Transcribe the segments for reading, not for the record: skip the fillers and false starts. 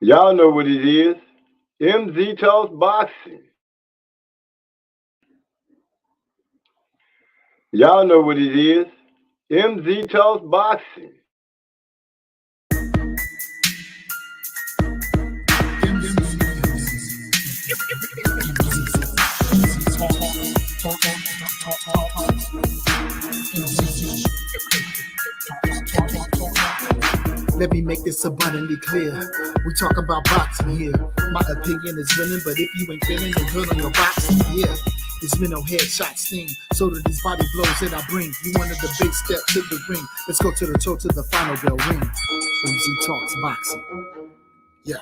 Y'all know what it is. MZ Talks Boxing. Y'all know what it is. MZ Talks Boxing. Let me make this abundantly clear. We talk about boxing here. My opinion is winning, but if you ain't feeling you're good on your boxing, yeah. This mental headshot sting. So do these body blows that I bring. You wanted the big step to the ring. Let's go to the toe to the final bell ring. MZ Talks Boxing. Yeah.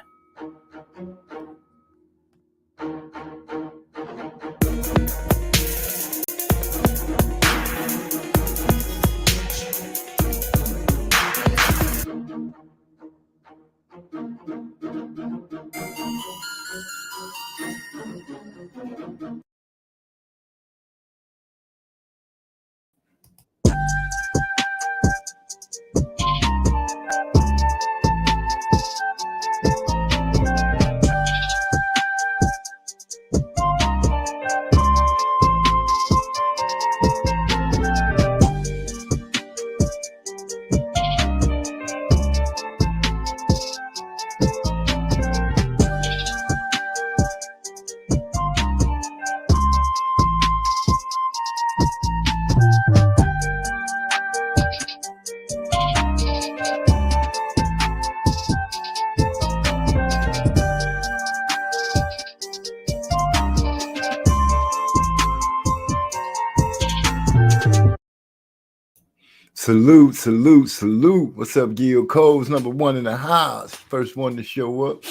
Salute, salute, salute. What's up, Gil Coles? Number one in the house. First one to show up.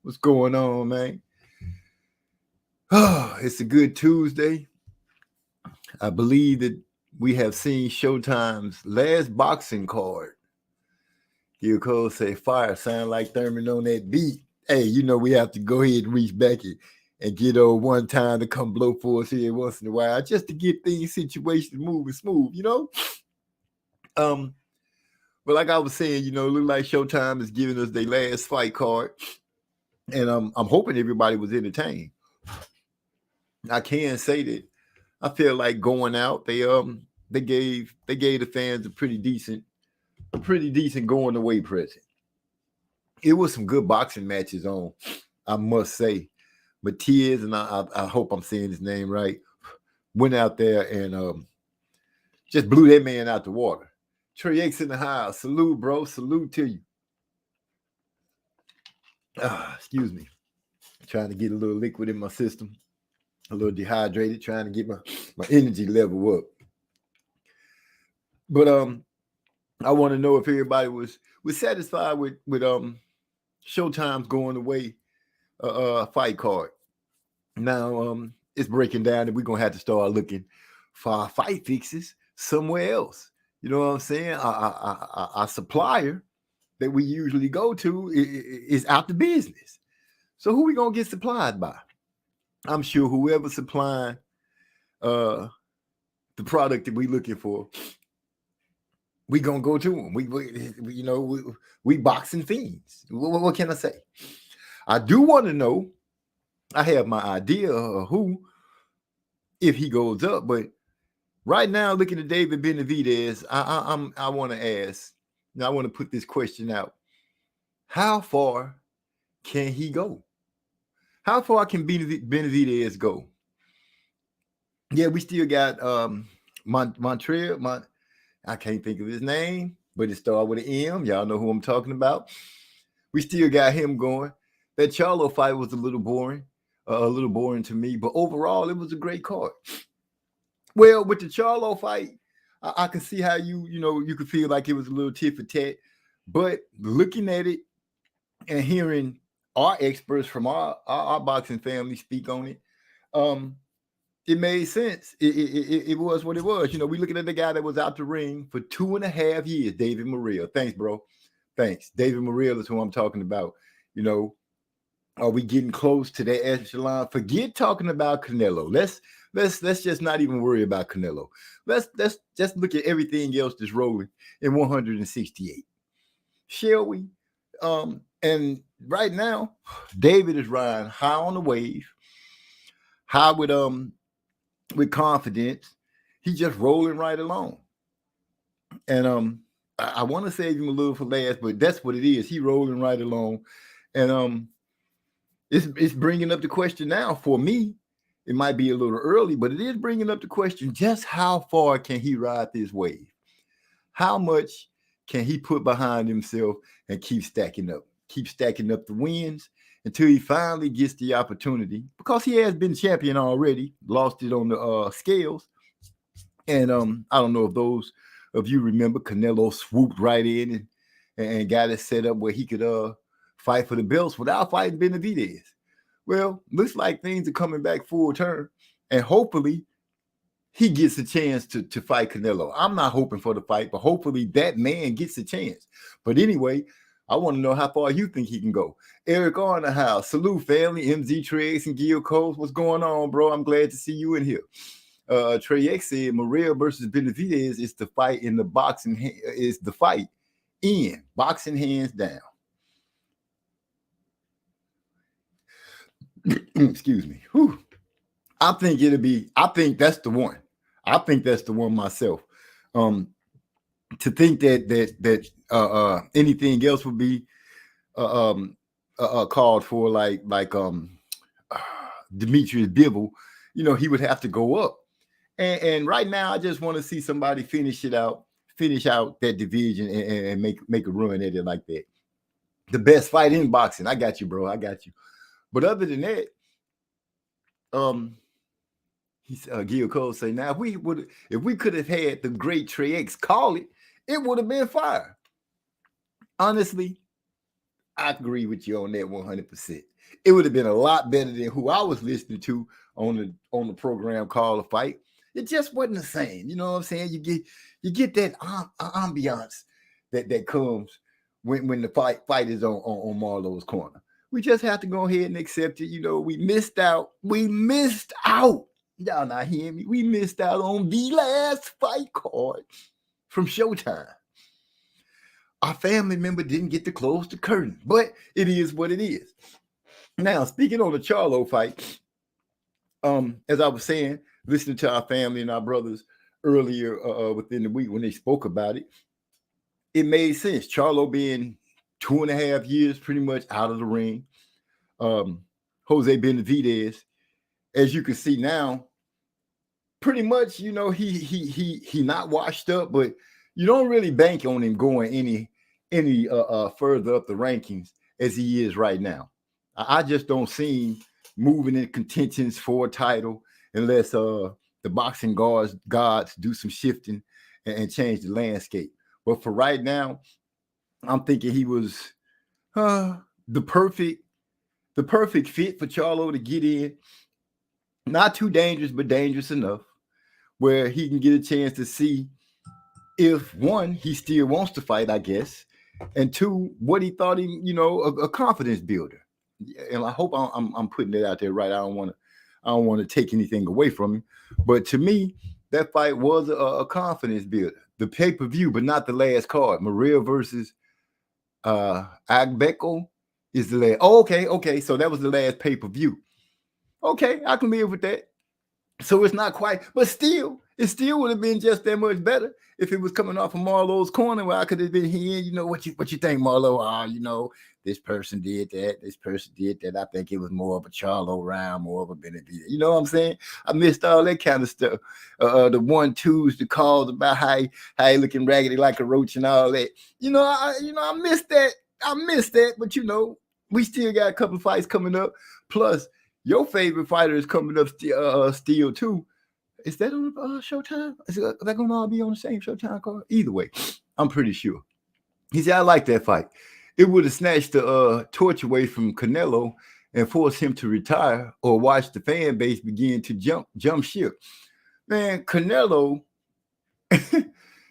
What's going on, man? Oh, it's a good Tuesday. I believe that we have seen Showtime's last boxing card. Gil Coles say fire, sound like Thurman on that beat. Hey, you know we have to go ahead and reach back and get one time to come blow for us here once in a while, just to get things situations moving smooth, you know? But like I was saying, it looked like Showtime is giving us their last fight card, and I'm hoping everybody was entertained. I can say that I feel like going out, they gave the fans a pretty decent going away present. It was some good boxing matches on, I must say. Matias, and I hope I'm saying his name right, went out there and just blew that man out the water. Trey X in the house. Salute, bro. Salute to you. Excuse me. Trying to get a little liquid in my system. A little dehydrated. Trying to get my energy level up. But I want to know if everybody was satisfied with Showtime's going away fight card. Now it's breaking down, and we're gonna have to start looking for our fight fixes somewhere else. You know what I'm saying? Our supplier that we usually go to is out the business. So who we gonna get supplied by? I'm sure whoever supplying the product that we looking for, we gonna go to them. We boxing fiends. What can I say? I do want to know. I have my idea of who, if he goes up, but right now, looking at David Benavidez, I want to ask. I want to put this question out: how far can he go? How far can Benavidez go? Yeah, we still got Montreal. I can't think of his name, but it started with an M. Y'all know who I'm talking about. We still got him going. That Charlo fight was a little boring to me, but overall, it was a great card. Well, with the Charlo fight, I can see how you could feel like it was a little tit for tat, but looking at it and hearing our experts from our boxing family speak on it, it made sense. It was what it was. We looking at the guy that was out the ring for 2.5 years, David Morrell. Thanks, bro. Thanks. David Morrell is who I'm talking about. Are we getting close to that echelon? Forget talking about Canelo. Let's just not even worry about Canelo. Let's just look at everything else that's rolling in 168. Shall we? And right now, David is riding high on the wave, high with confidence. He's just rolling right along. And I want to save him a little for last, but that's what it is. He rolling right along. And it's bringing up the question now for me. It might be a little early, but it is bringing up the question: just how far can he ride this wave? How much can he put behind himself and keep stacking up the wins until he finally gets the opportunity? Because he has been champion already, lost it on the scales. And I don't know if those of you remember, Canelo swooped right in and got it set up where he could fight for the belts without fighting Benavidez. Well, looks like things are coming back full turn, and hopefully he gets a chance to fight Canelo. I'm not hoping for the fight, but hopefully that man gets a chance. But anyway, I want to know how far you think he can go. Eric on the house. Salute, family. MZ Triggs and Gil Coles. What's going on, bro? I'm glad to see you in here. Trey X said Morel versus Benavidez is the fight in the boxing is the fight in boxing hands down. Excuse me. Whew. I think that's the one. I think that's the one myself. To think that anything else would be called for, like Demetrius Bivol, he would have to go up. And right now, I just want to see somebody finish out that division and make a run at it like that. The best fight in boxing. I got you, bro. I got you. But other than that, Gil Cole say, now if we could have had the great Trey X call it, it would have been fire. Honestly, I agree with you on that 100%. It would have been a lot better than who I was listening to on the program Call a Fight. It just wasn't the same. You know what I'm saying? You get that ambiance that comes when the fight is on Marlowe's corner. We just have to go ahead and accept it. We missed out. Y'all not hearing me? We missed out on the last fight card from Showtime. Our family member didn't get to close the curtain, but it is what it is. Now, speaking on the Charlo fight, as I was saying, listening to our family and our brothers earlier within the week when they spoke about it, it made sense. Charlo being 2.5 years pretty much out of the ring. Jose Benavidez, as you can see now, pretty much, he not washed up, but you don't really bank on him going any further up the rankings as he is right now. I just don't see him moving in contentions for a title unless the boxing gods do some shifting and change the landscape. But for right now, I'm thinking he was the perfect fit for Charlo to get in. Not too dangerous, but dangerous enough where he can get a chance to see if, one, he still wants to fight, I guess, and two, what he thought a confidence builder. And I hope I'm putting it out there right. I don't want to take anything away from him, but to me, that fight was a confidence builder. The pay-per-view, but not the last card. Morel versus Agbeko is the last. Oh, okay. So that was the last pay-per-view. Okay, I can live with that. So it's not quite, but still, it still would have been just that much better if it was coming off of Marlowe's corner where I could have been here. What you think, Marlowe? This person did that. This person did that. I think it was more of a Charlo round, more of a Benavidez. You know what I'm saying? I missed all that kind of stuff. The 1-2s, the calls about how he looking raggedy like a roach and all that. I missed that. But we still got a couple of fights coming up. Plus, your favorite fighter is coming up still too. Is that on Showtime? Is that going to all be on the same Showtime card? Either way, I'm pretty sure. He said, I like that fight. It would have snatched the torch away from Canelo and forced him to retire or watch the fan base begin to jump ship. Man, Canelo,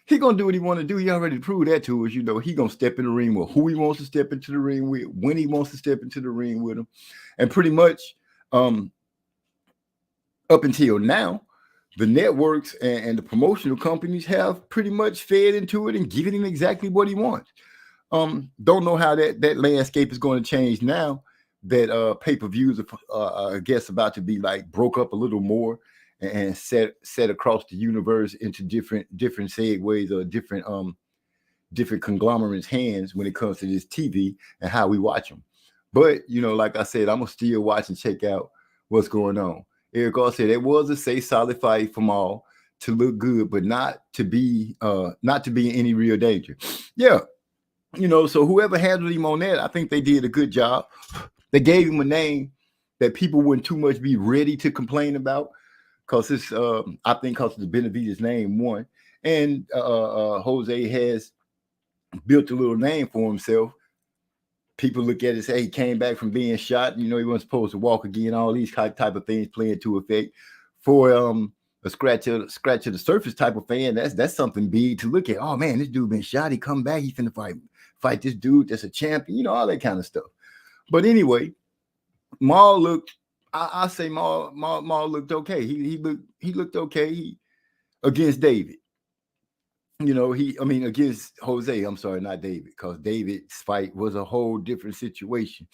he going to do what he want to do. He already proved that to us. He going to step in the ring with who he wants to step into the ring with, when he wants to step into the ring with him. And pretty much up until now, the networks and the promotional companies have pretty much fed into it and given him exactly what he wants. Don't know how that landscape is going to change now that pay-per-views are I guess about to be like broke up a little more and set across the universe into different segues or different conglomerates' hands when it comes to this TV and how we watch them. But like I said, I'm gonna still watch and check out what's going on. Eric also said it was a safe, solid fight from all to look good, but not to be in any real danger. Yeah, so whoever handled him on that, I think they did a good job. They gave him a name that people wouldn't too much be ready to complain about because it's I think because the Benavidez name won, and Jose has built a little name for himself. People look at it and say he came back from being shot. He wasn't supposed to walk again. All these type of things play into effect. For a scratch of the surface type of fan, that's something big to look at. Oh man, this dude been shot. He come back. He finna fight this dude that's a champion. All that kind of stuff. But anyway, Maul looked. I say Maul looked okay. He looked okay. Against David. Against Jose, I'm sorry, not David, because David's fight was a whole different situation.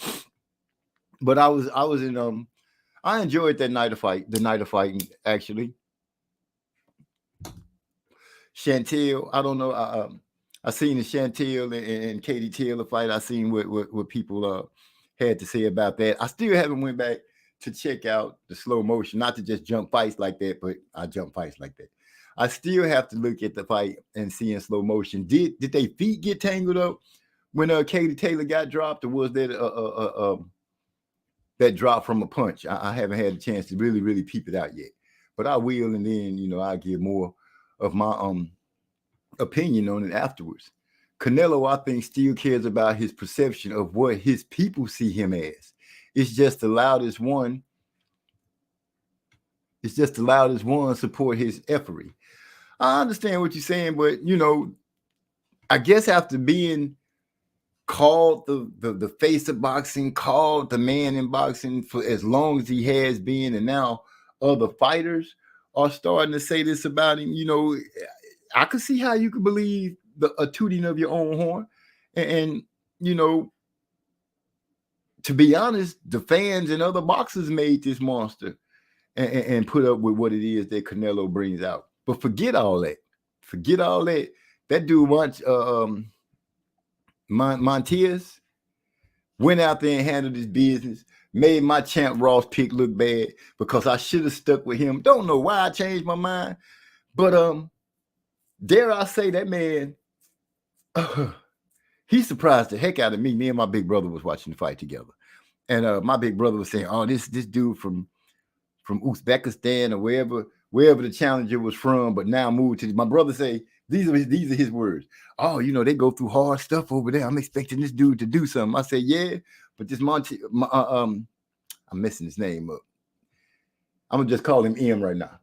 But I was in I enjoyed the night of fighting, actually. Chantel, I don't know. I seen the Chantel and Katie Taylor fight. I seen what people had to say about that. I still haven't went back to check out the slow motion, not to just jump fights like that, but I jump fights like that. I still have to look at the fight and see in slow motion. Did they feet get tangled up when Katie Taylor got dropped, or was that that drop from a punch? I haven't had a chance to really peep it out yet, but I will, and then I'll give more of my opinion on it afterwards. Canelo, I think, still cares about his perception of what his people see him as. It's just the loudest one. It's just the loudest one support his efforty. I understand what you're saying, but I guess after being called the face of boxing, called the man in boxing for as long as he has been, and now other fighters are starting to say this about him, I could see how you could believe a tooting of your own horn. And to be honest, the fans and other boxers made this monster and put up with what it is that Canelo brings out. But forget all that. That dude Montez went out there and handled his business, made my champ Ross pick look bad because I should have stuck with him. Don't know why I changed my mind, but dare I say that man, he surprised the heck out of me. Me and my big brother was watching the fight together, and my big brother was saying, "Oh, this dude from Uzbekistan or wherever the challenger was from, but now moved to." My brother say these are his words. "Oh, they go through hard stuff over there. I'm expecting this dude to do something." I say, "Yeah, but this I'm messing his name up. I'm gonna just call him M right now."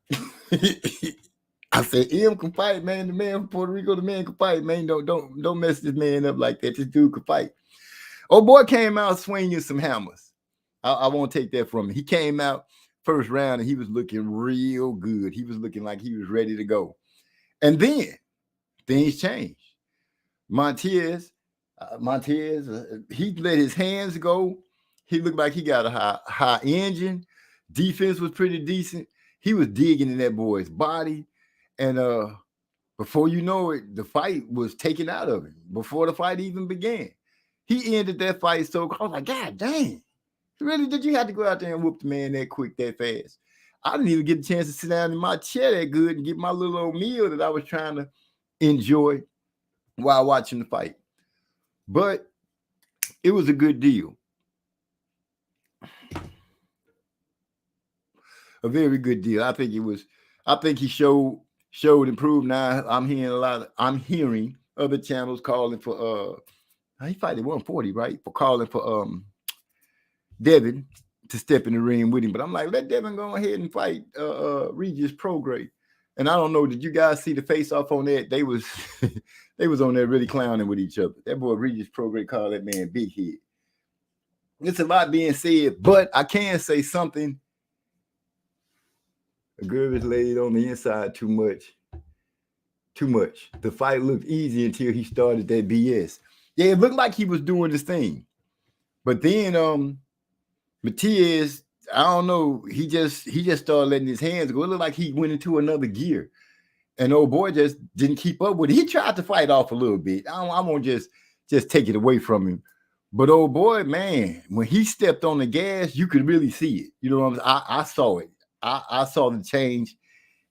I said, "M can fight, man. The man from Puerto Rico, the man can fight, man. Don't mess this man up like that. This dude can fight." Oh boy, came out swinging some hammers. I won't take that from him. He came out first round and he was looking real good. He was looking like he was ready to go. And then things changed. Montez, he let his hands go. He looked like he got a high engine. Defense was pretty decent. He was digging in that boy's body. And before you know it, the fight was taken out of him before the fight even began. He ended that fight so I was like, God dang. Really, did you have to go out there and whoop the man that quick, that fast? I didn't even get a chance to sit down in my chair that good and get my little old meal that I was trying to enjoy while watching the fight. But it was a good deal. A very good deal. I think he showed and proved. Now I'm hearing other channels calling for he fighted 140, right? For calling for Devin to step in the ring with him. But I'm like, let Devin go ahead and fight Regis Prograis. And I don't know, did you guys see the face off on that? They was they was on there really clowning with each other. That boy Regis Prograis called that man Big Head. It's a lot being said, but I can say something. A girl is laid on the inside too much. The fight looked easy until he started that BS. Yeah, it looked like he was doing this thing. But then Matias, I don't know, he just started letting his hands go. It looked like he went into another gear. And old boy just didn't keep up with it. He tried to fight off a little bit. I won't just take it away from him. But old boy, man, when he stepped on the gas, you could really see it. You know what I'm saying? I saw it. I saw the change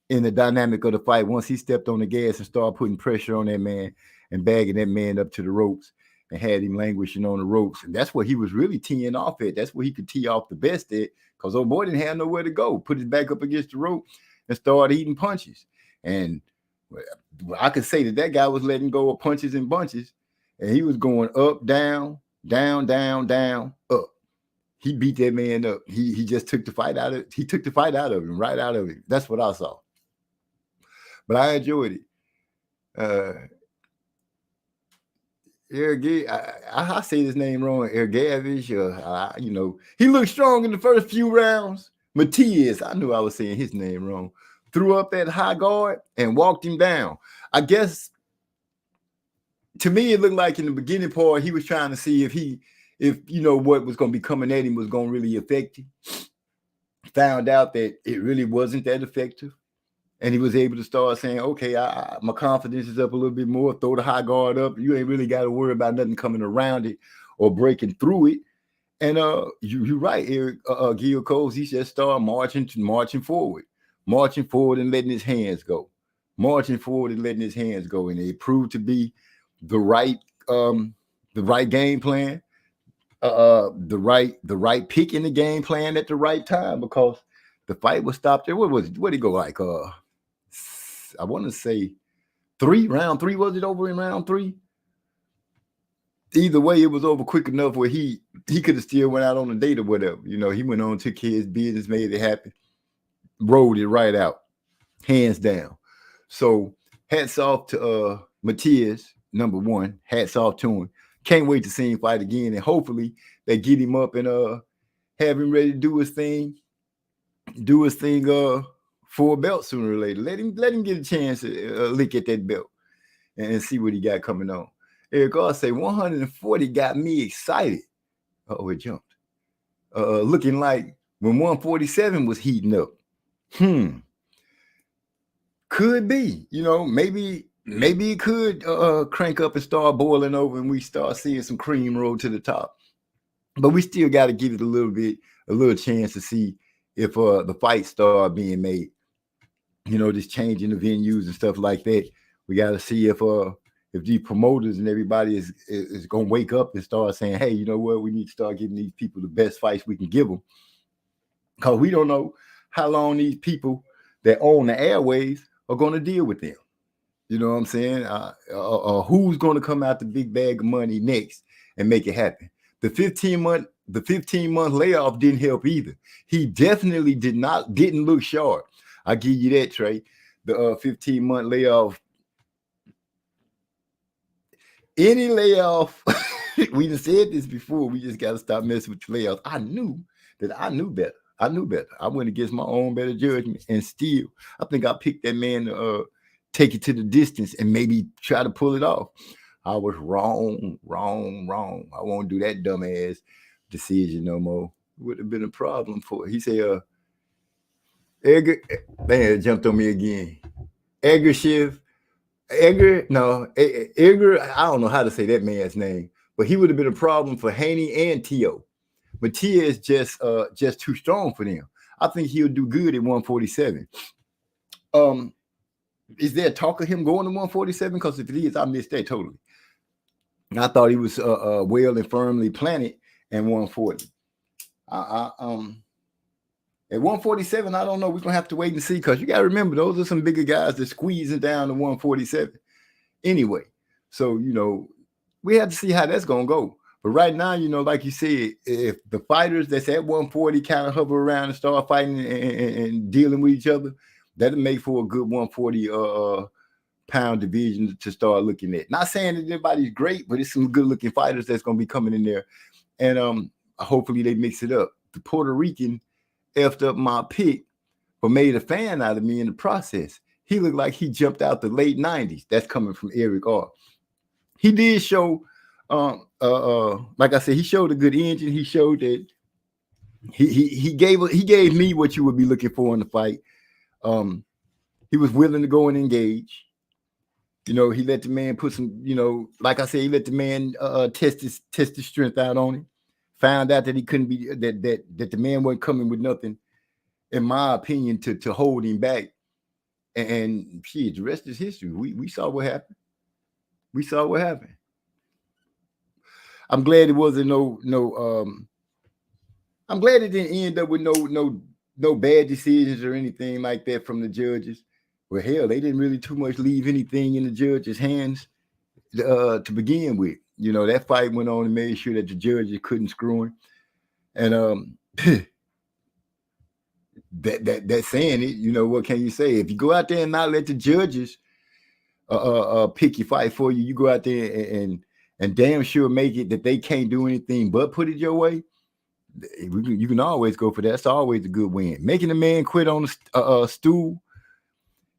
in the dynamic of the fight once he stepped on the gas and started putting pressure on that man and bagging that man up to the ropes and had him languishing on the ropes. And that's what he was really teeing off at. That's where he could tee off the best at, because old boy didn't have nowhere to go. Put his back up against the rope and started eating punches. And I could say that guy was letting go of punches and bunches, and he was going up, down, down, down, down, up. He beat that man up. He just took the fight out of it. He took the fight out of him, right out of it. That's what I saw. But I enjoyed it. I say his name wrong, Ergavish, he looked strong in the first few rounds. Matias, I knew I was saying his name wrong, threw up that high guard and walked him down. I guess, to me, it looked like in the beginning part, he was trying to see if what was going to be coming at him was going to really affect him. Found out that it really wasn't that effective. And he was able to start saying, okay, my confidence is up a little bit more. Throw the high guard up. You ain't really got to worry about nothing coming around it or breaking through it. And you're right, Eric. Gil Coles, he just started marching forward and letting his hands go. Marching forward and letting his hands go. And it proved to be the right game plan, the right pick in the game plan at the right time, because the fight was stopped there. What was it? What did it go like? I want to say round three. Was it over in round 3? Either way, it was over quick enough where he could have still went out on a date or whatever. He went on, took care of his business, made it happen, rolled it right out, hands down. So hats off to Matias, number one. Hats off to him. Can't wait to see him fight again, and hopefully they get him up and have him ready to do his thing for a belt sooner or later. Let him get a chance to lick at that belt and see what he got coming on. Eric R say 140 got me excited. Oh, it jumped. Looking like when 147 was heating up. Could be. Maybe it could crank up and start boiling over, and we start seeing some cream roll to the top. But we still got to give it a little chance to see if the fights start being made. Just changing the venues and stuff like that. We got to see if these promoters and everybody is going to wake up and start saying, hey, you know what? We need to start giving these people the best fights we can give them. Because we don't know how long these people that own the airways are going to deal with them. You know what I'm saying? Who's going to come out the big bag of money next and make it happen? The 15-month layoff didn't help either. He definitely didn't look sharp. I give you that, Trey. The 15-month layoff. Any layoff, we just said this before. We just got to stop messing with the layoffs. I knew better. I went against my own better judgment, and still, I think I picked that man to take it to the distance and maybe try to pull it off. I was wrong. I won't do that dumbass decision no more. Would have been a problem for it. He said, Edgar, man, jumped on me again. Edgar, I don't know how to say that man's name, but he would have been a problem for Haney and Tio. Matias just too strong for them. I think he'll do good at 147. Is there talk of him going to 147? Because if it is, I missed that totally. I thought he was well and firmly planted at 140. At 147, I don't know. We're going to have to wait and see, because you got to remember, those are some bigger guys that squeezing down to 147 anyway. So, we have to see how that's going to go. But right now, like you said, if the fighters that's at 140 kind of hover around and start fighting and dealing with each other, that'll make for a good 140 pound division to start looking at. Not saying that everybody's great, but it's some good looking fighters that's going to be coming in there. And hopefully they mix it up. The Puerto Rican effed up my pick, but made a fan out of me in the process. He looked like he jumped out the late 90s. That's coming from Eric R. He did show Like I said, he showed a good engine. He showed that he gave me what you would be looking for in the fight. He was willing to go and engage. You know, he let the man put some, you know, like I said, he let the man test his strength out on him. Found out that he couldn't be that the man wasn't coming with nothing, in my opinion, to hold him back. And shit, the rest is history. We saw what happened. We saw what happened. I'm glad it wasn't I'm glad it didn't end up with no bad decisions or anything like that from the judges. Well, hell, they didn't really too much leave anything in the judges' hands to begin with. You know, that fight went on and made sure that the judges couldn't screw him. And that saying it, you know, what can you say? If you go out there and not let the judges pick your fight for you, you go out there and damn sure make it that they can't do anything but put it your way. You can always go for that. That's always a good win. Making a man quit on a stool.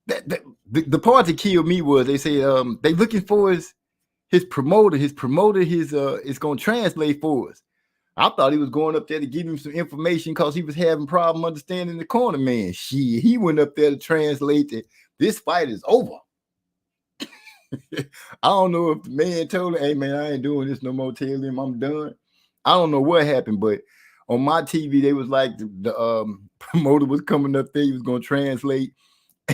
The part that killed me was they say they looking for his promoter. His promoter is gonna translate for us. I thought he was going up there to give him some information because he was having problem understanding the corner man. Shit, he went up there to translate that this fight is over. I don't know if the man told him, hey man, I ain't doing this no more. Tell him I'm done. I don't know what happened, but on my TV, they was like the promoter was coming up there. He was going to translate.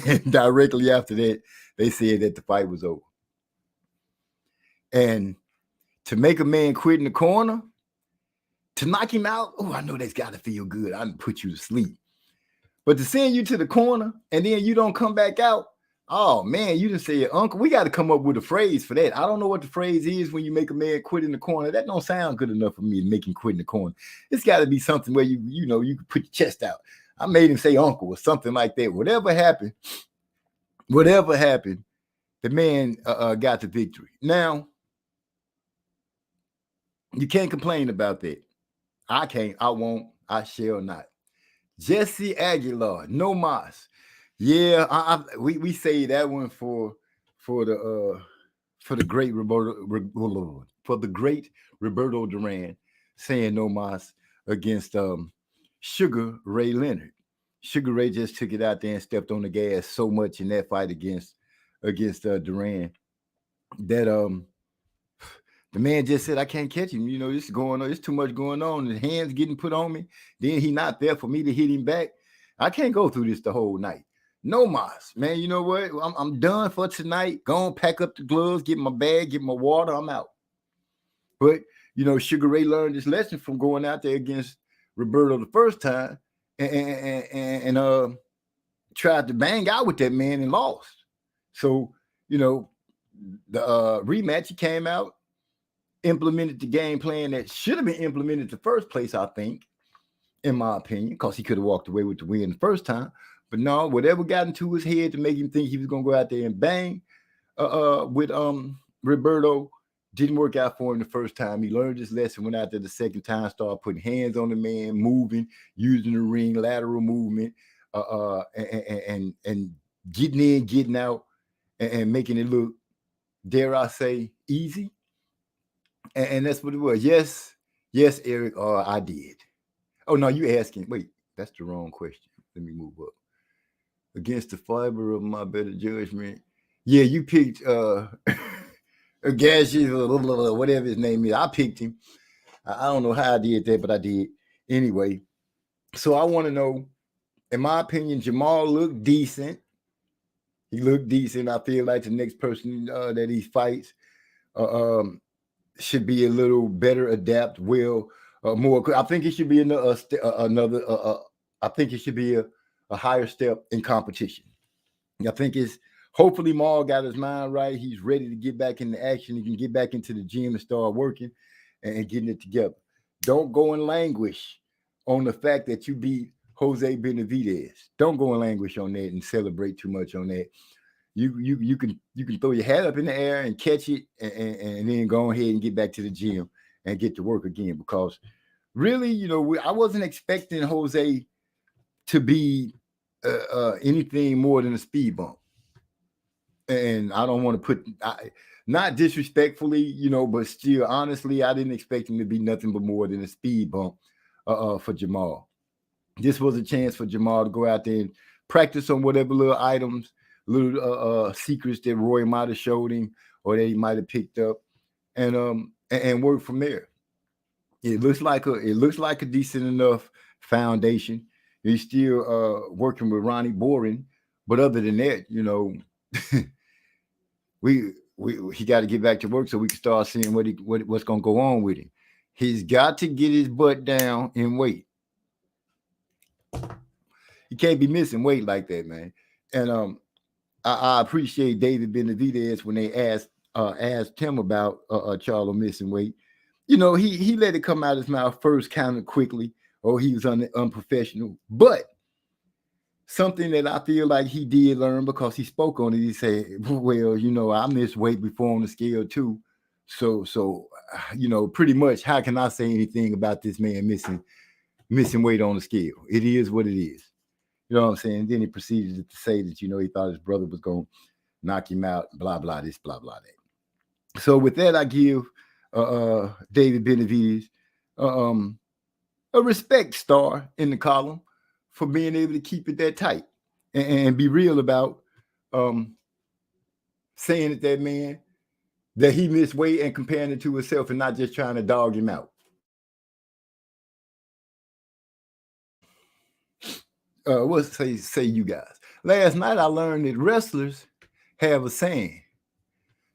And directly after that, they said that the fight was over. And to make a man quit in the corner, to knock him out, oh, I know that's got to feel good. I done put you to sleep. But to send you to the corner and then you don't come back out, oh, man, you just said, Uncle, we got to come up with a phrase for that. I don't know what the phrase is when you make a man quit in the corner. That don't sound good enough for me to make him quit in the corner. It's got to be something where you know, you can put your chest out. I made him say uncle or something like that. Whatever happened, the man got the victory. Now, you can't complain about that. I can't. I won't. I shall not. Jesse Aguilar, no mas. Yeah, we say that one for the great Roberto Duran, saying no mas against Sugar Ray Leonard. Sugar Ray just took it out there and stepped on the gas so much in that fight against Duran that the man just said, I can't catch him. You know, this is going on. There's too much going on. The hands getting put on me. Then he not there for me to hit him back. I can't go through this the whole night. No mas, man. You know what? I'm done for tonight. Go on, pack up the gloves, get my bag, get my water. I'm out. But, you know, Sugar Ray learned this lesson from going out there against Roberto the first time and tried to bang out with that man and lost. So, you know, the rematch, he came out, implemented the game plan that should have been implemented the first place, I think, in my opinion, because he could have walked away with the win the first time. But no, whatever got into his head to make him think he was going to go out there and bang with Roberto didn't work out for him the first time. He learned his lesson, went out there the second time, started putting hands on the man, moving, using the ring, lateral movement, and getting in, getting out, and making it look, dare I say, easy. And that's what it was. Yes, Eric, I did. Oh, no, you asking. Wait, that's the wrong question. Let me move up. Against the fiber of my better judgment. Yeah, you picked Gashi or whatever his name is. I picked him. I don't know how I did that, but I did. Anyway, so I want to know, in my opinion, Jamal looked decent. He looked decent. I feel like the next person that he fights should be a little better, adapt, more. I think it should be another. I think it should be a higher step in competition. I think it's hopefully Maul got his mind right. He's ready to get back into action. He can get back into the gym and start working and getting it together. Don't go and languish on the fact that you beat Jose Benavidez. Don't go and languish on that and celebrate too much on that. You can throw your hat up in the air and catch it and then go ahead and get back to the gym and get to work again, because really, you know, I wasn't expecting Jose to be anything more than a speed bump. And I don't want to put not disrespectfully, you know, but still, honestly, I didn't expect him to be nothing but more than a speed bump for Jamal. This was a chance for Jamal to go out there and practice on whatever little items, little secrets that Roy might have showed him or that he might have picked up, and work from there. It looks like a decent enough foundation. He's still working with Ronnie Boring, but other than that, you know, we he got to get back to work so we can start seeing what's going to go on with him. He's got to get his butt down and wait. He can't be missing weight like that, man. And I appreciate David Benavidez when they asked him about Charlo missing weight. You know, he let it come out his mouth first kind of quickly, or he was unprofessional. But something that I feel like he did learn because he spoke on it. He said, "Well, you know, I missed weight before on the scale too. So you know, pretty much, how can I say anything about this man missing weight on the scale? It is what it is." You know what I'm saying? Then he proceeded to say that, you know, he thought his brother was going to knock him out, blah, blah, this, blah, blah, that. So with that, I give David Benavidez a respect star in the column for being able to keep it that tight and be real about saying that man, that he missed weight and comparing it to himself and not just trying to dog him out. What say you guys? Last night I learned that wrestlers have a saying: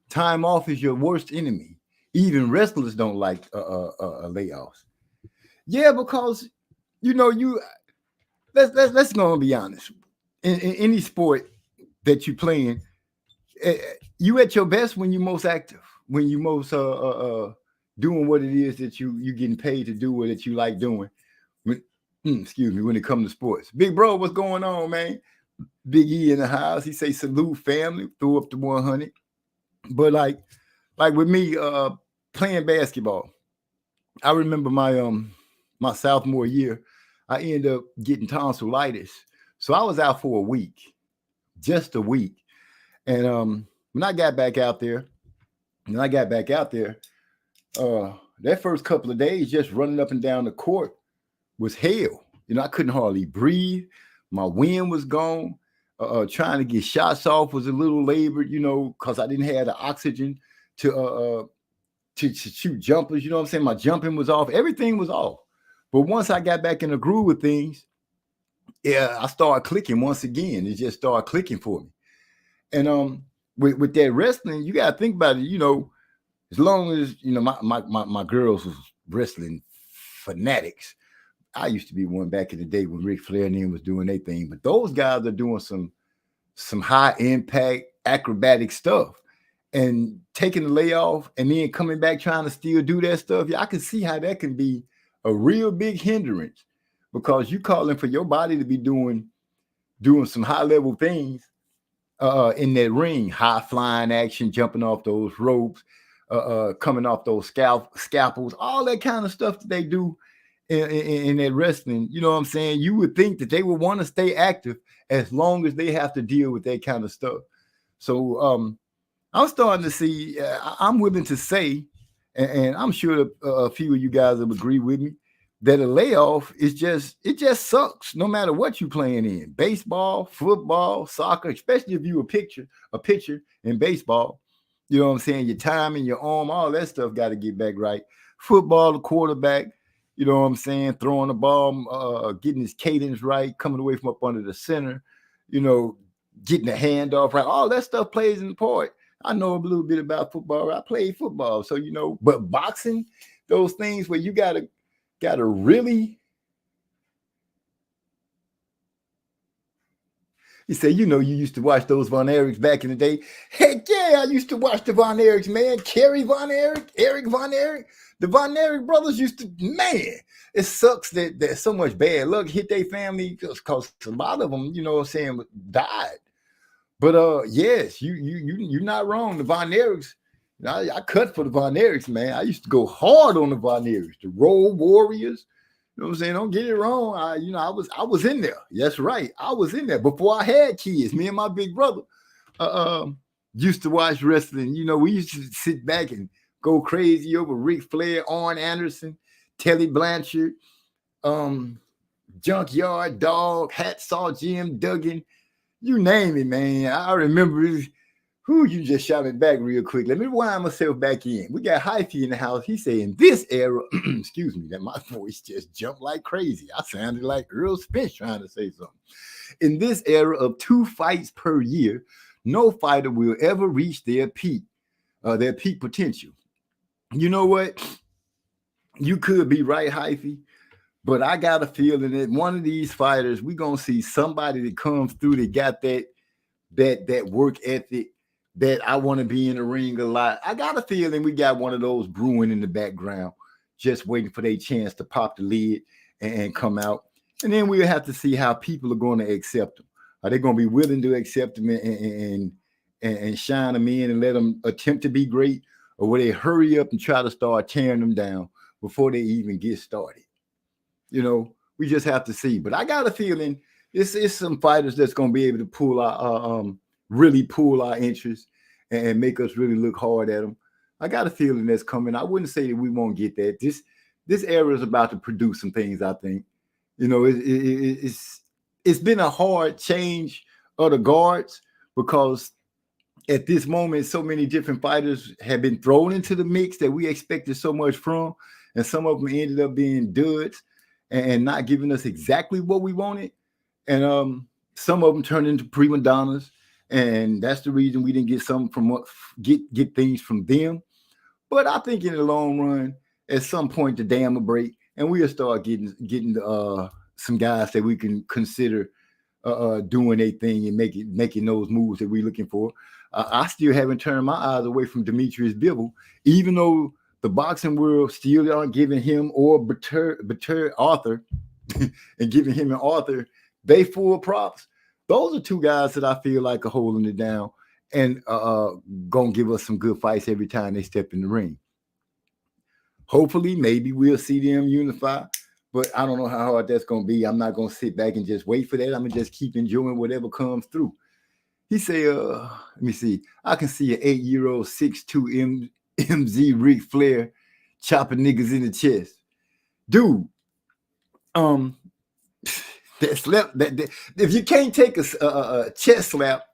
time off is your worst enemy. Even wrestlers don't like layoffs. Yeah, because you know let's go and be honest. In any sport that you playing, you at your best when you're most active, when you most doing what it is that you getting paid to do, or that you like doing. Excuse me, when it comes to sports. Big bro, what's going on, man? Big E in the house. He say salute family, throw up the 100. But like with me playing basketball, I remember my sophomore year, I ended up getting tonsillitis. So I was out for a week, just a week. And when I got back out there, that first couple of days just running up and down the court was hell. You know, I couldn't hardly breathe. My wind was gone. Trying to get shots off was a little labored, you know, because I didn't have the oxygen to shoot jumpers. You know what I'm saying? My jumping was off. Everything was off. But once I got back in the groove with things, I started clicking once again. It just started clicking for me. And with that wrestling, you got to think about it. You know, as long as, you know, my girls was wrestling fanatics. I used to be one back in the day when Ric Flair and them was doing their thing, but those guys are doing some high impact acrobatic stuff and taking the layoff and then coming back trying to still do that stuff. Yeah, I can see how that can be a real big hindrance, because you calling for your body to be doing some high level things in that ring, high flying action, jumping off those ropes, coming off those scalpels, all that kind of stuff that they do in that wrestling. You know what I'm saying? You would think that they would want to stay active as long as they have to deal with that kind of stuff. So I'm starting to see, I'm willing to say, and I'm sure a few of you guys will agree with me, that a layoff it just sucks no matter what you're playing in. Baseball, football, soccer, especially if you a pitcher in baseball. You know what I'm saying? Your time and your arm, all that stuff got to get back right. Football, the quarterback, you know what I'm saying? Throwing the ball, getting his cadence right, coming away from up under the center, you know, getting the handoff right. All that stuff plays in part. I know a little bit about football. I played football, so you know. But boxing, those things where you gotta really. You say, you know, you used to watch those Von Erichs back in the day. Heck yeah, I used to watch the Von Erichs, man. Kerry Von Erich, Eric Von Erich. The Von Erich brothers used to, man, it sucks that so much bad luck hit their family because a lot of them, you know what I'm saying, died. But yes, you're not wrong. The Von Erichs, I cut for the Von Erichs, man. I used to go hard on the Von Erichs, the Road Warriors. You know what I'm saying? Don't get it wrong. I was in there. That's right. I was in there before I had kids. Me and my big brother. used to watch wrestling, we used to sit back and go crazy over Ric Flair, Arn Anderson, Telly Blanchard, Junkyard Dog, Hacksaw Jim Duggan, you name it, man. I remember you just shot me back real quick. Let me wind myself back in. We got Hyphy in the house. He said, in this era, excuse me, that my voice just jumped like crazy. I sounded like Earl Spence trying to say something. In this era of 2 fights per year, no fighter will ever reach their peak potential. You know what? You could be right, Hyphy, but I got a feeling that one of these fighters, we're going to see somebody that comes through that got that work ethic, that I want to be in the ring a lot. I got a feeling we got one of those brewing in the background, just waiting for their chance to pop the lid and come out. And then we'll have to see how people are going to accept them. Are they going to be willing to accept them and shine them in and let them attempt to be great? Or will they hurry up and try to start tearing them down before they even get started? We just have to see. But I got a feeling it's some fighters that's going to be able to pull our really pull our interest and make us really look hard at them. I got a feeling that's coming. I wouldn't say that we won't get that. This era is about to produce some things, I think. It's been a hard change of the guards because at this moment, so many different fighters have been thrown into the mix that we expected so much from, and some of them ended up being duds and not giving us exactly what we wanted. And some of them turned into prima donnas. And that's the reason we didn't get things from them. But I think in the long run, at some point the dam will break, and we'll start getting some guys that we can consider doing a thing and making those moves that we're looking for. I still haven't turned my eyes away from Demetrius Bivol, even though the boxing world still aren't giving him or Batur Arthur and giving him an Arthur they full props. Those are 2 guys that I feel like are holding it down and gonna give us some good fights every time they step in the ring. Hopefully, maybe we'll see them unify, but I don't know how hard that's gonna be. I'm not gonna sit back and just wait for that. I'm gonna just keep enjoying whatever comes through. He said, let me see. I can see an 8-year-old 6'2" MZ Ric Flair chopping niggas in the chest. Dude, if you can't take a chest slap,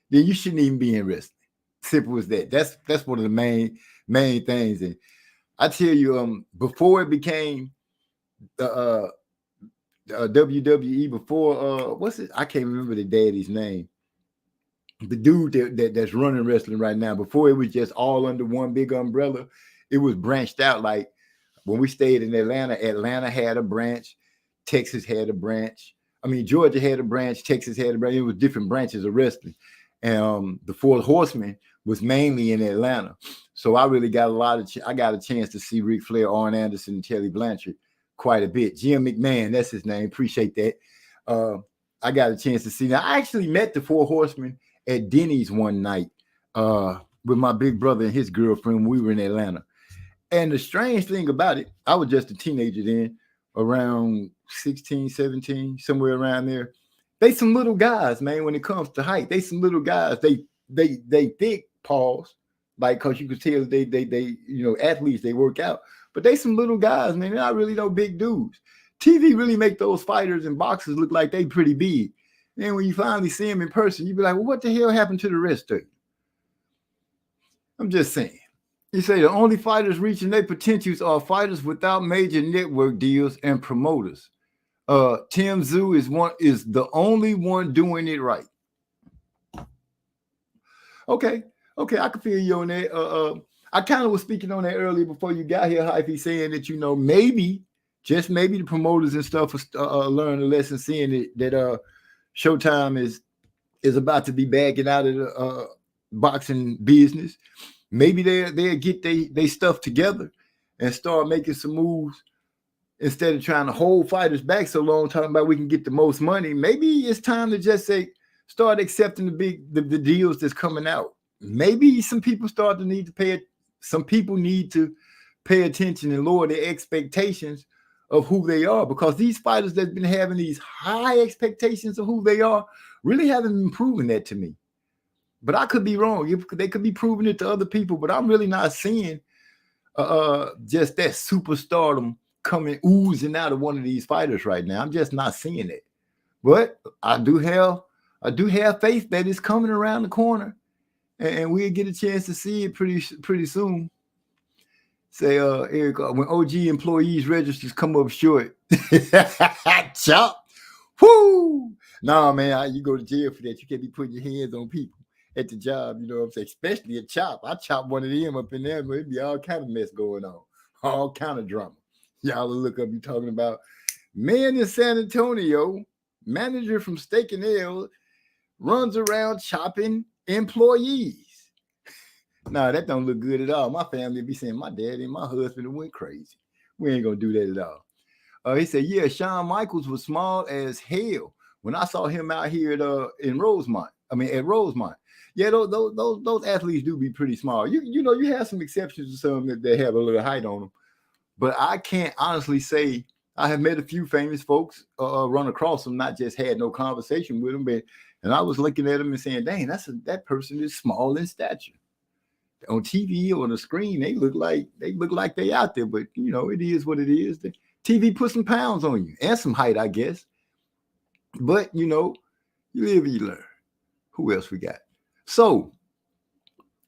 then you shouldn't even be in wrestling. Simple as that. That's one of the main things. And I tell you, before it became WWE, before what's it? I can't remember the daddy's name. The dude that's running wrestling right now. Before it was just all under one big umbrella, it was branched out. Like when we stayed in Atlanta had a branch, Texas had a branch. I mean, Georgia had a branch, Texas had a branch. It was different branches of wrestling. And the Four Horsemen was mainly in Atlanta. So I really got I got a chance to see Ric Flair, Arn Anderson, and Telly Blanchard quite a bit. Jim McMahon, that's his name. Appreciate that. I got a chance to see. Now, I actually met the Four Horsemen at Denny's one night with my big brother and his girlfriend. We were in Atlanta. And the strange thing about it, I was just a teenager then, around 16, 17, somewhere around there. They some little guys, man, when it comes to height. They some little guys. They thick paws, like, because you could tell they athletes, they work out. But they some little guys, man. They're not really no big dudes. TV really make those fighters and boxers look like they pretty big. And when you finally see them in person, you be like, well, what the hell happened to the rest of you? I'm just saying. You say the only fighters reaching their potentials are fighters without major network deals and promoters. Tim Tszyu is the only one doing it right. Okay, I can feel you on that. I kind of was speaking on that earlier before you got here, Hyphy, saying that maybe, just maybe, the promoters and stuff are learning a lesson, seeing that Showtime is about to be backing out of the boxing business. Maybe they'll get they stuff together and start making some moves instead of trying to hold fighters back so long, talking about we can get the most money. Maybe it's time to just start accepting the deals that's coming out. Maybe some people need to pay attention and lower their expectations of who they are, because these fighters that's been having these high expectations of who they are really haven't been proving that to me. But I could be wrong. They could be proving it to other people, but I'm really not seeing just that superstardom coming oozing out of one of these fighters right now. I'm just not seeing it. But I do have faith that it's coming around the corner, and we'll get a chance to see it pretty soon. Say, Eric, when OG employees registers come up short, chop, whoo! Nah, man, you go to jail for that. You can't be putting your hands on people at the job. You know what I'm saying? Especially a chop. I chop one of them up in there, but it'd be all kind of mess going on, all kind of drama. Y'all will look up. You talking about man in San Antonio, manager from Steak and Ale, runs around chopping employees. Nah, that don't look good at all. My family be saying my daddy and my husband went crazy. We ain't gonna do that at all. He said, yeah, Shawn Michaels was small as hell when I saw him out here at Rosemont. Yeah, those athletes do be pretty small. You know, you have some exceptions to some that have a little height on them, but I can't honestly say I have met a few famous folks, run across them, not just had no conversation with them, and I was looking at them and saying, dang, that person is small in stature. On TV or on the screen, they look like they out there, but you know, it is what it is. The TV put some pounds on you and some height, I guess. But you know, you live and you learn. Who else we got? So,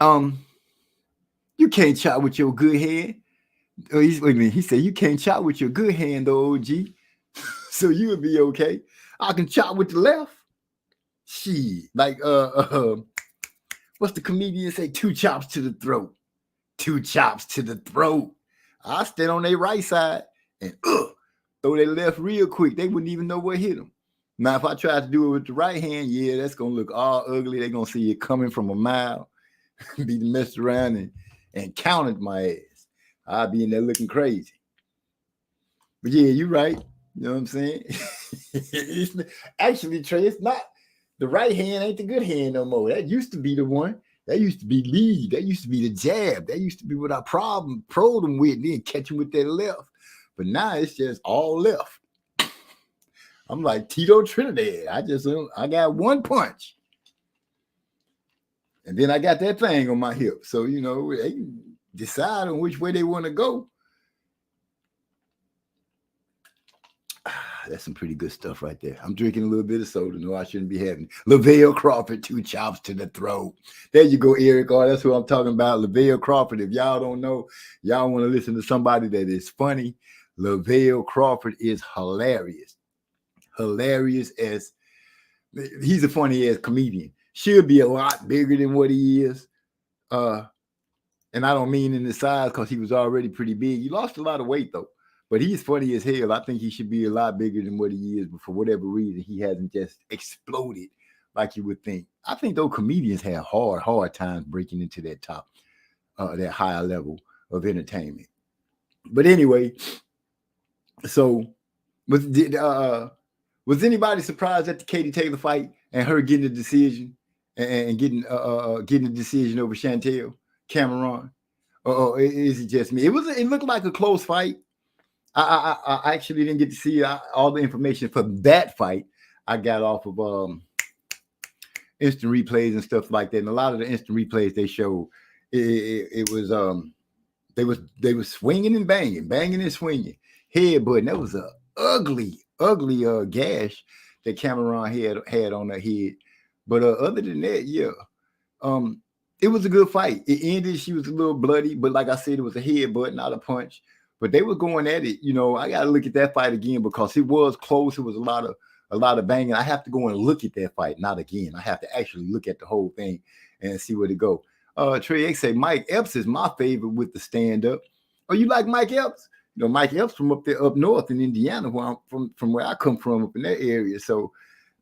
you can't chop with your good hand. He said you can't chop with your good hand, though, OG. So you would be okay. I can chop with the left. Shit, like what's the comedian say? 2 chops to the throat. 2 chops to the throat. I stand on their right side and throw their left real quick. They wouldn't even know what hit them. Now, if I try to do it with the right hand, yeah, that's gonna look all ugly. They're gonna see it coming from a mile, be messed around and counted my ass. I'll be in there looking crazy. But yeah, you're right. You know what I'm saying? Actually, Trey, it's not. The right hand ain't the good hand no more. That used to be the one. That used to be lead. That used to be the jab. That used to be what I proed them with, then catch them with that left. But now it's just all left. I'm like Tito Trinidad. I got one punch. And then I got that thing on my hip. So, you know, they can decide on which way they want to go. That's some pretty good stuff right there. I'm drinking a little bit of soda. No, I shouldn't be having Lavelle Crawford, 2 chops to the throat. There you go, Eric. Oh, that's who I'm talking about. Lavelle Crawford. If y'all don't know, y'all want to listen to somebody that is funny. Lavelle Crawford is hilarious. Hilarious as he's a funny ass comedian. Should be a lot bigger than what he is. And I don't mean in the size because he was already pretty big. He lost a lot of weight though. But he's funny as hell. I think he should be a lot bigger than what he is, but for whatever reason, he hasn't just exploded like you would think. I think those comedians have hard times breaking into that top, that higher level of entertainment. But anyway, so was anybody surprised at the Katie Taylor fight and her getting the decision and getting the decision over Chantel Cameron? Or is it just me? It looked like a close fight. I actually didn't get to see all the information for that fight. I got off of instant replays and stuff like that. And a lot of the instant replays they showed, it was they was swinging and banging and swinging, headbutting. That was a ugly gash that Cameron had on her head. But other than that, yeah, it was a good fight. It ended. She was a little bloody, but like I said, it was a headbutt, not a punch. But they were going at it. You know, I got to look at that fight again because it was close. It was a lot of banging. I have to go and look at that fight, not again. I have to actually look at the whole thing and see where to go. Trey X say Mike Epps is my favorite with the stand up. Oh, you like Mike Epps? You know, Mike Epps from up there up north in Indiana, where I'm from where I come from, up in that area. So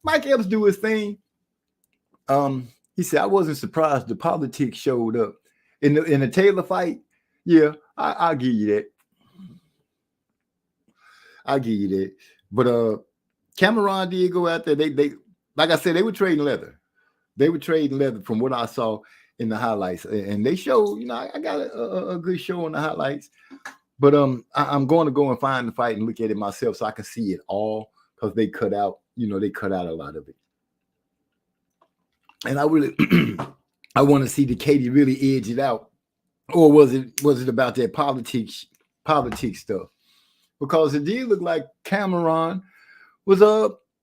Mike Epps do his thing. He said I wasn't surprised the politics showed up in the Taylor fight. Yeah, I'll give you that. I'll give you that. But Cameron did go out there. They like I said, they were trading leather. They were trading leather from what I saw in the highlights. And they showed, you know, I got a good show on the highlights. But I'm going to go and find the fight and look at it myself so I can see it all because they cut out, a lot of it. And I really I want to see the Katie really edge it out, or was it about that politics stuff? Because it did look like Cameron was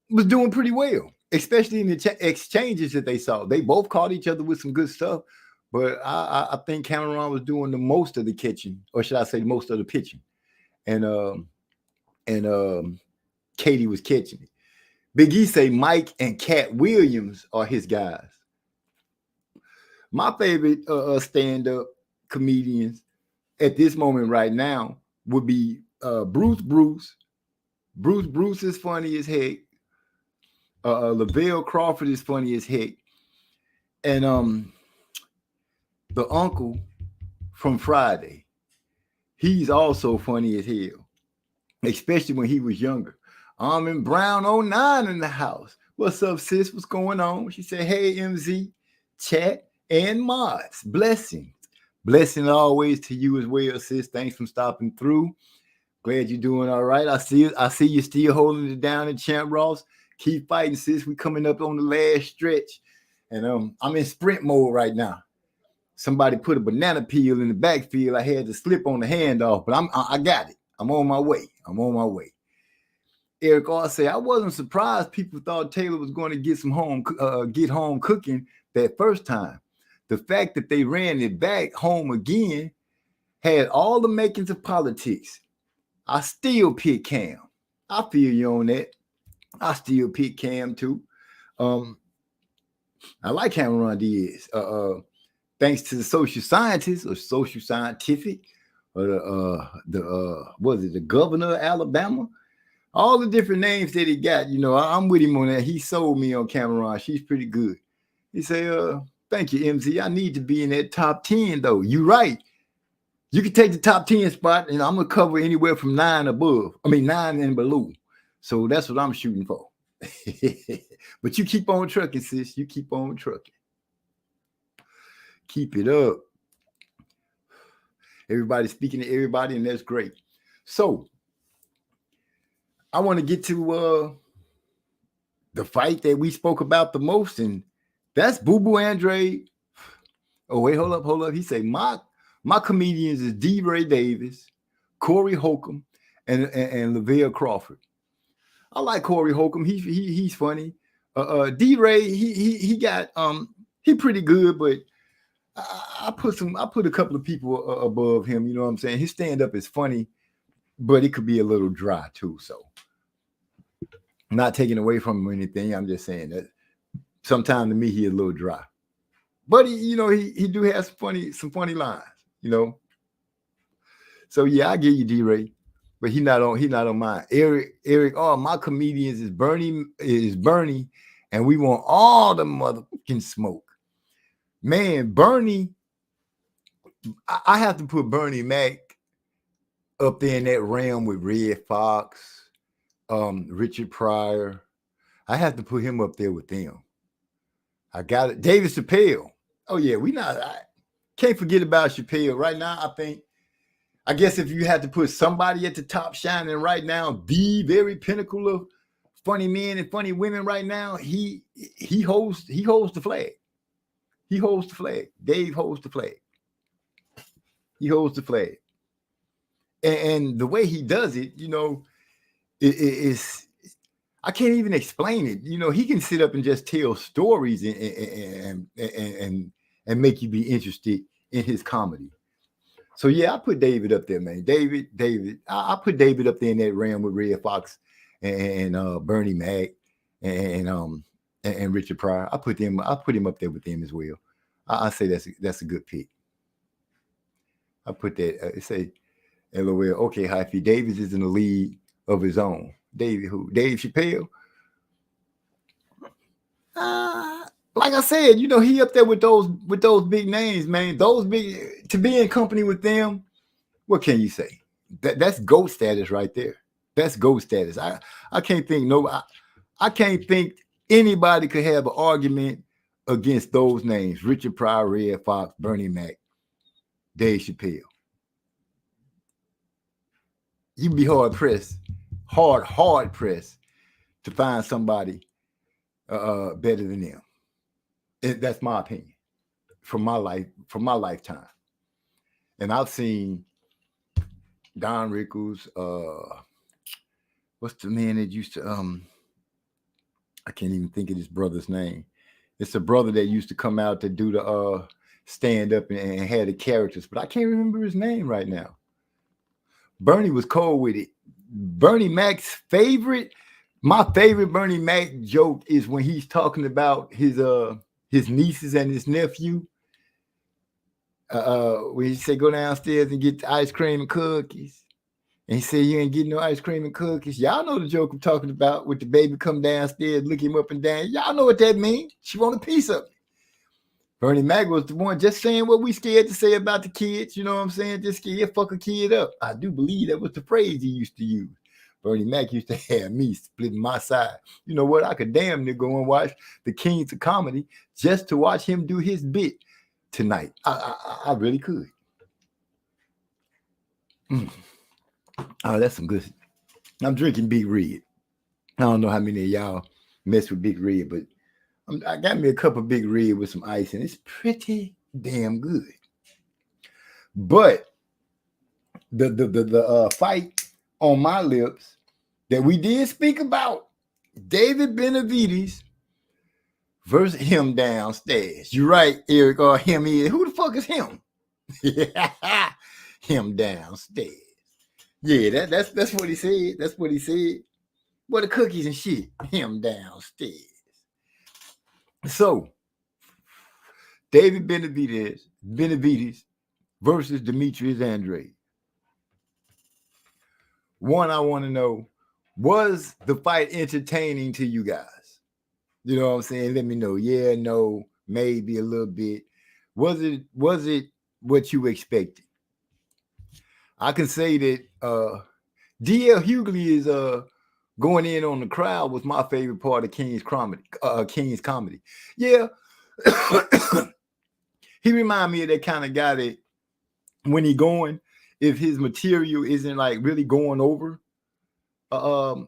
was doing pretty well, especially in the exchanges that they saw. They both caught each other with some good stuff, but I think Cameron was doing the most of the catching, or should I say, most of the pitching, and Katie was catching it. Big E say Mike and Cat Williams are his guys. My favorite stand-up comedians at this moment right now would be Bruce Bruce. Bruce is funny as heck. Lavelle Crawford is funny as heck. And the uncle from Friday, he's also funny as hell, especially when he was younger. Armin Brown 09 in the house. What's up, sis? What's going on? She said, hey, MZ, chat, and mods. Blessings. Blessing always to you as well, sis. Thanks for stopping through. Glad you're doing all right. I see you still holding it down in Champ Ross. Keep fighting, sis. We coming up on the last stretch. And I'm in sprint mode right now. Somebody put a banana peel in the backfield. I had to slip on the handoff, but I got it. I'm on my way. Eric R. say, I wasn't surprised people thought Taylor was going to get home cooking that first time. The fact that they ran it back home again had all the makings of politics. I still pick Cam. I feel you on that. I still pick Cam too. I like Cameron Diaz. Thanks to the social scientists or social scientific, or the governor of Alabama. All the different names that he got, I'm with him on that. He sold me on Cameron. She's pretty good. He say, thank you, MZ. I need to be in that top 10, though. You right. You can take the top 10 spot, and I'm going to cover anywhere from 9 and below. So that's what I'm shooting for. But you keep on trucking, sis. You keep on trucking. Keep it up. Everybody's speaking to everybody, and that's great. So I want to get to the fight that we spoke about the most, and that's Boo Boo Andre. Oh, wait, hold up. He said, my comedians is D. Ray Davis, Corey Holcomb, and Lavelle Crawford. I like Corey Holcomb. He's funny. D. Ray, he got he pretty good, but I put a couple of people above him. You know what I'm saying? His stand-up is funny, but it could be a little dry too. So I'm not taking away from him or anything. I'm just saying that sometimes to me he's a little dry. But he do have some funny lines, So yeah, I give you D Ray, but he not on mine. Eric, my comedians is Bernie, and we want all the motherfucking smoke. Man, Bernie, I have to put Bernie Mac up there in that realm with Red Fox, Richard Pryor. I have to put him up there with them. I got it. David Chappelle. Oh yeah, I can't forget about Chappelle. Right now, I guess if you had to put somebody at the top shining right now, the very pinnacle of funny men and funny women right now, he holds the flag. He holds the flag. Dave holds the flag. He holds the flag. And the way he does it, it's I can't even explain it. He can sit up and just tell stories and make you be interested in his comedy. So yeah, I put David up there, man. David. I put David up there in that realm with Red Fox and Bernie Mac and Richard Pryor. I put him up there with them as well. I say that's a good pick. I put that. Say, LOL. Okay, Hyphy. Davis is in the league of his own. David who? Dave Chappelle. Like I said, he up there with those big names, man. Those big, to be in company with them. What can you say? That's GOAT status right there. That's GOAT status. I can't think I can't think anybody could have an argument against those names: Richard Pryor, Red Fox, Bernie Mac, Dave Chappelle. You'd be hard pressed to find somebody better than them. That's my opinion. from my lifetime. And I've seen Don Rickles, what's the man that used to I can't even think of his brother's name. It's a brother that used to come out to do the stand up and had the characters, but I can't remember his name right now. Bernie was cold with it. Bernie Mac's my favorite Bernie Mac joke is when he's talking about his nieces and his nephew. When he said go downstairs and get the ice cream and cookies. And he said, you ain't getting no ice cream and cookies. Y'all know the joke I'm talking about with the baby come downstairs, look him up and down. Y'all know what that means. She want a piece of it. Bernie Mac was the one just saying what we scared to say about the kids. You know what I'm saying? Just scared, fuck a kid up. I do believe that was the phrase he used to use. Bernie Mac used to have me splitting my side. You know what? I could damn near go and watch the Kings of Comedy just to watch him do his bit tonight. I really could. Oh, that's some good. I'm drinking Big Red. I don't know how many of y'all mess with Big Red, but I got me a cup of Big Red with some ice, and it's pretty damn good. But the fight on my lips that we did speak about, David Benavidez versus him downstairs. You're right, Eric, or him is. Who the fuck is him? Him downstairs. Yeah, that's what he said. That's what he said. What the cookies and shit. Him downstairs. So, David Benavidez versus Demetrius Andrade. One, I want to know, was the fight entertaining to you guys? You know what I'm saying? Let me know. Yeah, no, maybe a little bit. Was it what you expected? I can say that DL Hughley is going in on the crowd was my favorite part of King's comedy. Yeah. He remind me of that kind of guy that when he going, if his material isn't like really going over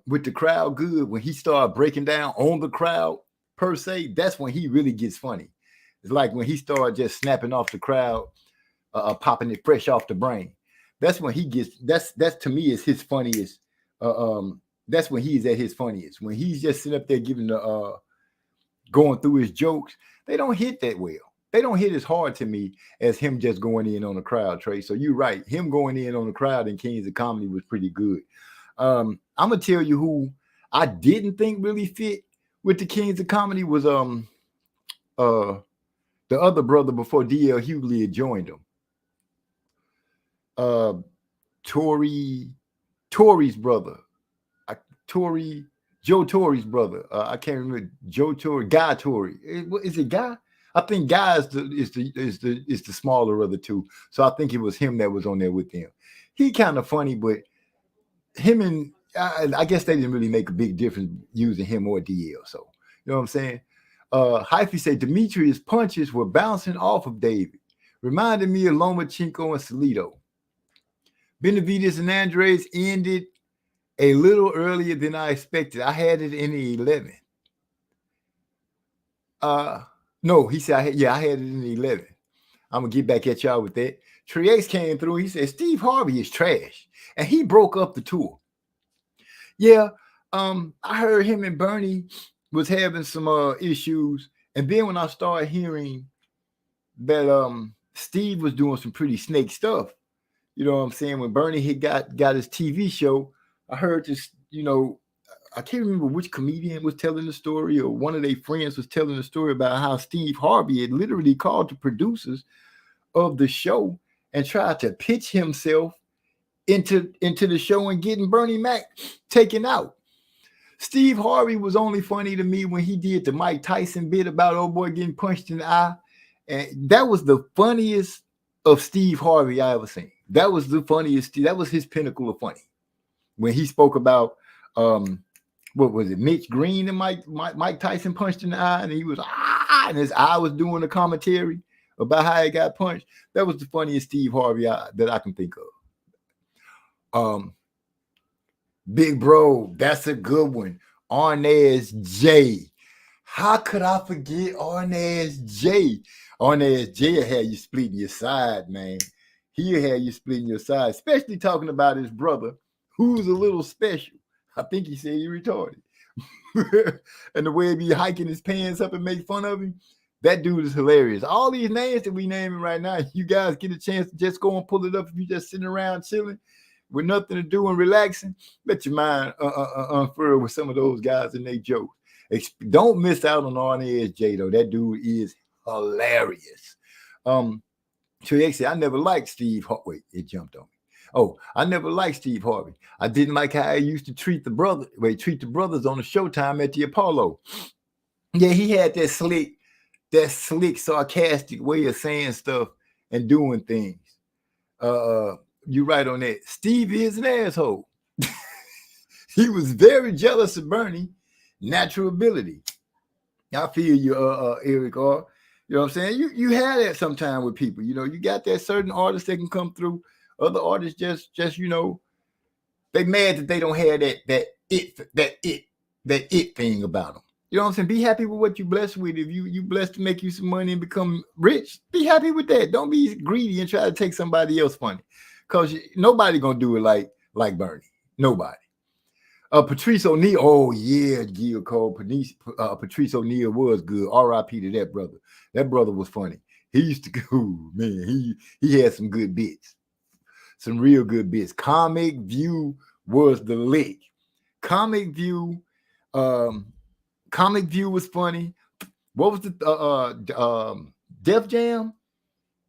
with the crowd good, when he start breaking down on the crowd per se, that's when he really gets funny. It's like when he started just snapping off the crowd, popping it fresh off the brain. That's when he gets, that's to me is his funniest. That's when he's at his funniest. When he's just sitting up there giving the, going through his jokes, they don't hit that well. They don't hit as hard to me as him just going in on the crowd, Trey. So you're right. Him going in on the crowd in Kings of Comedy was pretty good. I'm going to tell you who I didn't think really fit with the Kings of Comedy was the other brother before DL Hughley had joined him. Tory's brother. Joe Torre's brother. I can't remember. Guy Torre. Is it Guy? I think Guy is the smaller of the two. So I think it was him that was on there with them. He kind of funny, but him and I guess they didn't really make a big difference using him or DL. So you know what I'm saying? Hyphy said Demetrius' punches were bouncing off of David. Reminded me of Lomachenko and Salido. Benavidez and Andrade ended a little earlier than I expected. I had it in the 11. No, he said, I had it in the 11. I'm going to get back at y'all with that. Triax came through. He said, Steve Harvey is trash. And he broke up the tour. Yeah, I heard him and Bernie was having some issues. And then when I started hearing that Steve was doing some pretty snake stuff, you know what I'm saying? When Bernie had got his TV show, I heard this, you know, I can't remember which comedian was telling the story or one of their friends was telling the story about how Steve Harvey had literally called the producers of the show and tried to pitch himself into the show and getting Bernie Mac taken out. Steve Harvey was only funny to me when he did the Mike Tyson bit about old boy getting punched in the eye. And that was the funniest of Steve Harvey I ever seen. That was the funniest. That was his pinnacle of funny. When he spoke about what was it, Mitch Green and Mike Tyson punched in the eye, and he was and his eye was doing the commentary about how he got punched. That was the funniest Steve Harvey that I can think of. Big Bro, that's a good one. Arnaz J. How could I forget Arnaz J? Arnaz J will have you splitting your side, man. He'll have you splitting your side, especially talking about his brother, who's a little special. I think he said he retarded. And the way he be hiking his pants up and make fun of him, that dude is hilarious. All these names that we naming right now, you guys get a chance to just go and pull it up if you just sitting around chilling with nothing to do and relaxing. Let your mind unfurl with some of those guys and they jokes. Don't miss out on Arnaz J though. That dude is hilarious. So actually, I never liked Steve Harvey. Wait, it jumped on me. Oh, I never liked Steve Harvey. I didn't like how he used to treat the brothers on the Showtime at the Apollo. Yeah, he had that slick, sarcastic way of saying stuff and doing things. You're right on that. Steve is an asshole. He was very jealous of Bernie. Natural ability. I feel you, Eric R. You know what I'm saying? You have that sometime with people. You know, you got that certain artist that can come through. Other artists just you know, they mad that they don't have that it thing about them. You know what I'm saying? Be happy with what you blessed with. If you blessed to make you some money and become rich, be happy with that. Don't be greedy and try to take somebody else money, because nobody gonna do it like Bernie. Nobody. Patrice O'Neal. Oh yeah, Gil Cole. Patrice O'Neal was good. R.I.P. to that brother. That brother was funny. He used to go, man. He had some good bits, some real good bits. Comic View was the lick. Comic View was funny. What was the Def Jam?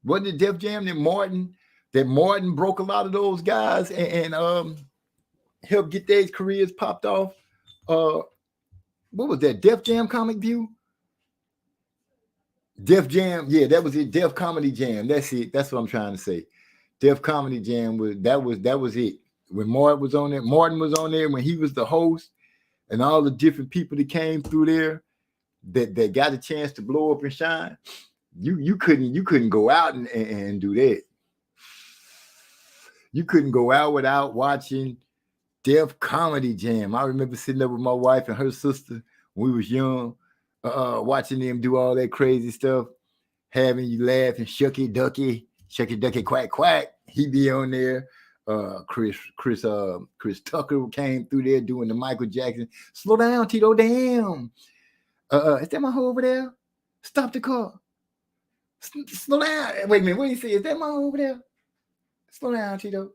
Wasn't it Def Jam that Martin broke a lot of those guys and helped get their careers popped off? What was that? Def Jam Comic View? Def Jam, yeah, that was it. Def Comedy Jam. That's it. That's what I'm trying to say. Def Comedy Jam was it. When Martin was on there when he was the host, and all the different people that came through there that got a chance to blow up and shine. You couldn't go out and do that. You couldn't go out without watching Def Comedy Jam. I remember sitting up with my wife and her sister when we was young, watching them do all that crazy stuff, having you laugh and shucky ducky, quack quack. He be on there. Chris Tucker came through there doing the Michael Jackson. Slow down, Tito. Damn. Is that my hoe over there? Stop the car. Slow down. Wait a minute. What do you say? Is that my hoe over there? Slow down, Tito.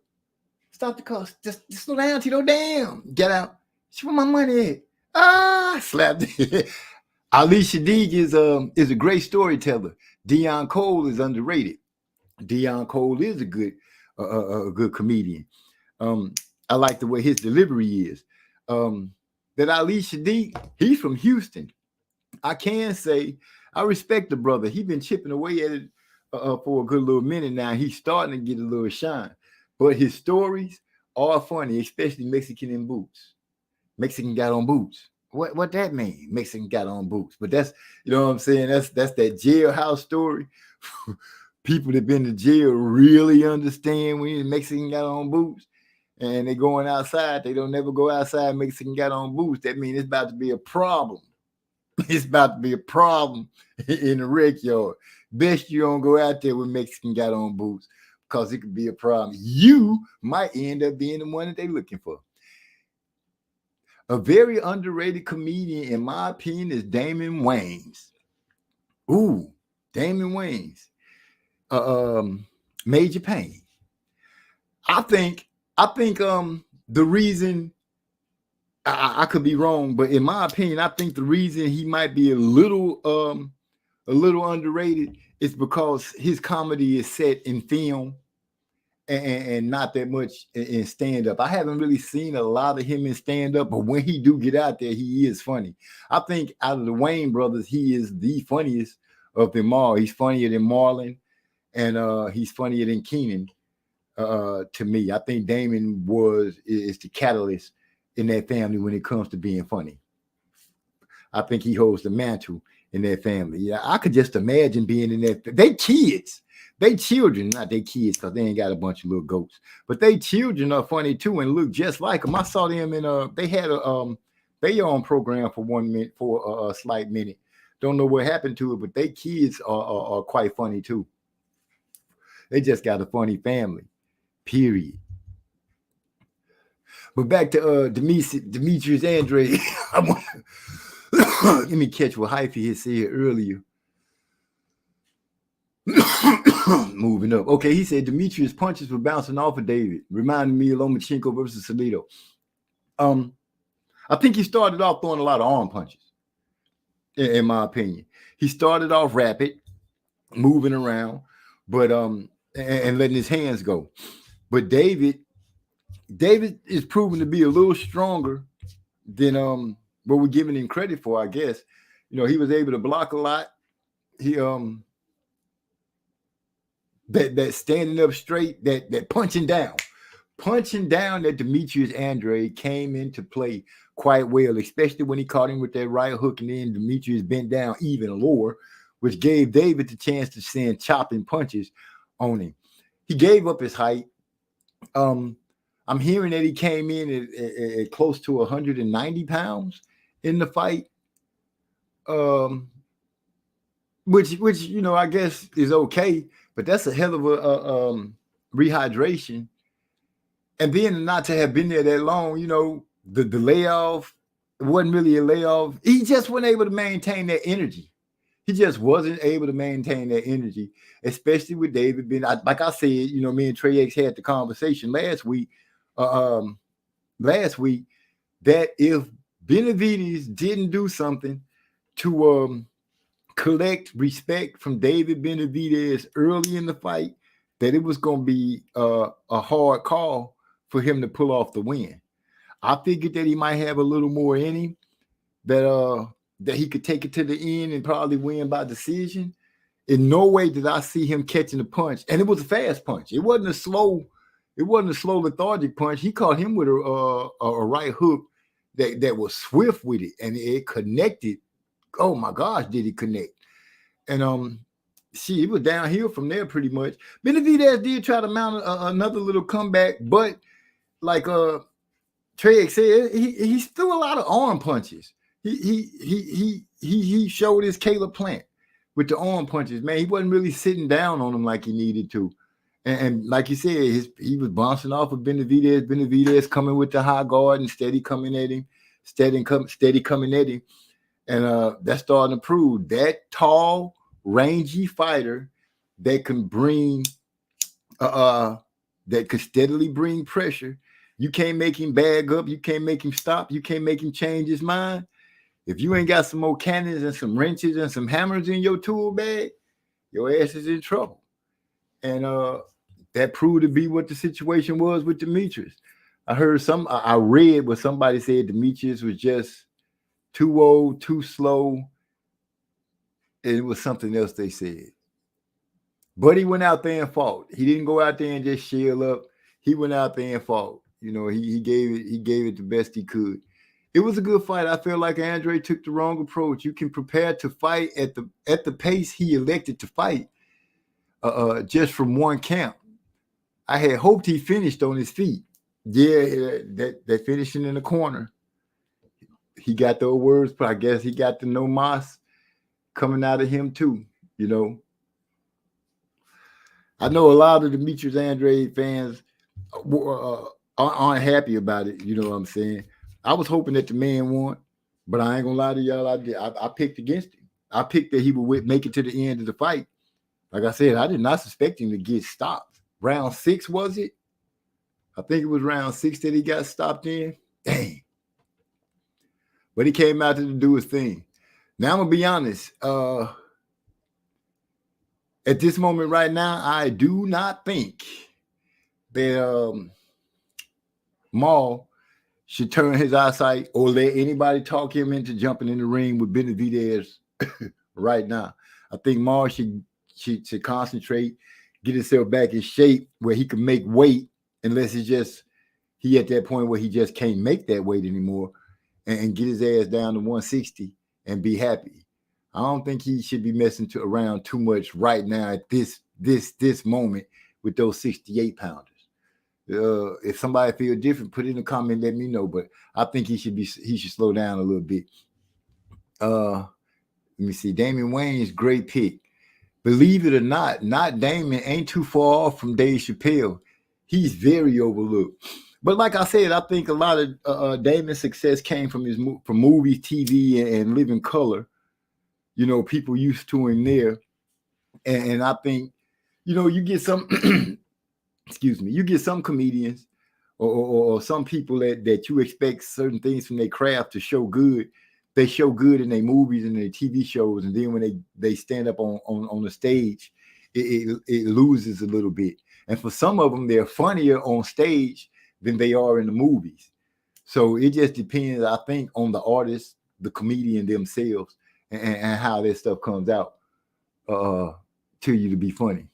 Stop the car. Just slow down, Tito. Damn. Get out. Where my money at? Slapped it. Ali Shadiq is a great storyteller. Deion Cole is underrated. Deion Cole is a good comedian. I like the way his delivery is. That Ali Shadiq, he's from Houston. I can say I respect the brother. He's been chipping away at it for a good little minute now. He's starting to get a little shine. But his stories are funny, especially Mexican in boots. Mexican got on boots. What that mean? Mexican got on boots. But that's, you know what I'm saying? That's that jailhouse story. People that been to jail really understand when the Mexican got on boots and they going outside. They don't never go outside. Mexican got on boots. That means it's about to be a problem. It's about to be a problem in the rec yard. Best you don't go out there with Mexican got on boots, because it could be a problem. You might end up being the one that they're looking for. A very underrated comedian, in my opinion, is Damon Wayans. Ooh, Damon Wayans. Major Pain. I think the reason, I could be wrong, but in my opinion, I think the reason he might be a little underrated is because his comedy is set in film and not that much in stand-up. I haven't really seen a lot of him in stand-up, but when he do get out there, he is funny. I think out of the Wayne brothers, he is the funniest of them all. He's funnier than Marlon, and he's funnier than Keenan to me. I think Damon is the catalyst in that family when it comes to being funny. I think he holds the mantle in their family. Yeah, I could just imagine being in that. They kids. They children, not they kids, because they ain't got a bunch of little goats. But they children are funny too and look just like them. I saw them in they stay on program for 1 minute, for a slight minute. Don't know what happened to it, but they kids are quite funny too. They just got a funny family, period. But back to Demetrius Andre. Let me catch what Hyphy had said earlier. Moving up. Okay, he said Demetrius' punches were bouncing off of David, reminding me of Lomachenko versus Salido. I think he started off throwing a lot of arm punches, in my opinion. He started off rapid, moving around, but and letting his hands go. But David is proven to be a little stronger than what we're giving him credit for, I guess. You know, he was able to block a lot. He that standing up straight, that punching down that Demetrius Andre came into play quite well, especially when he caught him with that right hook, and then Demetrius bent down even lower, which gave David the chance to send chopping punches on him. He gave up his height. I'm hearing that he came in at close to 190 pounds in the fight, which you know, I guess is okay, but that's a hell of a rehydration. And then not to have been there that long, you know, the layoff, it wasn't really a layoff. He just wasn't able to maintain that energy. He just wasn't able to maintain that energy, especially with David being, like I said, you know, me and Trey X had the conversation last week, that if Benavidez didn't do something to collect respect from David Benavidez early in the fight, that it was going to be a hard call for him to pull off the win. I figured that he might have a little more in him, that he could take it to the end and probably win by decision. In no way did I see him catching a punch, and it was a fast punch. It wasn't a slow lethargic punch. He caught him with a right hook that was swift with it, and it connected. Oh my gosh, did it connect? And it was downhill from there pretty much. Benavidez did try to mount another little comeback, but like Trey said, he threw a lot of arm punches. He showed his Caleb Plant with the arm punches. Man, he wasn't really sitting down on him like he needed to. And like you said, he was bouncing off of Benavidez. Benavidez coming with the high guard and steady coming at him, steady coming at him. And that's starting to prove that tall, rangy fighter that can bring that could steadily bring pressure. You can't make him bag up. You can't make him stop. You can't make him change his mind. If you ain't got some more cannons and some wrenches and some hammers in your tool bag, your ass is in trouble. And that proved to be what the situation was with Demetrius. I read what somebody said Demetrius was just too old, too slow. And it was something else they said. But he went out there and fought. He didn't go out there and just shell up. He went out there and fought. You know, he gave it the best he could. It was a good fight. I feel like Andre took the wrong approach. You can prepare to fight at the pace he elected to fight, just from one count. I had hoped he finished on his feet. Yeah, that finishing in the corner. He got those words, but I guess he got the no mas coming out of him too, you know. I know a lot of the Demetrius Andre fans aren't happy about it, you know what I'm saying? I was hoping that the man won, but I ain't gonna lie to y'all. I picked against him. I picked that he would make it to the end of the fight. Like I said, I did not expect him to get stopped. Round 6, was it? I think it was round 6 that he got stopped in. Dang. But he came out to do his thing. Now I'm gonna be honest. At this moment right now, I do not think that Maul should turn his eyesight or let anybody talk him into jumping in the ring with Benavidez right now. I think Maul should concentrate, get himself back in shape where he can make weight, unless he at that point where he just can't make that weight anymore, and get his ass down to 160 and be happy. I don't think he should be messing around too much right now at this moment with those 68 pounders. If somebody feel different, put it in the comment, let me know. But I think he should slow down a little bit. Let me see. Damian Wayne's great pick. Believe it or not Damon ain't too far off from Dave Chappelle. He's very overlooked. But like I said, I think a lot of Damon's success came from from movies, TV, and Living Color. You know, people used to him there, and I think, you know, you get some, excuse me, you get some comedians or some people that you expect certain things from their craft to show good. They show good in their movies and their TV shows, and then when they stand up on the stage, it loses a little bit. And for some of them, they're funnier on stage than they are in the movies. So it just depends, I think, on the artist, the comedian themselves, and how that stuff comes out to you to be funny.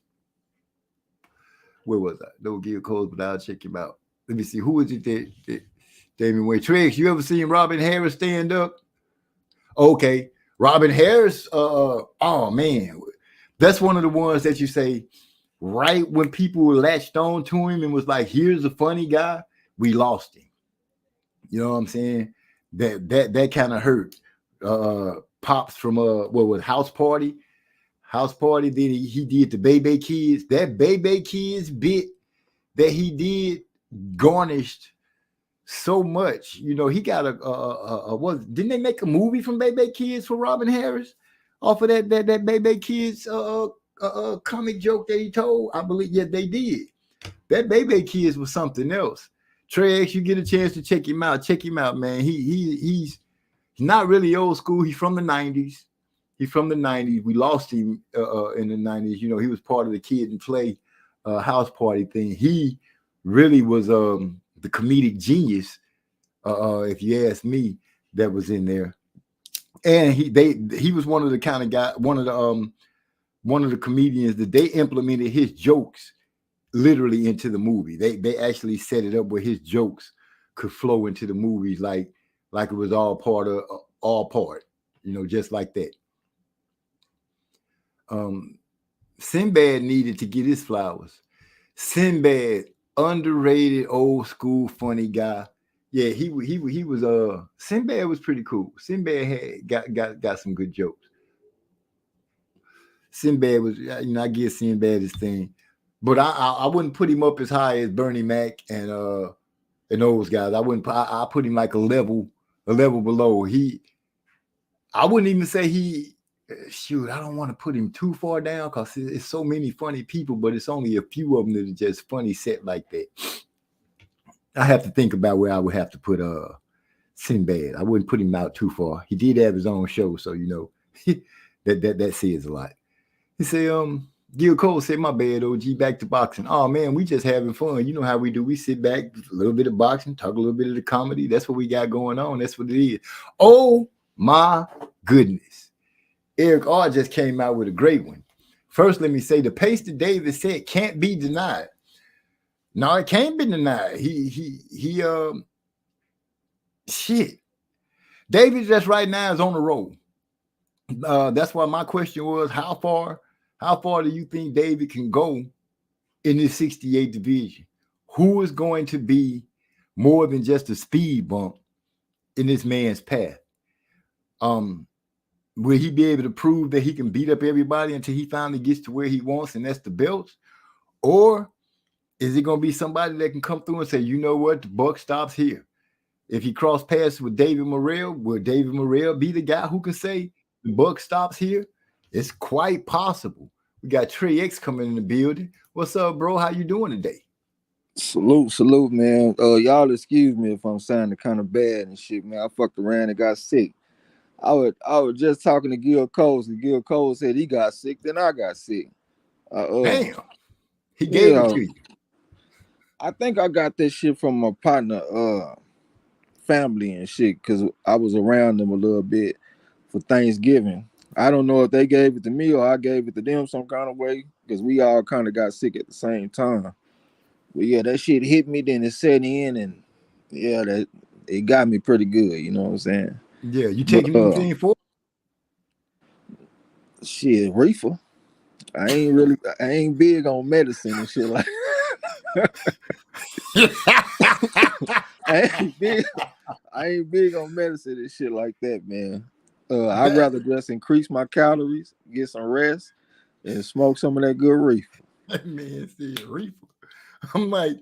Where was I? Don't give codes, but I'll check him out. Let me see. Who is it that Damian Wayne? Triggs, you ever seen Robin Harris stand up? Okay. Robin Harris, oh man. That's one of the ones that you say, right when people latched on to him and was like, here's a funny guy, we lost him. You know what I'm saying? That kind of hurt. Pops from what was House Party? Then he did the Baby Kids. That Baby Kids bit that he did garnished so much. You know, he got didn't they make a movie from Baby Kids for Robin Harris off of that Baby Kids comic joke that he told? I believe, yeah, they did. That Baby Kids was something else. Trey, you get a chance to check him out. Check him out, man. He's not really old school. He's from the 90s. We lost him in the 90s. You know, he was part of the Kid and Play House Party thing. He really was the comedic genius, if you ask me, that was in there. And he was one of the kind of guy, one of the comedians that they implemented his jokes literally into the movie. They actually set it up where his jokes could flow into the movies like it was all part, you know, just like that. Sinbad needed to get his flowers. Sinbad, underrated, old school, funny guy. Yeah, he was Sinbad was pretty cool. Sinbad had got some good jokes. Sinbad was, you know, I give Sinbad his thing, but I wouldn't put him up as high as Bernie Mac and those guys. I put him like a level below. I wouldn't even say shoot, I don't want to put him too far down because it's so many funny people, but it's only a few of them that are just funny set like that. I have to think about where I would have to put Sinbad. I wouldn't put him out too far. He did have his own show, so you know that says a lot. He said, Gil Cole said, my bad, OG, back to boxing. Oh man, we just having fun. You know how we do. We sit back, a little bit of boxing, talk a little bit of the comedy. That's what we got going on. That's what it is. Oh my goodness. Eric R just came out with a great one. First, let me say the pace that David said can't be denied. No, it can't be denied. Shit. David just right now is on the roll. That's why my question was, how far do you think David can go in this 68 division? Who is going to be more than just a speed bump in this man's path? Will he be able to prove that he can beat up everybody until he finally gets to where he wants, and that's the belts? Or is it going to be somebody that can come through and say, you know what, the buck stops here? If he cross paths with David Morrell, will David Morrell be the guy who can say the buck stops here? It's quite possible. We got Trey X coming in the building. What's up, bro? How you doing today? Salute, man. Y'all excuse me if I'm sounding kind of bad and shit, man. I fucked around and got sick. I was just talking to Gil Cole, and Gil Cole said he got sick, then I got sick. Damn. He gave it to you. I think I got this shit from my partner, family and shit, because I was around them a little bit for Thanksgiving. I don't know if they gave it to me or I gave it to them some kind of way, because we all kind of got sick at the same time. But yeah, that shit hit me, then it set in, and yeah, it got me pretty good, you know what I'm saying? Yeah, you taking anything for shit, reefer. I ain't big on medicine and shit like that. I ain't big. I ain't big on medicine and shit like that, man. I'd rather just increase my calories, get some rest, and smoke some of that good reefer. That man said reefer. I'm like,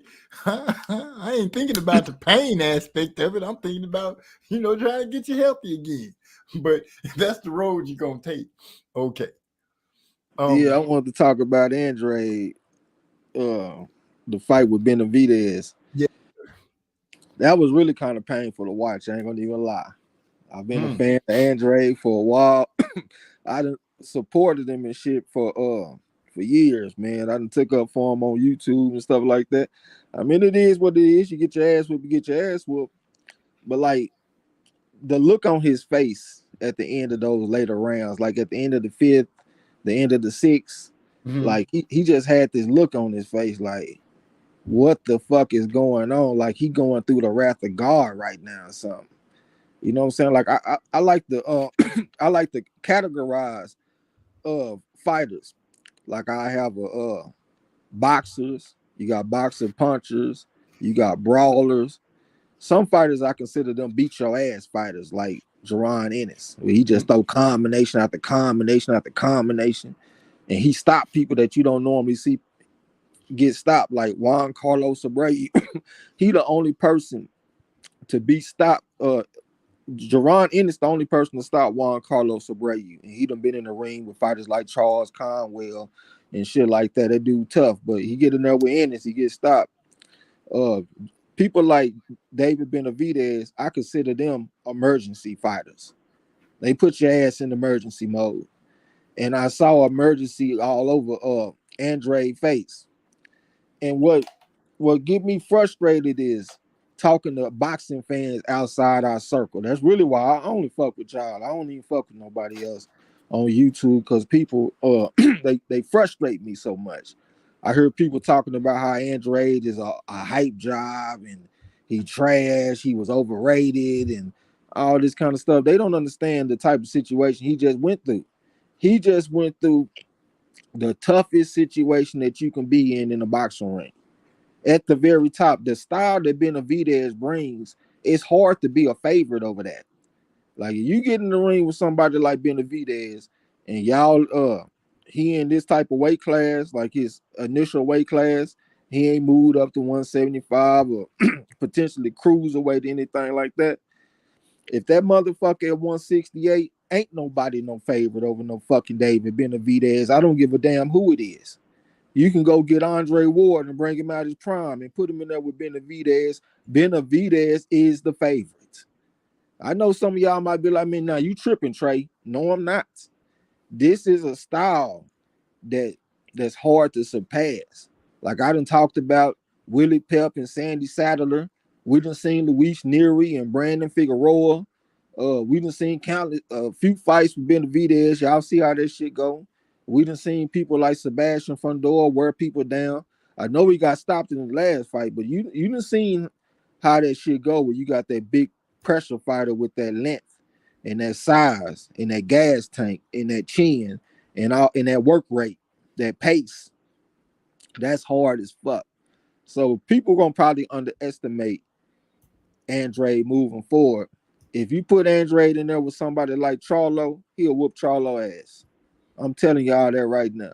I ain't thinking about the pain aspect of it. I'm thinking about, trying to get you healthy again. But if that's the road you're gonna take, okay. Yeah, I wanted to talk about Andre, the fight with Benavidez. Yeah. That was really kind of painful to watch. I ain't gonna even lie. I've been a Hmm. fan of Andre for a while. I done supported him and shit for years, man. I done took up for him on YouTube and stuff like that. I mean, it is what it is. You get your ass whooped, you get your ass whooped. But like the look on his face at the end of those later rounds, like at the end of the fifth, the end of the sixth, Mhm. like he just had this look on his face, like what the fuck is going on? Like he going through the wrath of God right now or something. You know what I'm saying? Like I like the I like to categorize fighters. Like I have boxers, you got boxer punchers, you got brawlers. Some fighters I consider them beat your ass fighters, like Jerron Ennis, where he just throw combination after combination after combination, and he stopped people that you don't normally see get stopped, like Juan Carlos Abreu. He the only person to be stopped. Jerron Ennis the only person to stop Juan Carlos Abreu, and he done been in the ring with fighters like Charles Conwell and shit like that. That dude tough, but he get in there with Ennis, he gets stopped. Uh, People like David Benavidez, I consider them emergency fighters. They put your ass in emergency mode, and I saw emergency all over Andre face. And what get me frustrated is talking to boxing fans outside our circle. That's really why I only fuck with y'all. I don't even fuck with nobody else on YouTube because people they frustrate me so much. I heard people talking about how Andre is a hype job and he trash, he was overrated and all this kind of stuff. They don't understand the type of situation he just went through. He just went through the toughest situation that you can be in a boxing ring at the very top. The style that Benavidez brings, it's hard to be a favorite over that. Like if you get in the ring with somebody like Benavidez and y'all he in this type of weight class, like his initial weight class, he ain't moved up to 175 or potentially cruiserweight, anything like that. If that motherfucker at 168, ain't nobody no favorite over no fucking David Benavidez. I don't give a damn who it is. You can go get Andre Ward and bring him out his prime and put him in there with Benavidez. Benavidez is the favorite. I know some of y'all might be like, man, now you tripping, Trey. No, I'm not. This is a style that's hard to surpass. Like I done talked about Willie Pep and Sandy Saddler. We done seen Luis Neary and Brandon Figueroa. We done seen countless few fights with Benavidez. Y'all see how that shit go. We done seen people like Sebastian Fundora wear people down. I know he got stopped in the last fight, but you done seen how that shit go where you got that big pressure fighter with that length and that size and that gas tank and that chin and all and that work rate, that pace. That's hard as fuck. So people gonna probably underestimate Andre moving forward. If you put Andre in there with somebody like Charlo, he'll whoop Charlo ass. I'm telling y'all that right now.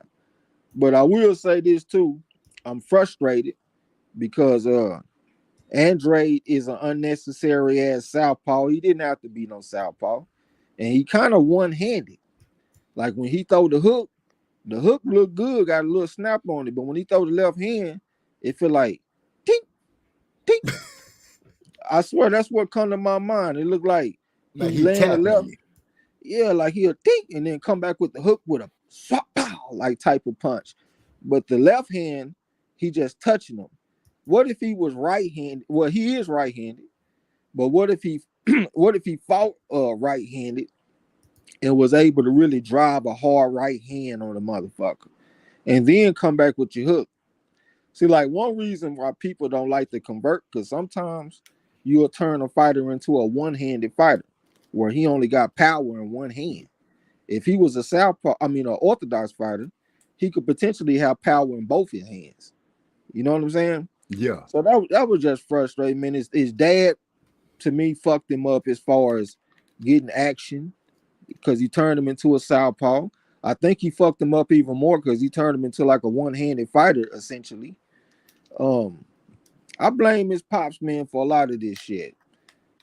But I will say this too. I'm frustrated because Andre is an unnecessary ass southpaw. He didn't have to be no southpaw. And he kind of one-handed. Like when he throw the hook looked good, got a little snap on it. But when he throw the left hand, it feel like tink, tink. I swear that's what come to my mind. It looked like Like he he land the tapping left, you. yeah, like he'll tink and then come back with the hook with a swap pow, like type of punch. But the left hand, he just touching him. What if he was right-handed? Well, he is right-handed, but what if he what if he fought right-handed and was able to really drive a hard right hand on the motherfucker and then come back with your hook? See, like one reason why people don't like to convert, because sometimes you'll turn a fighter into a one-handed fighter where he only got power in one hand. If he was an orthodox fighter, he could potentially have power in both his hands. You know what I'm saying? Yeah. So that was just frustrating, man. His dad, to me, fucked him up as far as getting action because he turned him into a southpaw. I think he fucked him up even more because he turned him into like a one-handed fighter, essentially. I blame his pops, man, for a lot of this shit.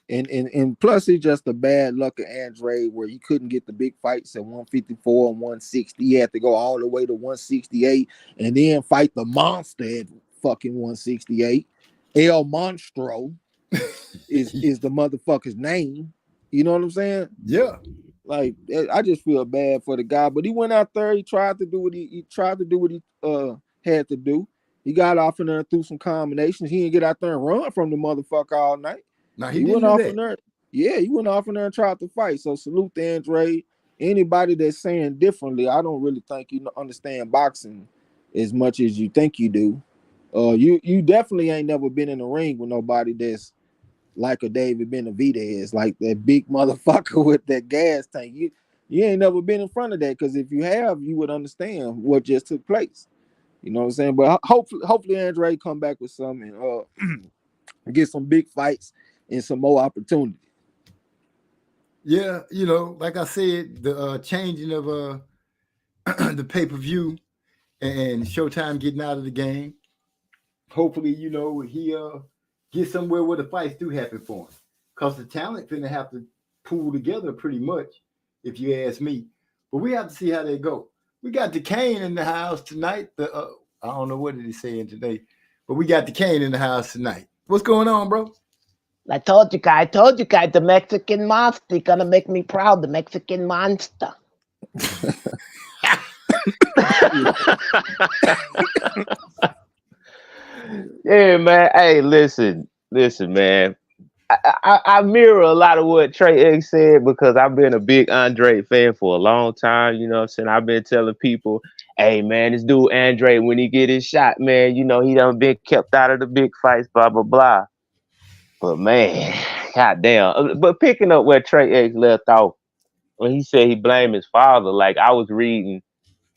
And plus it's just the bad luck of Andre where he couldn't get the big fights at 154 and 160. He had to go all the way to 168 and then fight the monster at fucking 168. El Monstro is the motherfucker's name. You know what I'm saying? Yeah. Like I just feel bad for the guy, but he went out there. He tried to do what he had to do. He got off in there and threw some combinations. He didn't get out there and run from the motherfucker all night. Now He didn't went do off that. in there. Yeah, he went off in there and tried to fight. So salute to Andre. Anybody that's saying differently, I don't really think you understand boxing as much as you think you do. You definitely ain't never been in the ring with nobody that's like a David Benavidez, like that big motherfucker with that gas tank. You ain't never been in front of that because if you have, you would understand what just took place. You know what I'm saying? But hopefully Andre come back with some and get some big fights and some more opportunity. Yeah, like I said, the changing of the pay-per-view and Showtime getting out of the game. Hopefully, he get somewhere where the fights do happen for him. Because the talent finna have to pool together pretty much, if you ask me. But we have to see how they go. We got the Kane in the house tonight. I don't know what it is saying today, but we got the Kane in the house tonight. What's going on, bro? I told you guys, the Mexican monster gonna make me proud. The Mexican monster. Yeah, man. Hey, listen, man. I mirror a lot of what Trey X said because I've been a big Andre fan for a long time. You know what I'm saying? I've been telling people, hey, man, this dude Andre, when he get his shot, man, he done been kept out of the big fights, blah, blah, blah. But, man, goddamn. But picking up where Trey X left off, when he said he blamed his father, like I was reading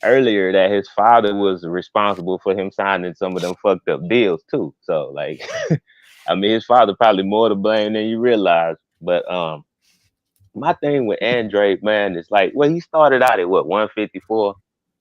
earlier that his father was responsible for him signing some of them fucked up deals, too. So, like... I mean, his father probably more to blame than you realize. But my thing with Andre, man, is like, well, he started out at what, 154?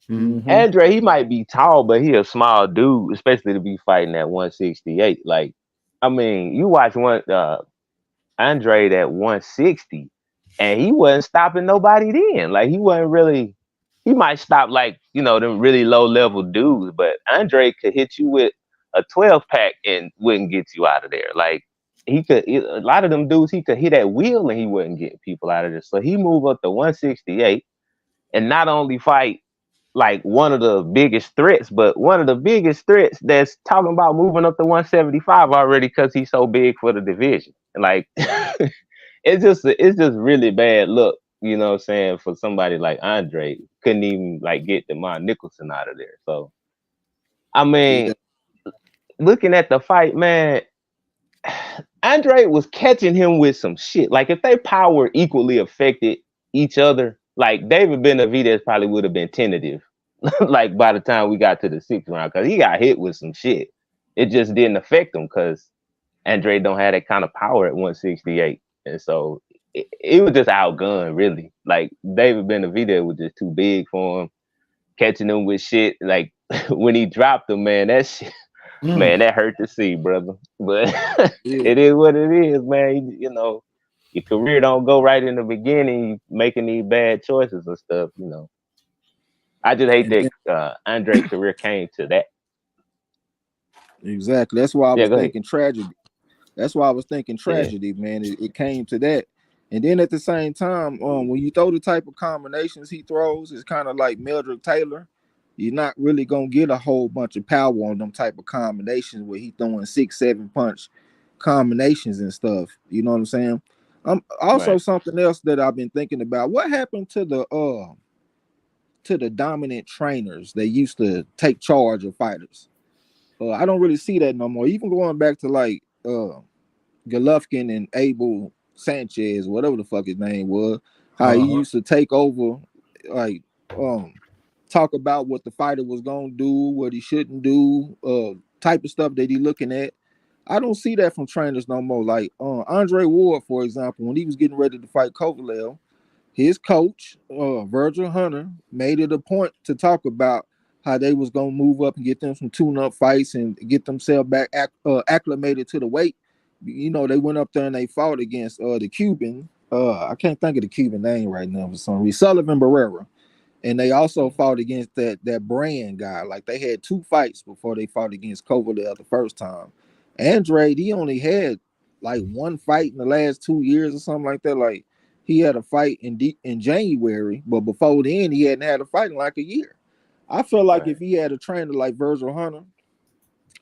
Mm-hmm. Andre, he might be tall, but he a small dude, especially to be fighting at 168. Like, I mean, you watch Andre at 160, and he wasn't stopping nobody then. Like, he wasn't really. He might stop like them really low level dudes, but Andre could hit you with a 12-pack and wouldn't get you out of there. Like a lot of them dudes, he could hit at will and he wouldn't get people out of there. So he moved up to 168 and not only fight like one of the biggest threats, but one of the biggest threats that's talking about moving up to 175 already because he's so big for the division. Like it's just really bad look, you know what I'm saying, for somebody like Andre. Couldn't even like get Demond Nicholson out of there. So I mean, looking at the fight, man, Andre was catching him with some shit. Like if they power equally affected each other, like David Benavidez probably would have been tentative. Like by the time we got to the 6th round, because he got hit with some shit. It just didn't affect him because Andre don't have that kind of power at 168. And so it was just outgunned, really. Like David Benavidez was just too big for him. Catching him with shit. Like when he dropped him, man, that shit. Man, that hurt to see, brother. But it is what it is, man. Your career don't go right in the beginning, making these bad choices and stuff. I just hate that Andre's career came to that. Exactly. That's why I was thinking tragedy. That's why I was thinking tragedy, man. It came to that. And then at the same time, when you throw the type of combinations he throws, it's kind of like Mildred Taylor. You're not really gonna get a whole bunch of power on them type of combinations where he throwing 6-7 punch combinations and stuff. You know what I'm saying? Also something else that I've been thinking about. What happened to the dominant trainers that used to take charge of fighters? I don't really see that no more. Even going back to like Golovkin and Abel Sanchez, whatever the fuck his name was, how he used to take over, like talk about what the fighter was gonna do, what he shouldn't do, type of stuff that he looking at. I don't see that from trainers no more. Like Andre Ward, for example, when he was getting ready to fight Kovalev, his coach, Virgil Hunter, made it a point to talk about how they was gonna move up and get them some tune-up fights and get themselves back acclimated to the weight. You know, they went up there and they fought against the Cuban. I can't think of the Cuban name right now for some reason. Sullivan Barrera. And they also fought against that brand guy. Like they had 2 fights before they fought against Kovalev the first time. Andrade, he only had like 1 fight in the last 2 years or something like that. Like he had a fight in January, but before then he hadn't had a fight in like a year. I feel like if he had a trainer like Virgil Hunter,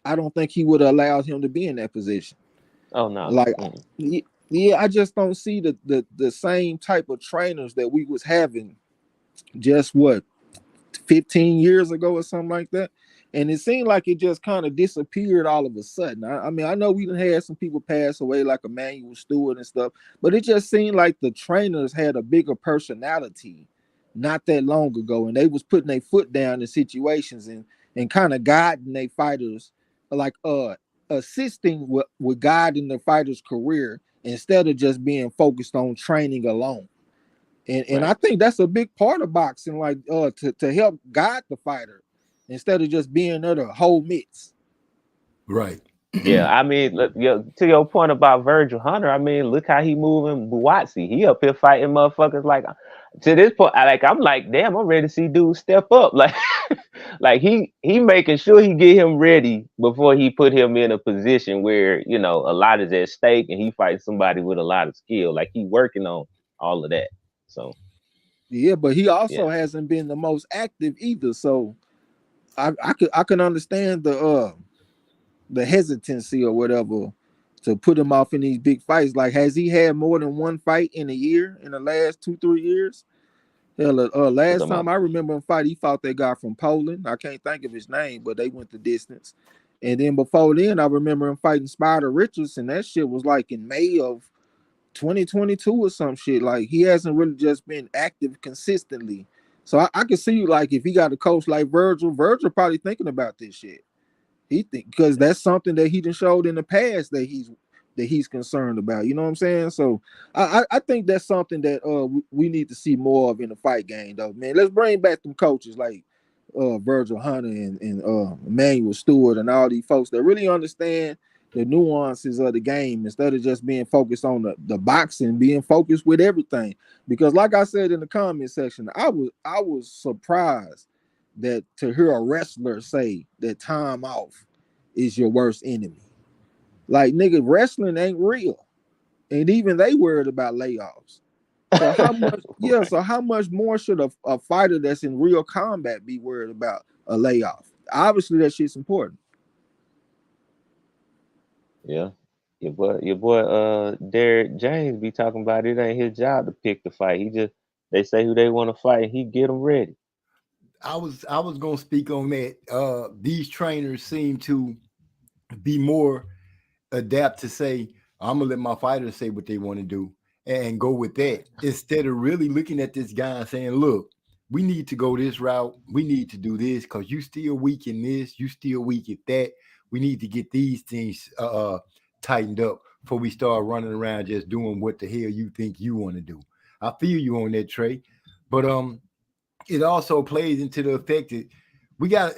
I don't think he would have allowed him to be in that position. Oh no. Like yeah, I just don't see the same type of trainers that we was having just 15 years ago or something like that. And it seemed like it just kind of disappeared all of a sudden. I mean, I know we done had some people pass away like Emmanuel Stewart and stuff, but it just seemed like the trainers had a bigger personality not that long ago, and they was putting their foot down in situations and kind of guiding their fighters, like assisting with guiding the fighter's career instead of just being focused on training alone. And I think that's a big part of boxing, like to help guide the fighter instead of just being there to hold mitts. Right. Yeah, I mean, look, to your point about Virgil Hunter, I mean, look how he moving Buatsi. He up here fighting motherfuckers like to this point. I'm like, damn, I'm ready to see dudes step up. Like, like he making sure he get him ready before he put him in a position where a lot is at stake and he fights somebody with a lot of skill. Like he working on all of that. So yeah, but he also hasn't been the most active either. So I can understand the hesitancy or whatever to put him off in these big fights. Like, has he had more than 1 fight in a year in the last 2-3 years? Hell, last time I remember him fight, he fought that guy from Poland. I can't think of his name, but they went the distance. And then before then, I remember him fighting Spider Richardson. That shit was like in May of 2022 or some shit. Like, he hasn't really just been active consistently. So I can see, like, if he got a coach like Virgil probably thinking about this shit. Because that's something that he done showed in the past that he's concerned about. You know what I'm saying? So I think that's something that we need to see more of in the fight game, though. Man, let's bring back them coaches like Virgil Hunter and Emmanuel Stewart and all these folks that really understand the nuances of the game instead of just being focused on the boxing, being focused with everything. Because like I said in the comment section, I was surprised that to hear a wrestler say that time off is your worst enemy. Like, nigga, wrestling ain't real. And even they worried about layoffs. So how much so how much more should a fighter that's in real combat be worried about a layoff? Obviously that shit's important. Yeah. Your boy Derek James be talking about it ain't his job to pick the fight. They say who they want to fight and he get them ready. I was gonna speak on that. These trainers seem to be more adapt to say, I'm gonna let my fighters say what they want to do and go with that instead of really looking at this guy and saying, look, we need to go this route, we need to do this because you still weak in this, you still weak at that. We need to get these things tightened up before we start running around just doing what the hell you think you want to do. I feel you on that, Trey, but it also plays into the effect that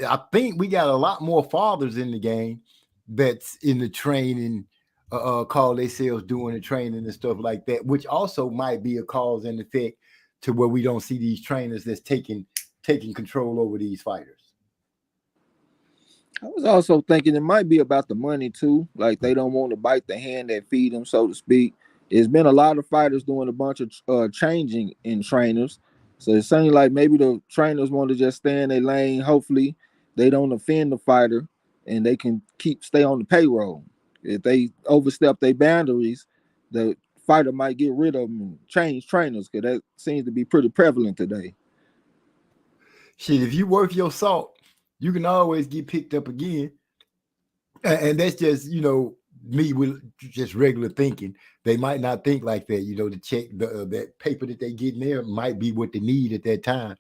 I think we got a lot more fathers in the game that's in the training, call themselves doing the training and stuff like that, which also might be a cause and effect to where we don't see these trainers that's taking control over these fighters. I was also thinking it might be about the money too. Like, they don't want to bite the hand that feed them, so to speak. There's been a lot of fighters doing a bunch of changing in trainers. So it seems like maybe the trainers want to just stay in their lane. Hopefully they don't offend the fighter and they can stay on the payroll. If they overstep their boundaries, the fighter might get rid of them and change trainers, because that seems to be pretty prevalent today. Shit, if you worth your salt, you can always get picked up again. And that's just, me with just regular thinking. They might not think like that, the check, that paper that they get in there might be what they need at that time.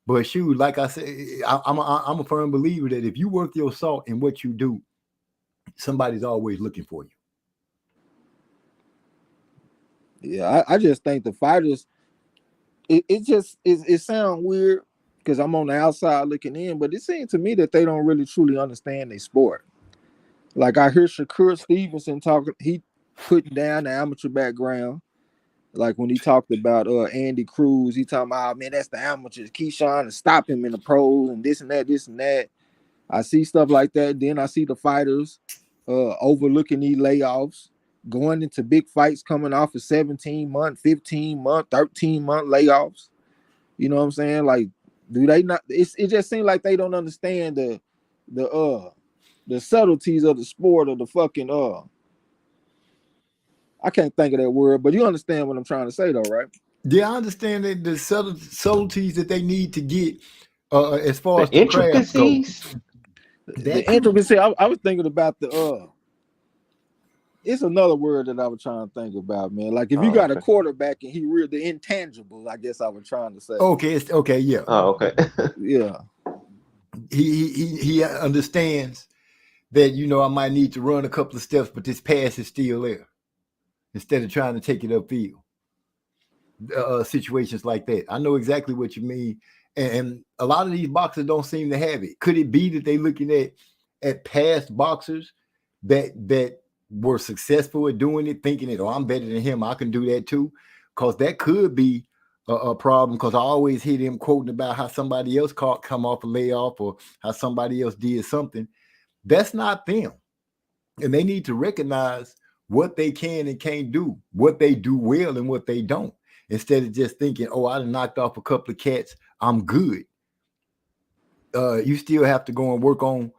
But shoot, like I said, I'm a firm believer that if you worth your salt in what you do, somebody's always looking for you. Yeah, I just think the fighters, it sounds weird because I'm on the outside looking in, but it seems to me that they don't really truly understand their sport. Like I hear Shakur Stevenson talking, he putting down the amateur background. Like when he talked about Andy Cruz, he talking about, oh, man, that's the amateurs. Keyshawn to stop him in the pros and this and that, this and that. I see stuff like that. Then I see the fighters overlooking these layoffs, going into big fights, coming off of 17-month, 15-month, 13-month layoffs. You know what I'm saying? Like, do they not? It just seems like they don't understand the subtleties of the sport, or the fucking I can't think of that word, but you understand what I'm trying to say, though, right? Yeah, I understand that the subtleties that they need to get as far as The the craft goes. intricacies. The intricacy. I was thinking about it's another word that I was trying to think about, man. Like if you got a Okay. quarterback and he real the intangibles, I guess I was trying to say. Okay, it's okay, yeah. Okay. Yeah. He understands that, you know, I might need to run a couple of steps, but this pass is still there. Instead of trying to take it upfield. Situations like that. I know exactly what you mean. And a lot of these boxers don't seem to have it. Could it be that they looking at past boxers that were successful at doing it, thinking that, oh, I'm better than him, I can do that too? Because that could be a problem, because I always hear them quoting about how somebody else come off a layoff, or how somebody else did something. That's not them. And they need to recognize what they can and can't do, what they do well and what they don't, instead of just thinking, oh, I done knocked off a couple of cats, I'm good. You still have to go and work on,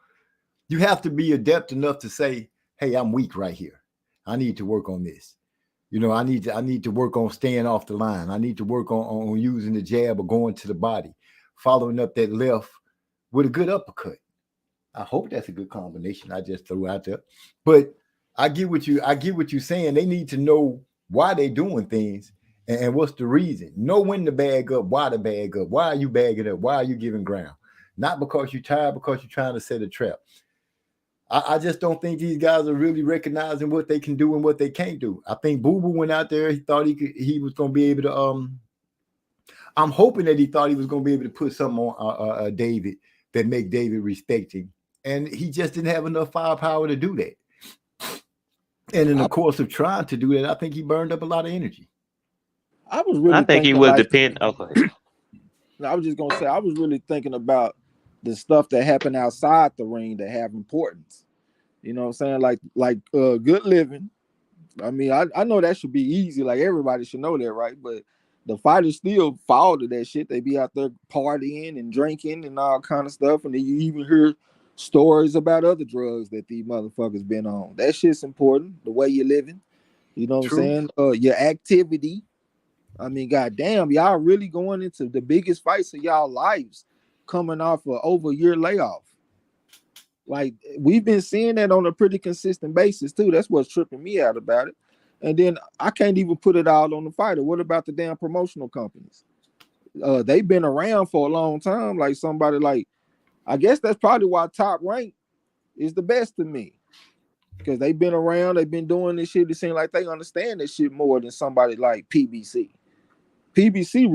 you have to be adept enough to say, hey, I'm weak right here. I need to work on this. You know, I need to work on staying off the line. I need to work on using the jab or going to the body, following up that left with a good uppercut. I hope that's a good combination I just threw out there. But I get what you're saying. They need to know why they're doing things and what's the reason. Know when to bag up, why to bag up. Why are you bagging up? Why are you giving ground? Not because you're tired, because you're trying to set a trap. I just don't think these guys are really recognizing what they can do and what they can't do. I think Boo Boo went out there. He thought he was going to be able to. I'm hoping that he thought he was going to be able to put something on David that make David respect him, and he just didn't have enough firepower to do that. And in the course of trying to do that, I think he burned up a lot of energy. I was really I think he thinking, will like, depend. Okay. I was just gonna say I was really thinking about the stuff that happened outside the ring that have importance. You know what I'm saying? Like good living. I mean, I know that should be easy. Like everybody should know that, right? But the fighters still fall to that shit. They be out there partying and drinking and all kind of stuff. And then you even hear stories about other drugs that these motherfuckers been on. That shit's important. The way you're living. You know what I'm saying? Your activity. I mean, goddamn, y'all really going into the biggest fights of y'all lives, coming off of over a year layoff. Like we've been seeing that on a pretty consistent basis too. That's what's tripping me out about it. And then I can't even put it all on the fighter. What about the damn promotional companies? They've been around for a long time. Like somebody like, I guess that's probably why Top Rank is the best to me. Because they've been around, they've been doing this shit. It seems like they understand this shit more than somebody like PBC. PBC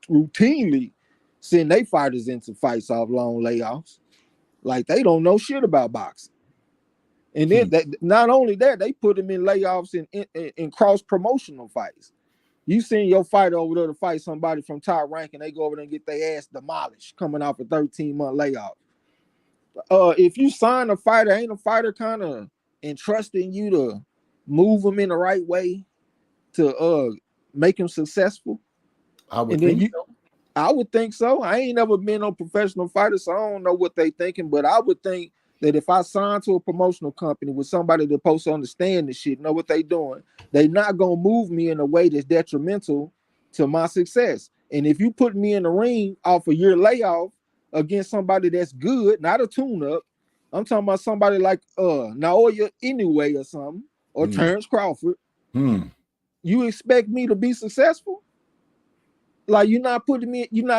routinely send their fighters into fights off long layoffs. Like they don't know shit about boxing. And then not only that, they put them in layoffs in cross promotional fights. You send your fighter over there to fight somebody from Top Rank and they go over there and get their ass demolished coming off a 13-month layoff. If you sign a fighter, ain't a fighter kind of entrusting you to move them in the right way to make him successful? I would think so. I would think so. I ain't never been no professional fighter, so I don't know what they thinking, but I would think that if I sign to a promotional company with somebody that's supposed to understand this shit, know what they doing, they not gonna move me in a way that's detrimental to my success. And if you put me in the ring off a year layoff against somebody that's good, not a tune-up, I'm talking about somebody like Naoya Inoue or something, or Terrence Crawford, you expect me to be successful? Like you're not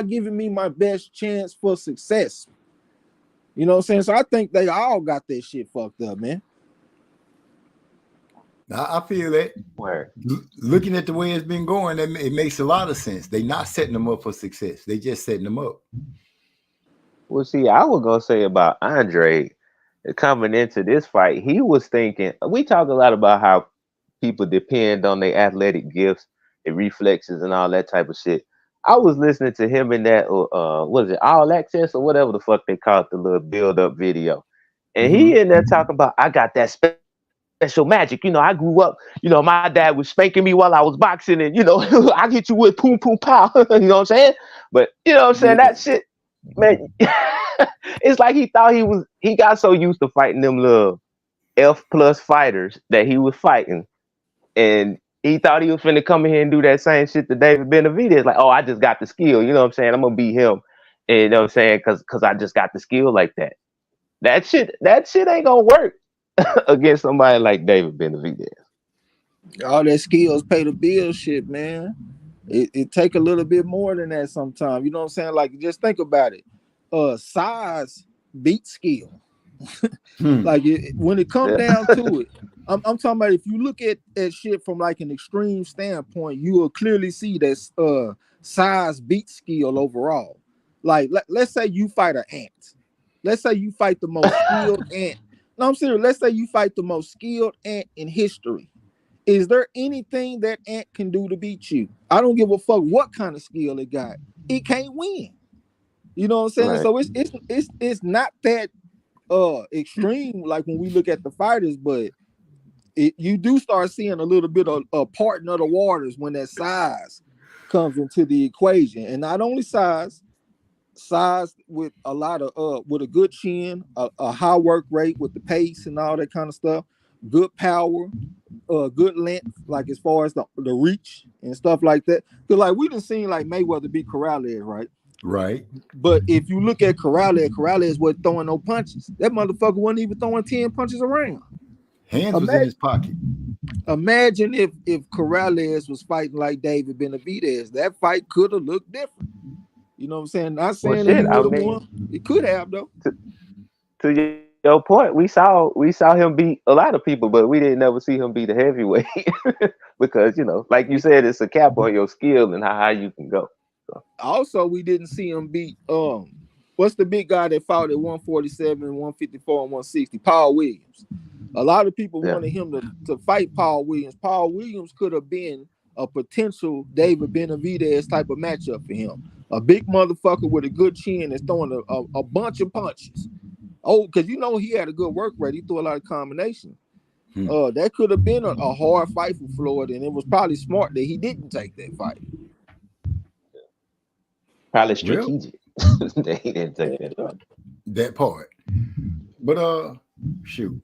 giving me my best chance for success. You know what I'm saying? So I think they all got that shit fucked up, man. I feel that. Where Looking at the way it's been going, it makes a lot of sense. They're not setting them up for success. They just setting them up. well, see, I was gonna say about Andre coming into this fight, he was thinking. We talk a lot about how people depend on their athletic gifts, their reflexes, and all that type of shit. I was listening to him in that, was it All Access or whatever the fuck they called the little build up video, and Mm-hmm. he in there talking about I got that special magic. I grew up. My dad was spanking me while I was boxing, and I hit you with poom poom pow. You know what I'm saying? But you know what I'm saying? Yeah. That shit, man. It's like he thought he got so used to fighting them little F plus fighters that he was fighting, and he thought he was finna come in here and do that same shit to David Benavidez. Like, oh, I just got the skill. You know what I'm saying? I'm gonna beat him. And you know what I'm saying? Cause I just got the skill like that. That shit ain't gonna work against somebody like David Benavidez. All that skills pay the bill shit, man. It take a little bit more than that sometimes. You know what I'm saying? Like, just think about it. Size beats skill. Hmm. Like, when it comes Yeah. down to it, I'm talking about if you look at shit from like an extreme standpoint, you will clearly see that size beats skill overall. Like, let's say you fight an ant. Let's say you fight the most skilled ant. No, I'm serious. Let's say you fight the most skilled ant in history. Is there anything that ant can do to beat you? I don't give a fuck what kind of skill it got. It can't win. You know what I'm saying? Right. So it's not that extreme like when we look at the fighters, but you do start seeing a little bit of a parting of the waters when that size comes into the equation, and not only size with a lot of with a good chin, a high work rate with the pace and all that kind of stuff, good power, good length, like as far as the reach and stuff like that. Because like we done seen like Mayweather beat Corrales, right? Right. But if you look at Corrales was throwing no punches. That motherfucker wasn't even throwing 10 punches around. Hands was in Imagine, his pocket. imagine if Corrales was fighting like David Benavidez. That fight could have looked different. You know what I'm saying? Not Well, saying that he shit. I would have mean, won. It could have though. to your point, we saw him beat a lot of people, but we didn't never see him beat a heavyweight because like you said, it's a cap on your skill and how high you can go. So, Also, we didn't see him beat what's the big guy that fought at 147, 154, and 160? Paul Williams. A lot of people yeah. wanted him to fight Paul Williams. Paul Williams could have been a potential David Benavidez type of matchup for him. A big motherfucker with a good chin that's throwing a bunch of punches. Oh, because he had a good work rate. He threw a lot of combinations. That could have been a hard fight for Floyd, and it was probably smart that he didn't take that fight. Probably Well, strategic. He didn't take that fight. that part. But shoot.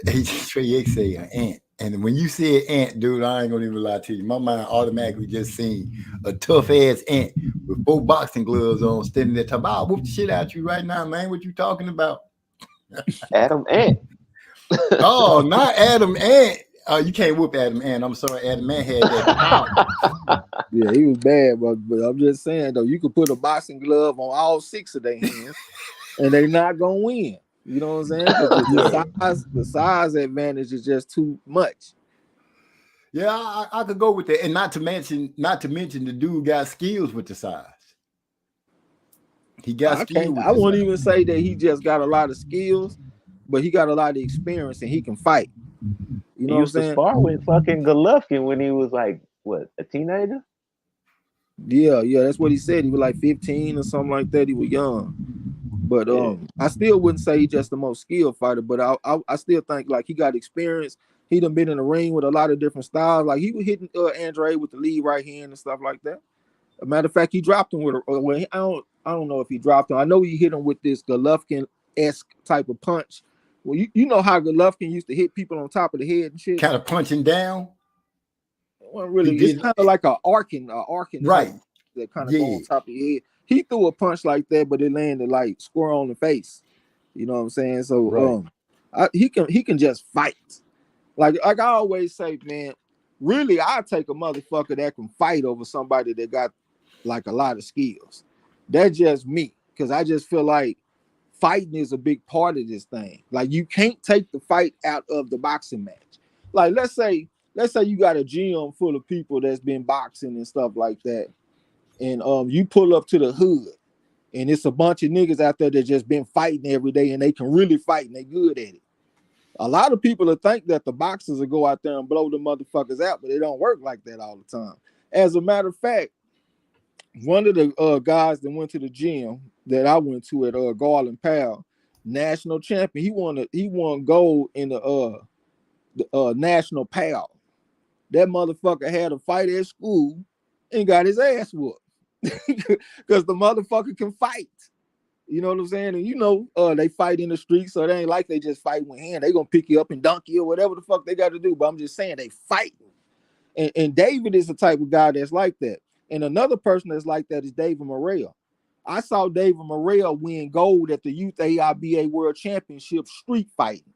Trey X say an ant. And when you say ant, dude, I ain't gonna even lie to you. My mind automatically just seen a tough ass ant with 4 boxing gloves on, standing there talking, I'll whoop the shit out you right now, man. What you talking about? Adam Ant. Oh, not Adam Ant. You can't whoop Adam Ant. I'm sorry, Adam Ant had that power. Yeah, he was bad, but I'm just saying though, you could put a boxing glove on all 6 of their hands, and they're not gonna win. You know what I'm saying? The size advantage is just too much. Yeah, I could go with that, and not to mention the dude got skills with the size. He got skills. I won't even say that he just got a lot of skills, but he got a lot of experience and he can fight. You know He what I'm used to saying? spar with fucking Golovkin when he was like what, a teenager? Yeah, that's what he said. He was like 15 or something like that. He was young. But I still wouldn't say he's just the most skilled fighter, but I still think like he got experience. He done been in the ring with a lot of different styles. Like he was hitting Andre with the lead right hand and stuff like that. A matter of fact, he dropped him with I don't know if he dropped him. I know he hit him with this Golovkin-esque type of punch. Well, you know how Golovkin used to hit people on top of the head and shit. Kind of punching down. Well, really, it's kind of like an arcing right. That kind of go on top of your head. He threw a punch like that, but it landed like square on the face. You know what I'm saying? So he can just fight. Like I always say, man, really, I'll take a motherfucker that can fight over somebody that got like a lot of skills. That's just me, because I just feel like fighting is a big part of this thing. Like you can't take the fight out of the boxing match. like let's say you got a gym full of people that's been boxing and stuff like that, and you pull up to the hood and it's a bunch of niggas out there that just been fighting every day and they can really fight and they good at it. A lot of people will think that the boxers will go out there and blow the motherfuckers out, but it don't work like that all the time. As a matter of fact, one of the guys that went to the gym that I went to at Garland Powell, national champion, he won gold in the national Powell. That motherfucker had a fight at school and got his ass whooped because the motherfucker can fight. You know what I'm saying? And you know, they fight in the streets, so they ain't like they just fight with hand. They gonna pick you up and dunk you or whatever the fuck they got to do. But I'm just saying they fight. And David is the type of guy that's like that. And another person that's like that is David Morrell. I saw David Morrell win gold at the Youth AIBA World Championship street fighting.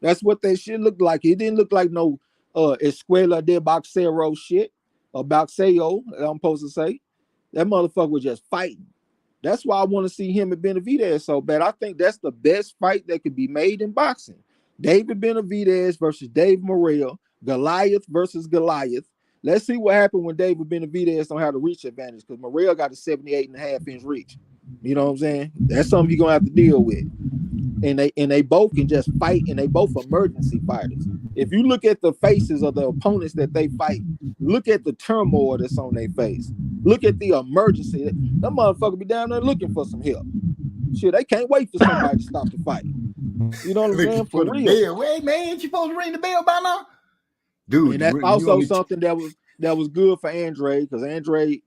That's what that shit looked like. It didn't look like no Escuela de Boxero shit or Boxeo, I'm supposed to say. That motherfucker was just fighting. That's why I want to see him and Benavidez so bad. I think that's the best fight that could be made in boxing. David Benavidez versus Dave Morrell, Goliath versus Goliath. Let's see what happened when David Benavidez don't have the reach advantage, because Morrell got a 78.5-inch reach. You know what I'm saying? That's something you're gonna have to deal with. And they both can just fight, and they both emergency fighters. If you look at the faces of the opponents that they fight, look at the turmoil that's on their face. Look at the emergency. That motherfucker be down there looking for some help. Shit, they can't wait for somebody to stop the fight. You know what I'm saying? For real. Bell. Wait, man, ain't you supposed to ring the bell by now? Dude, and that's also something that was good for Andre, because Andre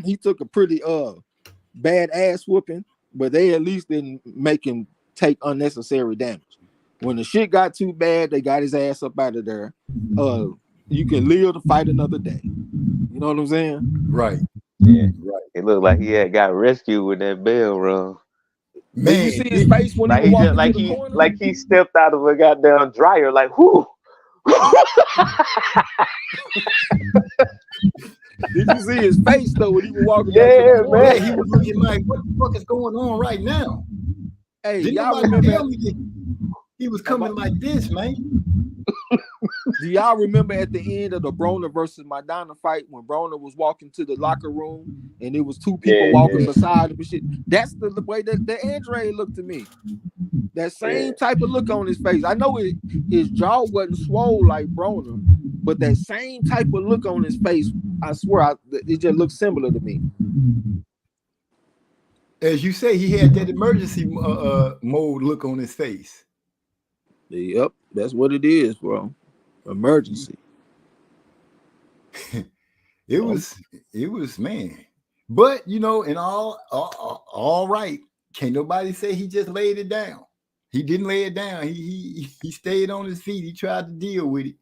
he took a pretty bad ass whooping, but they at least didn't make him take unnecessary damage. When the shit got too bad, they got his ass up out of there. You can live to fight another day. You know what I'm saying? Right. Yeah. Right. It looked like he had got rescued with that bell run. Man, did you see his face when he was walking to the corner? Like he stepped out of a goddamn dryer, like whoo. Did you see his face though when he was walking? Yeah, man. He was looking like, what the fuck is going on right now? Hey, didn't y'all nobody remember tell me that he was coming like this, man? Do y'all remember at the end of the Broner versus Maidana fight when Broner was walking to the locker room and it was two people walking beside him and shit? That's the way that Andre looked to me. That same type of look on his face. I know his jaw wasn't swole like Broner, but that same type of look on his face, I swear, it just looks similar to me. As you say, he had that emergency mode look on his face. Yep, that's what it is, bro. Emergency. It was, man. But you know, in all right, can't nobody say he just laid it down. He didn't lay it down. He stayed on his feet. He tried to deal with it.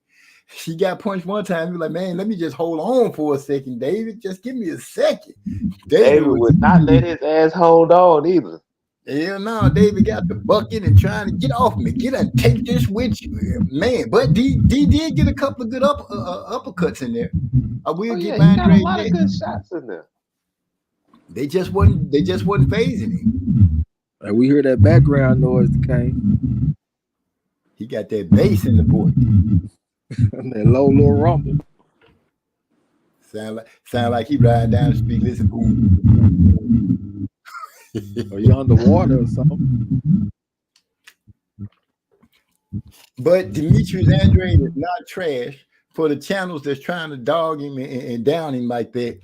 He got punched one time. He was like, man, let me just hold on for a second, David. Just give me a second. David would not let his ass hold on either. Hell no, David got the bucket and trying to get off me. Take this with you, man. But D did get a couple of good uppercuts in there. I will give Andre a lot of good shots in there. They just wasn't phasing him. And we hear that background noise, Kane. He got that bass in the voice. That low little rumble. Sound like he riding down the street, listen, boom. Are you underwater or something? But Demetrius Andre is not trash for the channels that's trying to dog him and down him like that.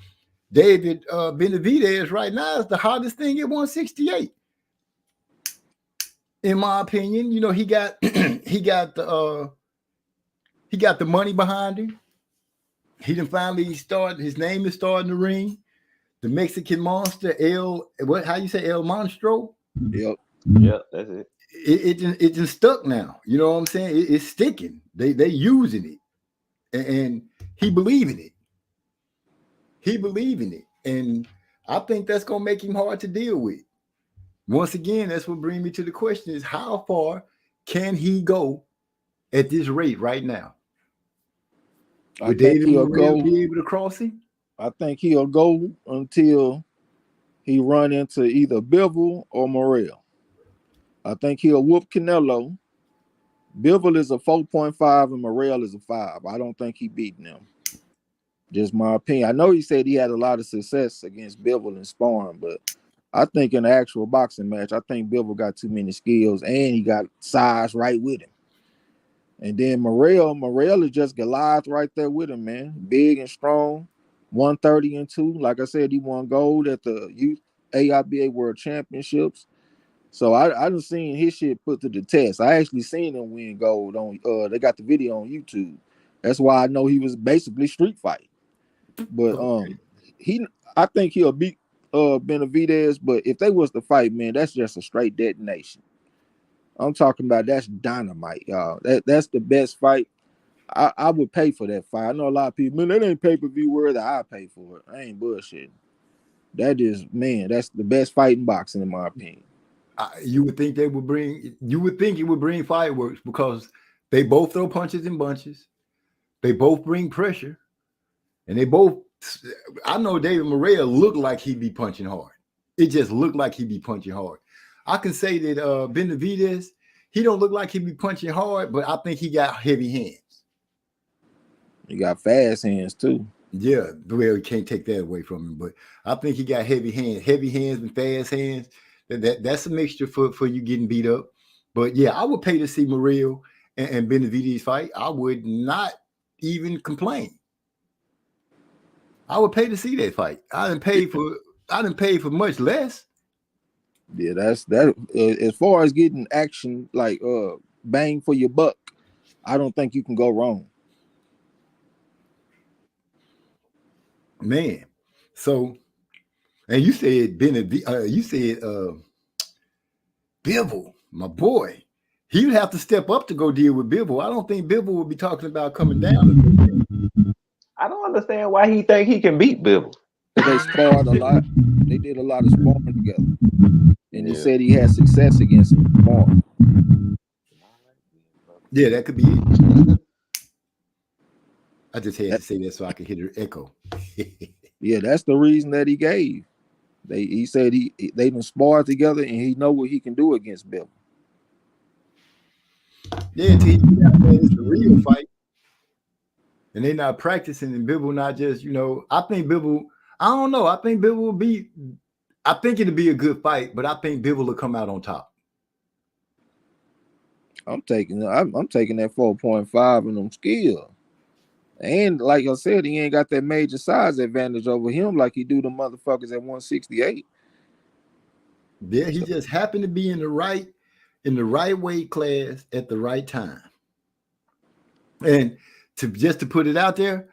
David Benavidez right now is the hottest thing at 168. In my opinion, you know, he got the money behind him. He done finally started. His name is starting to ring. The Mexican monster, El Monstro? Yep. Yep, that's it. It just stuck now. You know what I'm saying? It's sticking. They using it. And he believing it. He believing it. And I think that's gonna make him hard to deal with. Once again, that's what brings me to the question is how far can he go at this rate right now? Would David Morrell be able to cross him? I think he'll go until he run into either Bivol or Morrell. I think he'll whoop Canelo. Bivol is a 4.5 and Morrell is a 5. I don't think he beating them. Just my opinion. I know he said he had a lot of success against Bivol in sparring, but I think in the actual boxing match, I think Bivol got too many skills and he got size right with him. And then Morrell is just Goliath right there with him, man. Big and strong, 130-2. Like I said, he won gold at the Youth AIBA World Championships. So I done seen his shit put to the test. I actually seen him win gold on they got the video on YouTube. That's why I know he was basically street fight. But I think he'll beat Benavidez, but if they was to fight, man, that's just a straight detonation. I'm talking about that's dynamite, y'all. That's the best fight. I would pay for that fight. I know a lot of people, man, that ain't pay-per-view worthy. I pay for it. I ain't bullshitting. That is, man, that's the best fight in boxing, in my opinion. You would think it would bring fireworks because they both throw punches and bunches. They both bring pressure. And they both, I know David Morrell looked like he'd be punching hard. It just looked like he'd be punching hard. I can say that Benavidez, he don't look like he'd be punching hard, but I think he got heavy hands. He got fast hands too. Yeah, well, you can't take that away from him, but I think he got heavy hands and fast hands. That's a mixture for you getting beat up. But yeah, I would pay to see Morrell and Benavidez fight. I would not even complain. I would pay to see that fight. I didn't pay for much less. Yeah, that's that. As far as getting action, like bang for your buck, I don't think you can go wrong. Man, so, and you said Bivol, my boy, he would have to step up to go deal with Bivol. I don't think Bivol would be talking about coming down. I don't understand why he think he can beat Bivol. They sparred a lot. They did a lot of sparring together, and he said he had success against him sparring. Yeah, that could be it. I just had to say that so I could hear the echo. Yeah, that's the reason that he gave. He said they done sparred together and he know what he can do against Bivol. Yeah, it's a real fight. And they're not practicing, and Bivol not just, I think Bivol, I don't know. I think Bivol I think it'll be a good fight, but I think Bivol will come out on top. I'm taking that 4.5 in them skill. And like I said, he ain't got that major size advantage over him like he do the motherfuckers at 168. Yeah, he just happened to be in the right weight class at the right time. And to put it out there,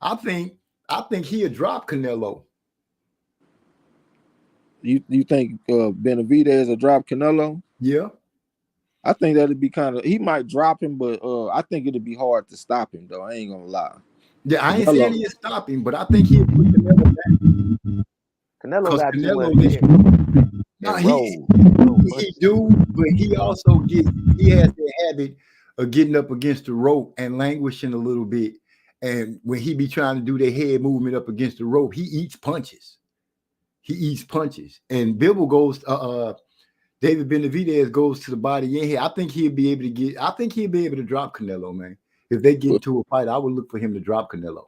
I think he'll drop Canelo. You think Benavidez will drop Canelo? Yeah. I think that'd be he might drop him, but I think it'd be hard to stop him though. I ain't gonna lie. Yeah, I ain't saying he'll stop him, but I think he'll put Canelo back. Canelo got Canelo too much. He do, but he also he has the habit of getting up against the rope and languishing a little bit. And when he be trying to do the head movement up against the rope, he eats punches. And Bivol goes, David Benavidez goes to the body in here. I think he'll be able to drop Canelo, man. If they get into a fight, I would look for him to drop Canelo.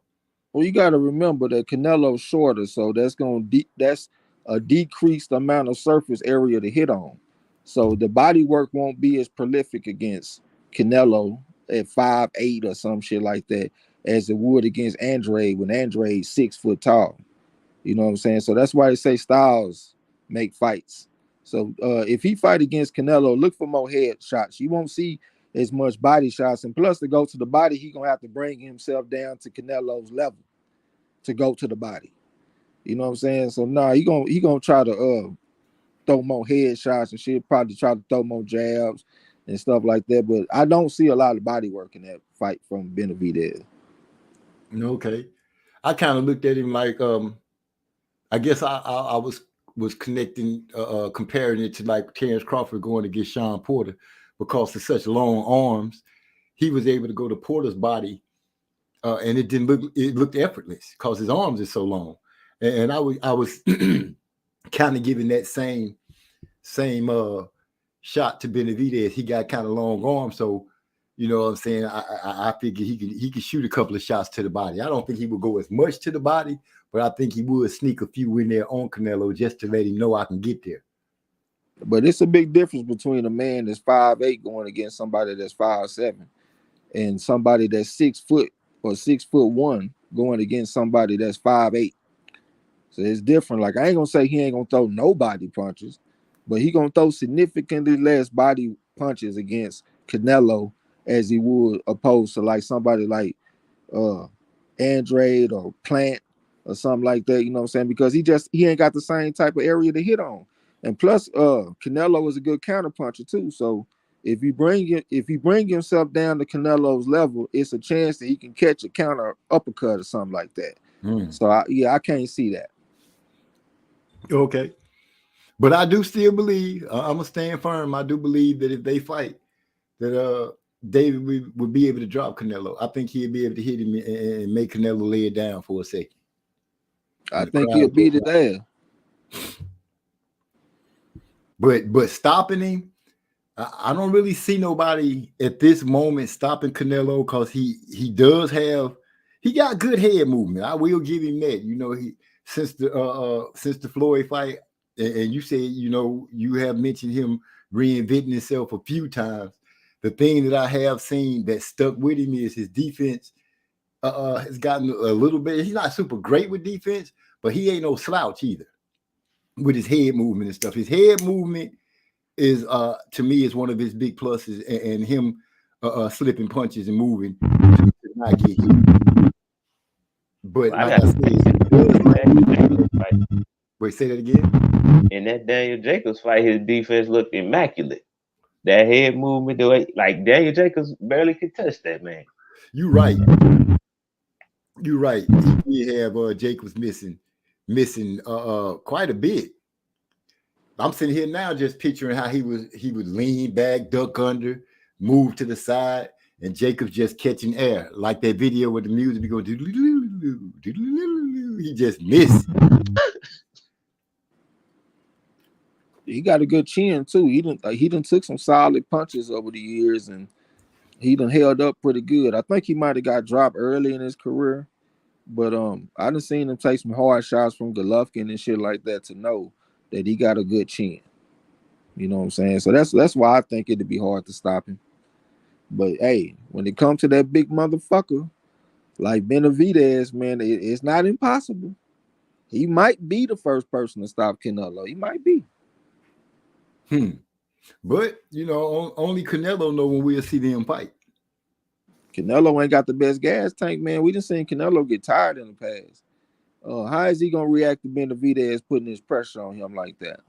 Well, you got to remember that Canelo's shorter, so that's that's a decreased amount of surface area to hit on. So the body work won't be as prolific against Canelo at 5'8" or some shit like that as it would against Andre when Andre's 6 foot tall. You know what I'm saying? So that's why they say styles make fights. So if he fight against Canelo, look for more head shots. You won't see as much body shots. And plus, to go to the body, he going to have to bring himself down to Canelo's level to go to the body. You know what I'm saying? So, he gonna try to throw more head shots and shit, probably try to throw more jabs and stuff like that. But I don't see a lot of body work in that fight from Benavidez. Okay. I kind of looked at him like, I guess I was connecting, comparing it to like Terrence Crawford going against Sean Porter because of such long arms. He was able to go to Porter's body, and it looked effortless because his arms are so long. And I was kind of giving that same shot to Benavidez. He got kind of long arms, so You know what I'm saying? I figure he could shoot a couple of shots to the body. I don't think he would go as much to the body, but I think he would sneak a few in there on Canelo just to let him know I can get there. But it's a big difference between a man that's 5'8" going against somebody that's 5'7", and somebody that's 6 foot or 6'1" going against somebody that's 5'8". So it's different. Like, I ain't gonna say he ain't gonna throw no body punches, but he gonna throw significantly less body punches against Canelo as he would opposed to like somebody like Andrade or Plant or something like that. You know what I'm saying? Because he ain't got the same type of area to hit on. And plus, Canelo is a good counter puncher too. So if he bring himself down to Canelo's level, it's a chance that he can catch a counter uppercut or something like that. So I can't see that. Okay, but I do still believe I'm gonna stand firm. I do believe that if they fight, that David would be able to drop Canelo. I think he'd be able to hit him and make Canelo lay it down for a second. I think he'll beat it there. But stopping him, I don't really see nobody at this moment stopping Canelo because he got good head movement. I will give him that. You know, since the Floyd fight, and you said, you know, you have mentioned him reinventing himself a few times. The thing that I have seen that stuck with him is his defense has gotten a little bit. He's not super great with defense, but he ain't no slouch either with his head movement and stuff. His head movement is, to me, is one of his big pluses, and him slipping punches and moving to not get hit. But like I said, wait, say that again. In that Daniel Jacobs fight, his defense looked immaculate. That head movement, the way, like, Daniel Jacobs barely could touch that man. You're right. He did have Jacobs missing quite a bit. I'm sitting here now just picturing how he would lean back, duck under, move to the side, and Jacobs just catching air, like that video with the music be going. He just missed. He got a good chin too. He done took some solid punches over the years, and he done held up pretty good. I think he might have got dropped early in his career, but I done seen him take some hard shots from Golovkin and shit like that to know that he got a good chin. You know what I'm saying? So that's why I think it'd be hard to stop him. But hey, when it comes to that big motherfucker like Benavidez, man, it's not impossible. He might be the first person to stop Canelo. He might be. But you know, only Canelo know when we'll see them fight. Canelo ain't got the best gas tank, man. We done seen Canelo get tired in the past. How is he gonna react to Benavidez putting his pressure on him like that?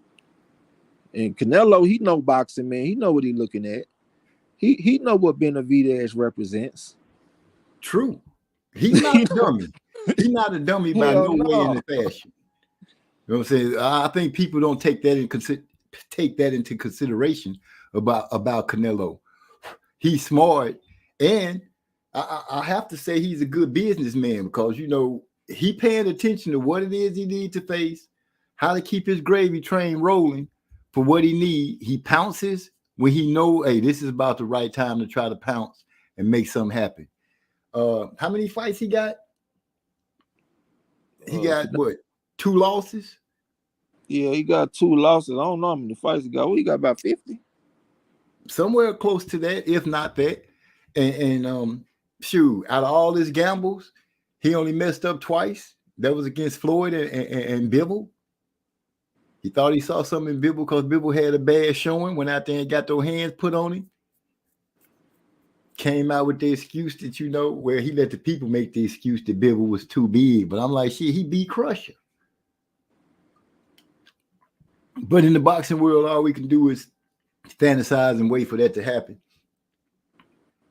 And Canelo, he know boxing, man. He know what he looking at. He know what Benavidez represents. True. He's not a dummy. He's not a dummy by no way in the fashion. You know what I'm saying? I think people don't take that into consideration about Canelo. He's smart, and I have to say he's a good businessman because, you know, he paying attention to what it is he needs to face, how to keep his gravy train rolling for what he need. He pounces when he know, hey, this is about the right time to try to pounce and make something happen. How many fights he got? He got what? 2 losses? Yeah, he got 2 losses. I don't know how many fights he got. Well, he got about 50. Somewhere close to that, if not that. And shoot, out of all his gambles, he only messed up twice. That was against Floyd and Bivol. He thought he saw something in Bivol because Bivol had a bad showing, went out there and got those hands put on him. Came out with the excuse that, you know, where he let the people make the excuse that Bivol was too big. But I'm like, shit, he beat Crusher. But in the boxing world, all we can do is fantasize and wait for that to happen.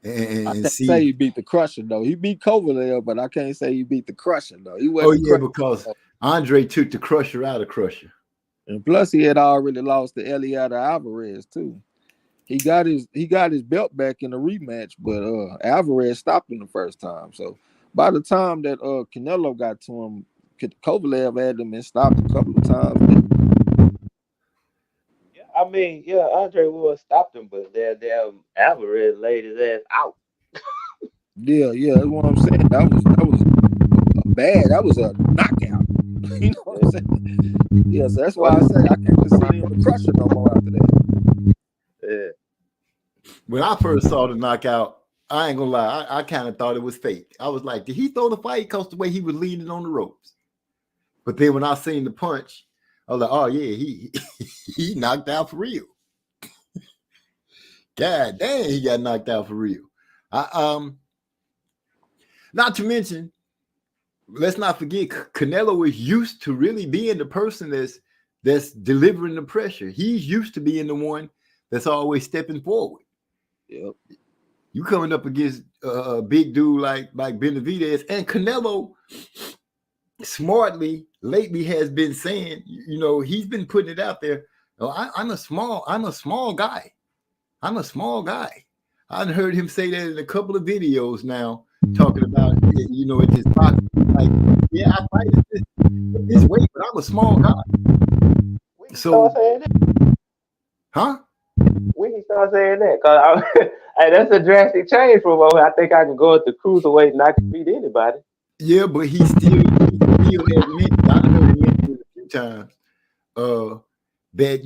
And I can't see. say he beat the Crusher, though. He beat Kovalev, but I can't say he beat the Crusher, though. He wasn't because Andre took the Crusher out of Crusher. And plus, he had already lost to Eliada Alvarez, too. He got his belt back in the rematch, but Alvarez stopped him the first time. So by the time that Canelo got to him, Kovalev had him and stopped a couple of times. I mean, yeah, Andre Ward stopped him, but that damn Alvarez laid his ass out. Yeah, that's what I'm saying. That was bad. That was a knockout. You know what I'm saying? Yeah, so that's why I say I can't consider him a crusher no more after that. Yeah. When I first saw the knockout, I ain't gonna lie, I kind of thought it was fake. I was like, did he throw the fight? Because the way he was leaning on the ropes. But then when I seen the punch, I was like, oh yeah, he knocked out for real. God dang, he got knocked out for real. Not to mention, let's not forget, Canelo is used to really being the person that's delivering the pressure. He's used to being the one that's always stepping forward. Yep. You coming up against a big dude like Benavidez, and Canelo smartly lately has been saying, he's been putting it out there. I'm a small guy. I'm a small guy. I've heard him say that in a couple of videos now, talking about, at this box. Like, yeah, I fight at this weight, but I'm a small guy. When he So, start saying that? huh? When he start saying that? Cause hey, that's a drastic change from what I think I can go at the cruiserweight and I can beat anybody. Yeah, but he still has mentioned, I heard him mention it a few times, that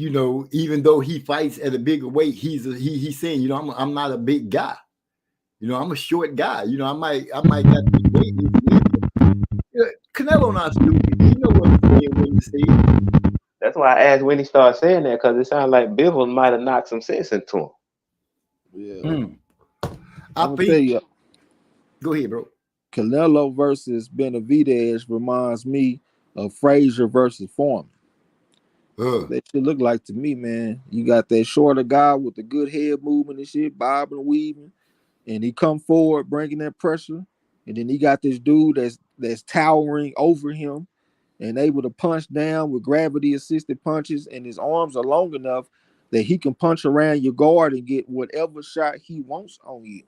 even though he fights at a bigger weight, he's saying, I'm not a big guy. I'm a short guy. I might got the weight. Canelo not stupid. He know what to say when to say it. That's why I asked when he started saying that, because it sounded like Bivol might have knocked some sense into him. Yeah. I I'm think. tell you, Go ahead, bro. Canelo versus Benavidez reminds me of Frazier versus Foreman. That shit look like to me, man. You got that shorter guy with the good head movement and shit, bobbing and weaving, and he come forward bringing that pressure, and then he got this dude that's towering over him and able to punch down with gravity assisted punches, and his arms are long enough that he can punch around your guard and get whatever shot he wants on you.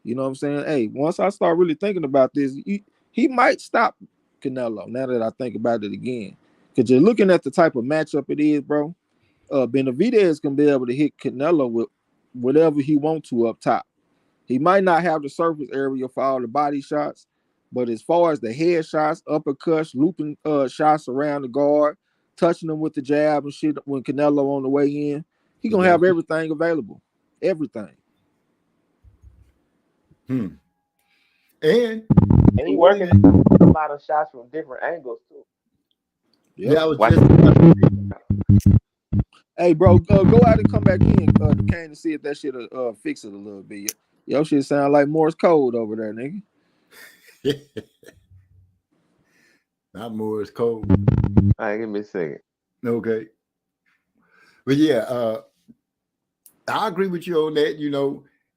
You know what I'm saying? Hey, once I start really thinking about this, he might stop Canelo. Now that I think about it again, because you're looking at the type of matchup it is, bro. Benavidez can be able to hit Canelo with whatever he wants to up top. He might not have the surface area for all the body shots, but as far as the head shots, uppercuts, looping shots around the guard, touching them with the jab and shit when Canelo on the way in, he gonna have everything available. Everything. And he working a lot of shots from different angles too. Yep. Yeah, I was just. Hey, bro, go out and come back in, Duquesne, to see if that shit fix it a little bit. Yo, shit sound like Morse code over there, nigga. Not Morse code. All right, give me a second. Okay. But yeah, I agree with you on that,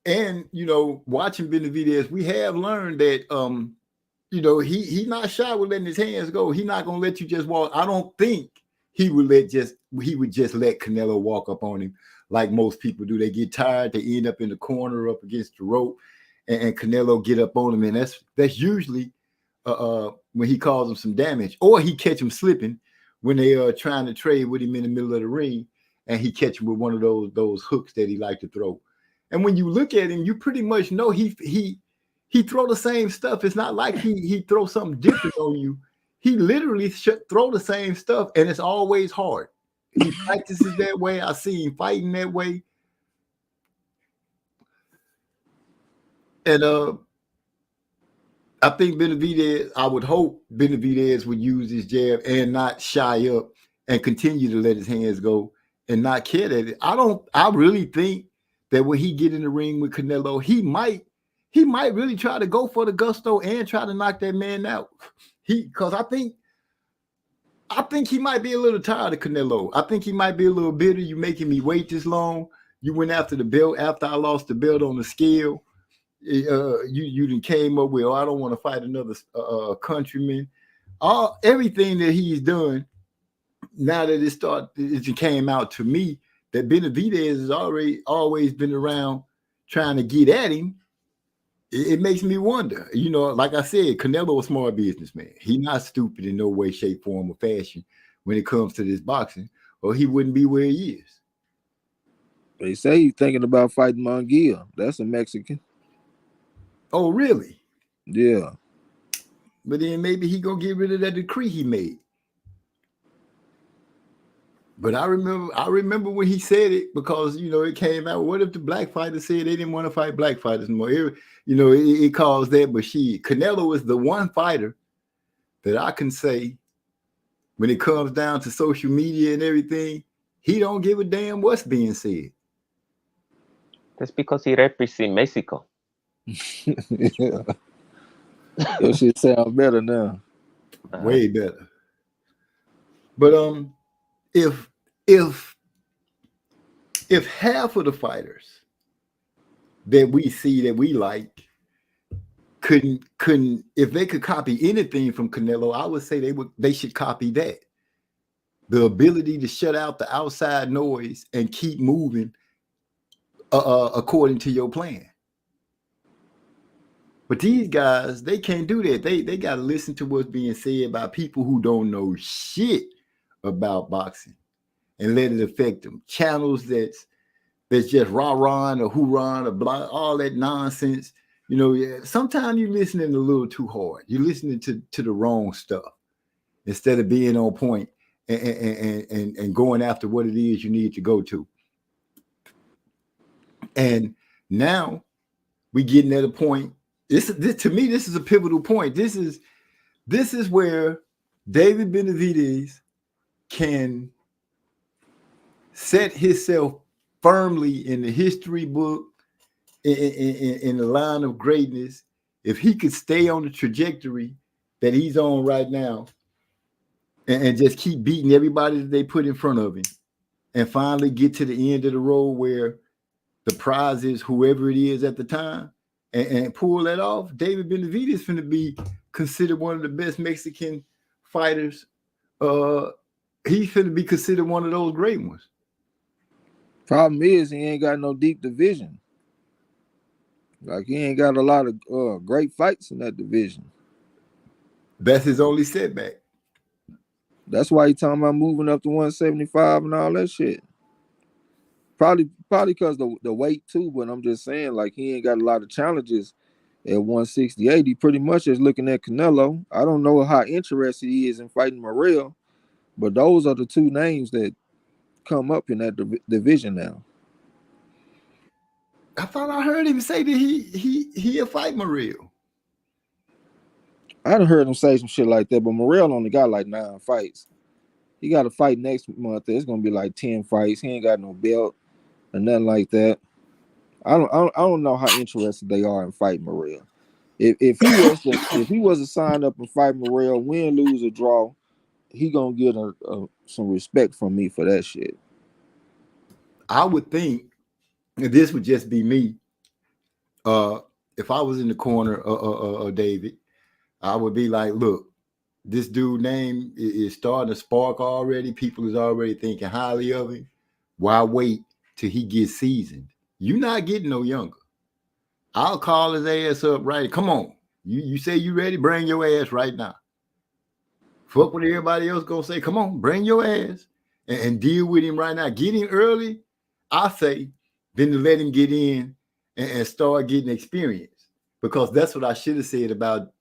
and watching Benavidez, we have learned that he not shy with letting his hands go. He not gonna let you just walk. I don't think he would just let Canelo walk up on him like most people do. They get tired, they end up in the corner up against the rope, and Canelo get up on him, and that's usually when he causes him some damage, or he catch him slipping when they are trying to trade with him in the middle of the ring, and he catch him with one of those hooks that he like to throw. And when you look at him, you pretty much know he throw the same stuff. It's not like he throw something different on you. He literally throw the same stuff, and it's always hard. He practices that way. I see him fighting that way. And I think Benavidez, I would hope Benavidez would use his jab and not shy up and continue to let his hands go and not care that it. I really think that when he get in the ring with Canelo, he might really try to go for the gusto and try to knock that man out. Because I think he might be a little tired of Canelo. I think he might be a little bitter. You making me wait this long. You went after the belt after I lost the belt on the scale. You done came up with, I don't want to fight another countryman. Everything that he's done, now that it came out to me that Benavidez has always been around trying to get at him. It makes me wonder, like I said, Canelo a smart businessman. He's not stupid in no way, shape, form, or fashion when it comes to this boxing, or he wouldn't be where he is. They say he's thinking about fighting Munguia. That's a Mexican. Oh, really? Yeah. But then maybe he gonna get rid of that decree he made. But I remember when he said it, because it came out. What if the black fighters said they didn't want to fight black fighters anymore? It caused that. But Canelo is the one fighter that I can say, when it comes down to social media and everything, he don't give a damn what's being said. That's because he represents Mexico. Yeah. Your shit sound better now. Way better. But if half of the fighters that we see that we like couldn't if they could copy anything from Canelo, I would say they should copy that. The ability to shut out the outside noise and keep moving according to your plan. But these guys, they can't do that. They got to listen to what's being said by people who don't know shit about boxing and let it affect them. Channels that's just rah-rah or hoorah or blah, all that nonsense. Sometimes you're listening a little too hard. You're listening to the wrong stuff instead of being on point and going after what it is you need to go to. And now we're getting at a point. This to me, this is a pivotal point. This is where David Benavidez can set himself firmly in the history book, in the line of greatness. If he could stay on the trajectory that he's on right now and just keep beating everybody that they put in front of him, and finally get to the end of the road where the prize is whoever it is at the time, and pull that off, David Benavidez is going to be considered one of the best Mexican fighters. He's going to be considered one of those great ones. Problem is, he ain't got no deep division. Like, he ain't got a lot of great fights in that division. That's his only setback. That's why he talking about moving up to 175 and all that shit. Probably because the weight too, but I'm just saying, like, he ain't got a lot of challenges at 168. He pretty much is looking at Canelo. I don't know how interested he is in fighting Morrell, but those are the two names that come up in that division now. I thought I heard him say that he'll fight Morrell. I done heard him say some shit like that, but Morrell only got like 9 fights. He got to fight next month. It's gonna be like 10 fights. He ain't got no belt or nothing like that. I don't know how interested they are in fighting Morrell. If he was to sign up and fight Morrell, win, lose, or draw, he gonna get some respect from me for that shit. I would think, and this would just be me, if I was in the corner of David, I would be like, look, this dude name is starting to spark already. People is already thinking highly of him. Why wait till he gets seasoned? You're not getting no younger. I'll call his ass up right. Come on. You say you ready? Bring your ass right now. Fuck what everybody else gonna say. Come on, bring your ass and deal with him right now. Get him early, I say, then to let him get in and start getting experience. Because that's what I should have said about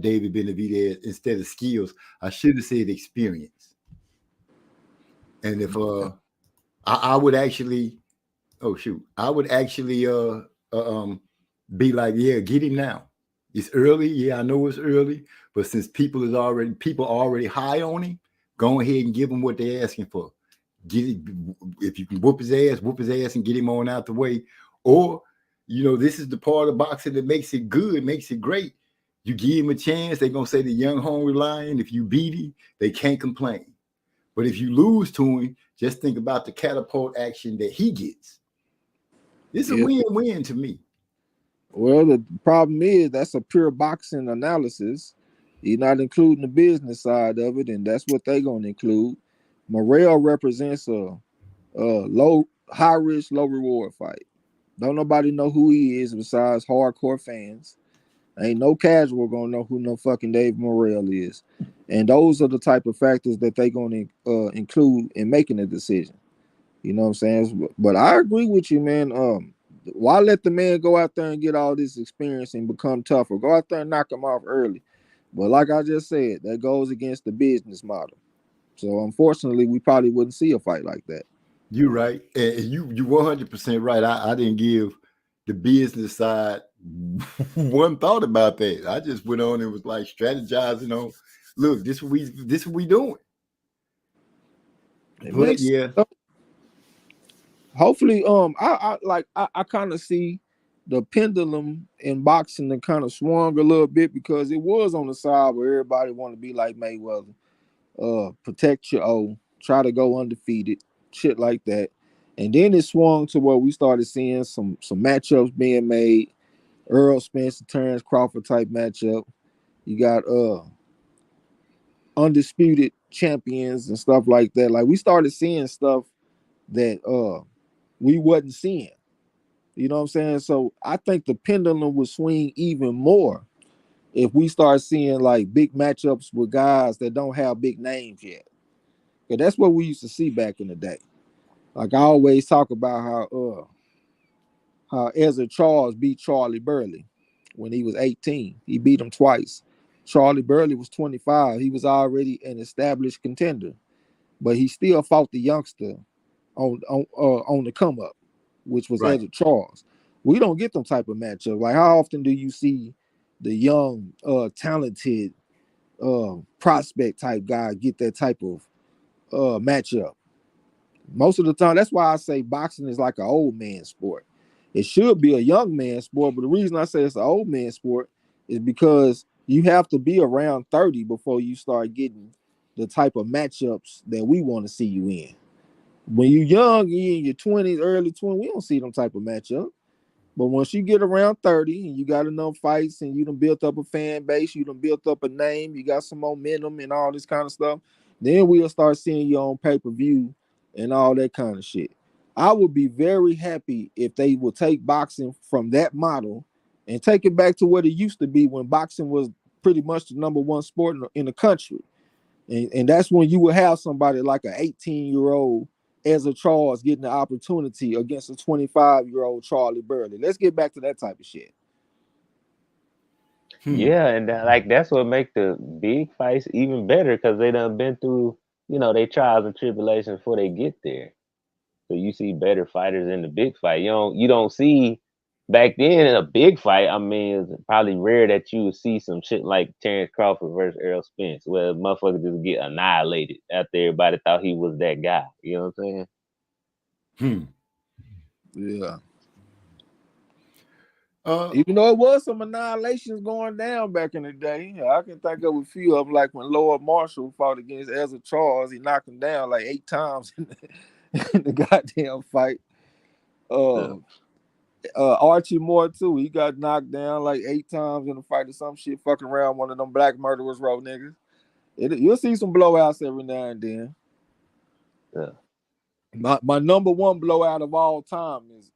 David Benavidez instead of skills. I should have said experience. And if I would actually, I would actually be like, yeah, get him now. It's early. Yeah, I know it's early, but since people already high on him, go ahead and give him what they're asking for. Get it, if you can whoop his ass and get him on out the way. Or, this is the part of boxing that makes it good, makes it great. You give him a chance, they're gonna say the young hungry lion. If you beat him, they can't complain. But if you lose to him, just think about the catapult action that he gets. It's a win-win to me. Well, the problem is that's a pure boxing analysis. You're not including the business side of it, and that's what they're going to include. Morrell represents a high risk, low reward fight. Don't nobody know who he is besides hardcore fans. Ain't no casual gonna know who no fucking Dave Morrell is, and those are the type of factors that they're going to include in making a decision. You know what I'm saying? But I agree with you, man. Why let the man go out there and get all this experience and become tougher? Go out there and knock him off early. But like I just said, that goes against the business model. So unfortunately, we probably wouldn't see a fight like that. You're right. And you 100% right. I didn't give the business side one thought about that. I just went on and was like strategizing on, look, this what we doing. It But makes yeah, hopefully, I kind of see the pendulum in boxing that kind of swung a little bit because it was on the side where everybody want to be like Mayweather, protect your O, try to go undefeated, shit like that. And then it swung to where we started seeing some matchups being made. Earl Spence, Terrence Crawford type matchup. You got undisputed champions and stuff like that. Like we started seeing stuff that we wasn't seeing. You know what I'm saying? So I think the pendulum would swing even more if we start seeing like big matchups with guys that don't have big names yet. Because that's what we used to see back in the day. Like I always talk about how Ezra Charles beat Charlie Burley when he was 18. He beat him twice. Charlie Burley was 25. He was already an established contender, but he still fought the youngster on the come up, which was right. Ezra Charles. We don't get them type of matchup. Like how often do you see the young, talented prospect type guy get that type of matchup? Most of the time, that's why I say boxing is like an old man sport. It should be a young man sport, but the reason I say it's an old man sport is because you have to be around 30 before you start getting the type of matchups that we want to see you in. When you're young, you in your 20s, early 20s, we don't see them type of matchup. But once you get around 30 and you got enough fights and you done built up a fan base, you done built up a name, you got some momentum and all this kind of stuff, then we'll start seeing you on pay-per-view and all that kind of shit. I would be very happy if they would take boxing from that model and take it back to what it used to be when boxing was pretty much the number one sport in the country. And that's when you would have somebody like an 18-year-old Ezra Charles getting the opportunity against a 25-year-old Charlie Burley. Let's get back to that type of shit. Yeah, and like that's what make the big fights even better because they done been through, they trials and tribulations before they get there. So you see better fighters in the big fight. You don't see back then in a big fight. I mean, it's probably rare that you would see some shit like Terrence Crawford versus Earl Spence, where motherfuckers just get annihilated after everybody thought he was that guy. You know what I'm saying? Yeah. Uh, Even though it was some annihilations going down back in the day, I can think of a few of them, like when Lord Marshall fought against Ezra Charles, he knocked him down like 8 times in the goddamn fight. Archie Moore too, he got knocked down like 8 times in the fight or some shit, fucking around one of them black murderers road niggas. You'll see some blowouts every now and then. Yeah. My number one blowout of all time is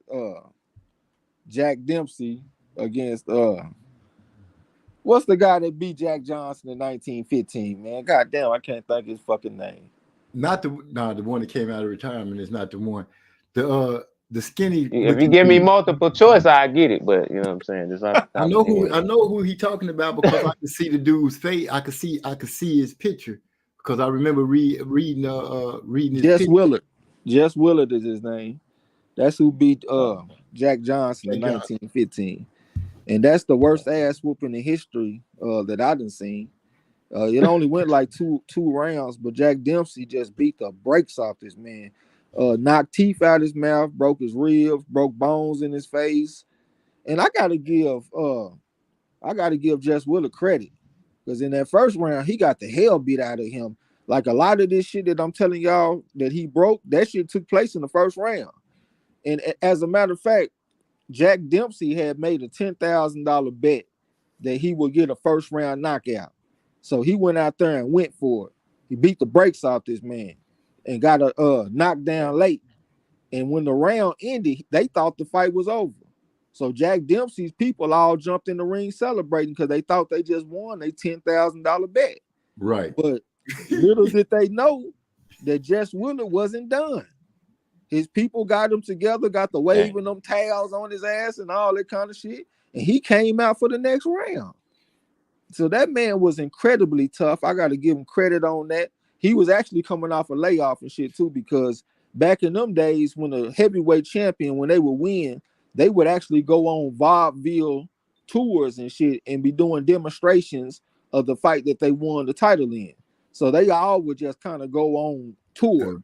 Jack Dempsey against what's the guy that beat Jack Johnson in 1915, man? God damn, I can't think his fucking name. Not the one that came out of retirement is not the one. The skinny If you looking give me dude. multiple choice, I get it. But you know what I'm saying? Just off the I top know of my who head. I know who he talking about because I could see the dude's face. I could see his picture because I remember reading his Jess picture. Willard. Jess Willard is his name. That's who beat Jack Johnson in Jack Johnson. 1915. And that's the worst ass whooping in history that I done seen. It only went like two rounds, but Jack Dempsey just beat the brakes off this man. Knocked teeth out his mouth, broke his ribs, broke bones in his face. And I gotta give Jess Willard credit. Because in that first round, he got the hell beat out of him. Like a lot of this shit that I'm telling y'all that he broke, that shit took place in the first round. And as a matter of fact, Jack Dempsey had made a $10,000 bet that he would get a first round knockout. So he went out there and went for it. He beat the brakes off this man and got a knockdown late. And when the round ended, they thought the fight was over. So Jack Dempsey's people all jumped in the ring celebrating because they thought they just won a $10,000 bet. Right. But little did they know that Jess Willard wasn't done. His people got him together, got the waving them towels on his ass and all that kind of shit. And he came out for the next round. So that man was incredibly tough. I got to give him credit on that. He was actually coming off a layoff and shit too, because back in them days when a heavyweight champion, when they would win, they would actually go on vaudeville tours and shit and be doing demonstrations of the fight that they won the title in. So they all would just kind of go on tour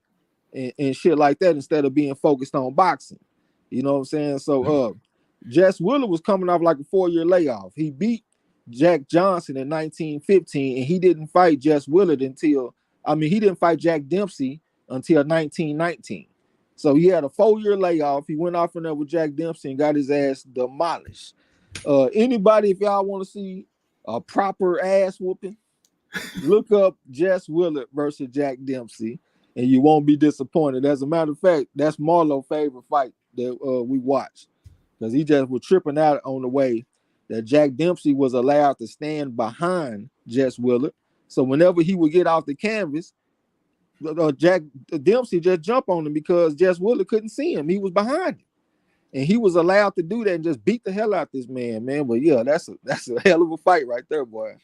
and shit like that instead of being focused on boxing. You know what I'm saying? So Jess Willard was coming off like a 4-year layoff. He beat Jack Johnson in 1915, and he didn't fight Jess Willard he didn't fight Jack Dempsey until 1919. So he had a 4-year layoff. He went off in there with Jack Dempsey and got his ass demolished. Anybody, if y'all want to see a proper ass whooping, look up Jess Willard versus Jack Dempsey, and you won't be disappointed. As a matter of fact, that's Marlo's favorite fight that we watched, because he just was tripping out on the way that Jack Dempsey was allowed to stand behind Jess Willard. So whenever he would get off the canvas, Jack Dempsey just jumped on him because Jess Willard couldn't see him. He was behind him. And he was allowed to do that and just beat the hell out this man. But yeah, that's a hell of a fight right there, boy.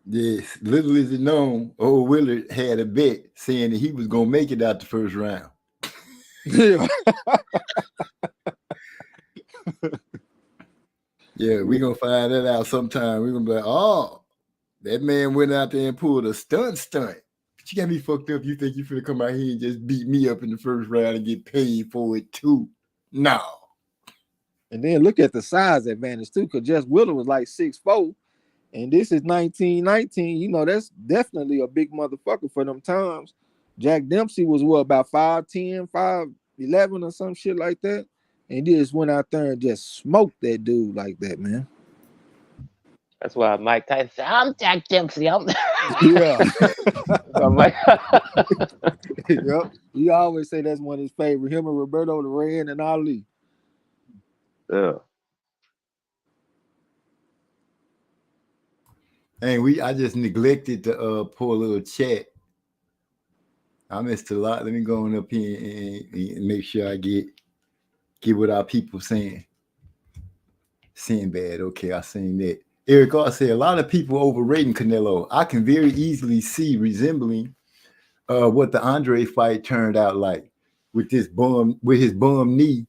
Yes, little is it known, old Willard had a bet saying that he was gonna make it out the first round. Yeah. Yeah, we're gonna find that out sometime. We're gonna be like, oh, that man went out there and pulled a stunt. But you got me fucked up. You think you finna come out here and just beat me up in the first round and get paid for it too? No. And then look at the size advantage too, because Jess Willard was like 6'4", and this is 1919. You know, that's definitely a big motherfucker for them times. Jack Dempsey was about 5'10", 5'11", or some shit like that. And he just went out there and just smoked that dude like that, man. That's why Mike Tyson said, I'm Jack Dempsey. Yeah. I'm like, Yep. He always say that's one of his favorite. Him and Roberto Duran and Ali. Yeah. And I just neglected to pull a little chat. I missed a lot. Let me go on up here and make sure I get what our people saying. Sinbad, okay, I seen that. Eric R said a lot of people overrating Canelo. I can very easily see resembling what the Andre fight turned out like with his bum knee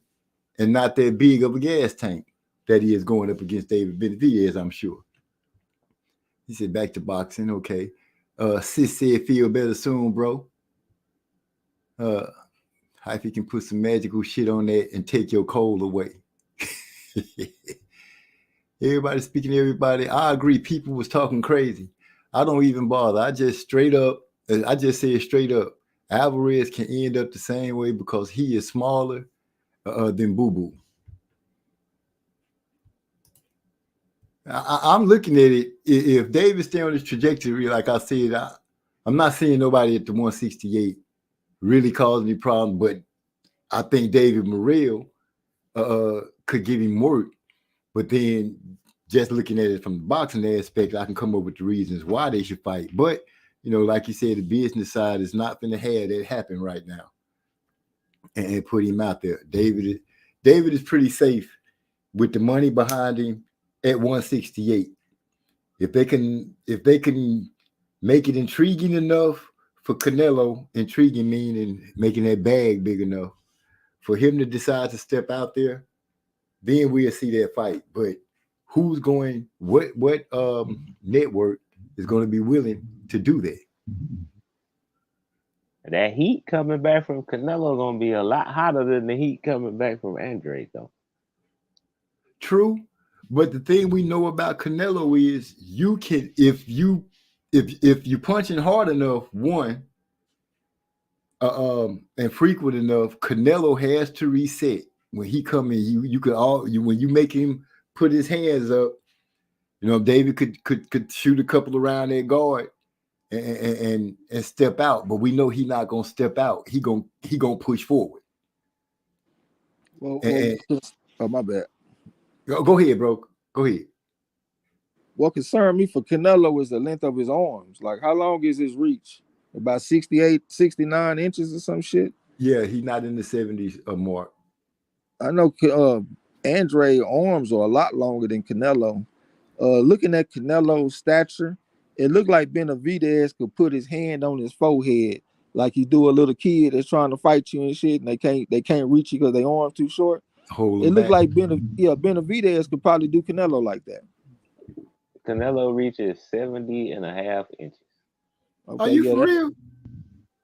and not that big of a gas tank that he is going up against David Benavidez, I'm sure. He said back to boxing, okay. Sis said feel better soon, bro. If you can put some magical shit on that and take your cold away. Everybody speaking to everybody. I agree. People was talking crazy. I don't even bother. I just say straight up. Alvarez can end up the same way because he is smaller than Boo Boo. I'm looking at it. If David stay on his trajectory, like I said, I'm not seeing nobody at the 168 really causing any problem, but I think David Morrell could give him work. But then just looking at it from the boxing aspect, I can come up with the reasons why they should fight. But, you know, like you said, the business side is not going to have that happen right now and put him out there. David is pretty safe with the money behind him at 168. If they can make it intriguing enough for Canelo, intriguing meaning making that bag big enough for him to decide to step out there, then we'll see that fight. But who's going, what network is going to be willing to do that? That heat coming back from Canelo gonna be a lot hotter than the heat coming back from Andre, though. True, but the thing we know about Canelo is you can, if you punching hard enough, one, and frequent enough, Canelo has to reset. When he come in, when you make him put his hands up, you know, David could shoot a couple around that guard and step out, but we know he's not gonna step out. He gonna push forward. Oh, my bad. Go ahead, bro. Go ahead. What concerned me for Canelo is the length of his arms. Like, how long is his reach? About 68, 69 inches or some shit? Yeah, he's not in the 70s mark. I know Andre arms are a lot longer than Canelo. Looking at Canelo's stature, it looked like Benavidez could put his hand on his forehead like you do a little kid that's trying to fight you and shit, and they can't reach you because their arms too short. Hold It him looked back. like Benavidez could probably do Canelo like that. Canelo reaches 70 and a half inches. Are Okay, you yeah, for real?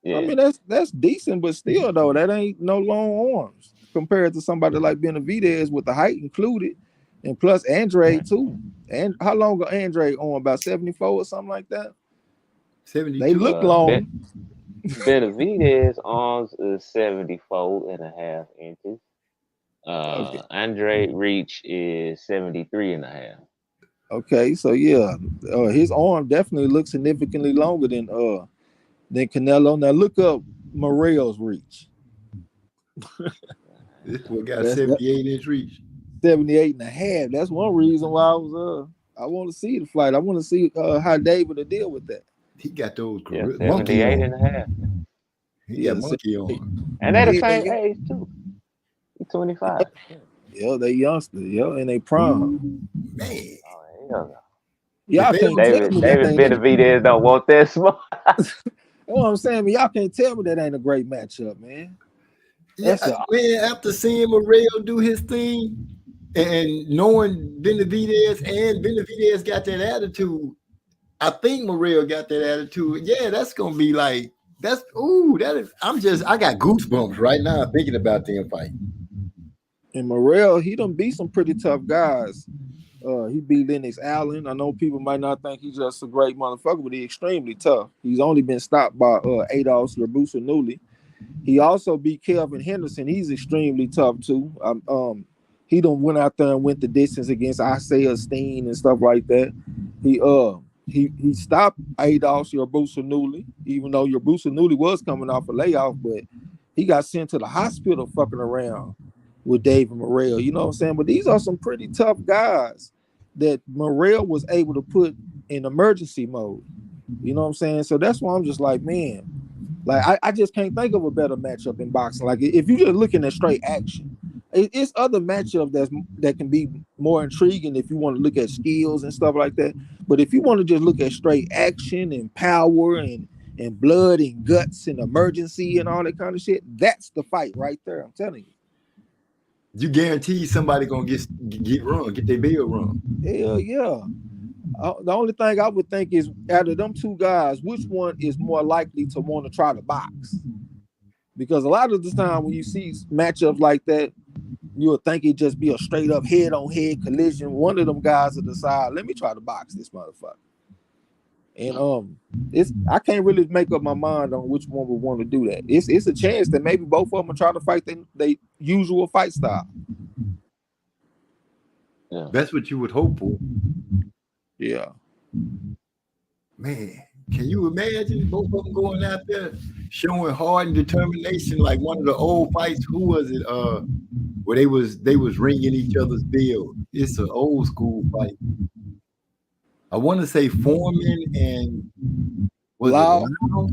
Yeah. I mean that's decent, but still though, that ain't no long arms compared to somebody like Benavidez with the height included, and plus Andre too. And how long are Andre on? About 74 or something like that. They 72. look Ben, long. Benavidez arms is 74 and a half inches. Okay. Andre reach is 73 and a half. Okay, so yeah, his arm definitely looks significantly longer than Canelo. Now look up Morel's reach. This boy got That's 78-inch reach. 78 and a half. That's one reason why I want to see the fight. I want to see how David will deal with that. He got those Yeah, monkey 78 and on. a half. He Yeah, got monkey on. And they're the yeah, same age too. He's 25. yeah, they youngsters, yeah, and they prime. Man, Oh, hell no. if Y'all they can't don't tell get, me that David ain't any. Benavidez don't want that smoke. That's what I'm saying. But y'all can't tell me that ain't a great matchup, man. yeah, That's a man, after seeing Morel do his thing and knowing Benavidez got that attitude, I think Morel got that attitude. Yeah, that's gonna be like I got goosebumps right now thinking about them fight. and Morel. He done beat some pretty tough guys. He beat Lennox Allen. I know people might not think he's just a great motherfucker, but he's extremely tough. He's only been stopped by Adolf Newley. He also beat Kelvin Henderson. He's extremely tough too. He done went out there and went the distance against Isaiah Steen and stuff like that. He stopped Adolf Newley, even though Newley was coming off a layoff, but he got sent to the hospital fucking around with David Morrell. You know what I'm saying? But these are some pretty tough guys that Morrell was able to put in emergency mode. You know what I'm saying? So that's why I'm just like, man, like I just can't think of a better matchup in boxing. Like if you're just looking at straight action, it's other matchups that can be more intriguing if you want to look at skills and stuff like that. But if you want to just look at straight action and power and blood and guts and emergency and all that kind of shit, that's the fight right there. I'm telling you. You guarantee somebody gonna get run, get their bill run. Hell yeah. The only thing I would think is out of them two guys, which one is more likely to want to try to box? Because a lot of the time when you see matchups like that, you would think it just be a straight up head on head collision. One of them guys will decide, let me try to box this motherfucker. And I can't really make up my mind on which one would want to do that. It's a chance that maybe both of them will try to fight their usual fight style. Yeah. That's what you would hope for. Yeah. Man, can you imagine both of them going out there showing heart and determination like one of the old fights? Who was it? Where they was ringing each other's bell. It's an old school fight. I want to say Foreman and Lau. it Lau?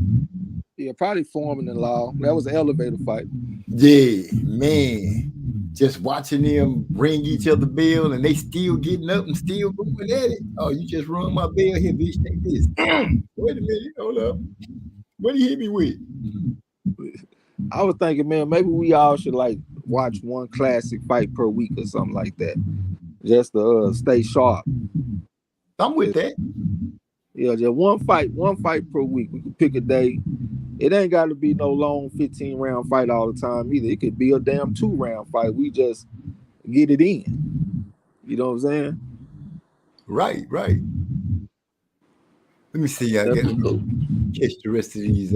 Yeah, probably Foreman and Lau. That was an elevator fight. Yeah, man. Just watching them ring each other bell and they still getting up and still going at it. Oh, you just rung my bell here, bitch. Take this. Wait a minute. Hold up. What do you hit me with? I was thinking, man, maybe we all should like watch one classic fight per week or something like that. Just to stay sharp. I'm with that. Yeah, just one fight per week. We can pick a day. It ain't got to be no long 15-round fight all the time either. It could be a damn 2-round fight. We just get it in. You know what I'm saying? Right. Let me see. I got to catch the rest of these.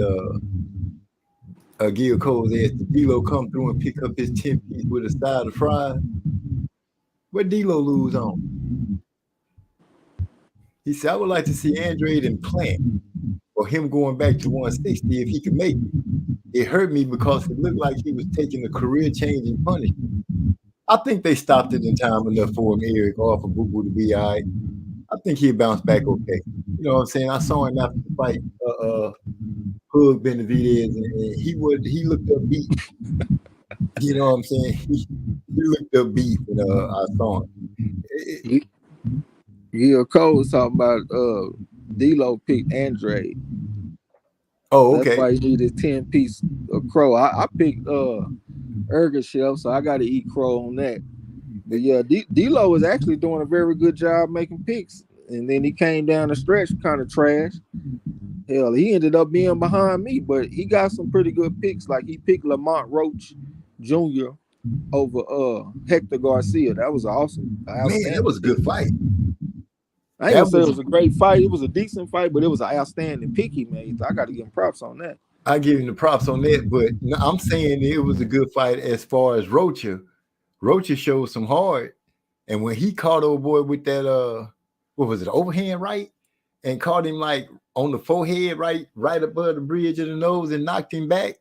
Gil Cole's ass. Did D-Lo come through and pick up his 10-piece with a side of fries? What D-Lo lose on? He said, I would like to see Andrade and Plant or him going back to 160 if he could make it. It hurt me because it looked like he was taking a career-changing punishment. I think they stopped it in time enough for him, Eric, or for Boo Boo to be all right. I think he'll bounce back okay. You know what I'm saying? I saw him after the fight hug Benavidez, and he looked upbeat. You know what I'm saying? He looked upbeat when I saw him. Yeah, Cole was talking about D-Lo picked Andre. Oh, That's okay. why he needed 10-piece of crow. I picked Erger Chef, so I gotta eat crow on that. But yeah, D-Lo was actually doing a very good job making picks. And then he came down the stretch kind of trash. Hell, he ended up being behind me, but he got some pretty good picks. Like he picked Lamont Roach Jr. over Hector Garcia. That was awesome, Man, that outstanding was a pick. good fight. I ain't gonna That say it was. was a great fight. It was a decent fight, but it was an outstanding pick he made. I got to give him props on that. I give him the props on that, but no, I'm saying it was a good fight as far as Rocha. Rocha showed some heart, and when he caught old boy with that what was it, overhand right, and caught him like on the forehead, right above the bridge of the nose, and knocked him back,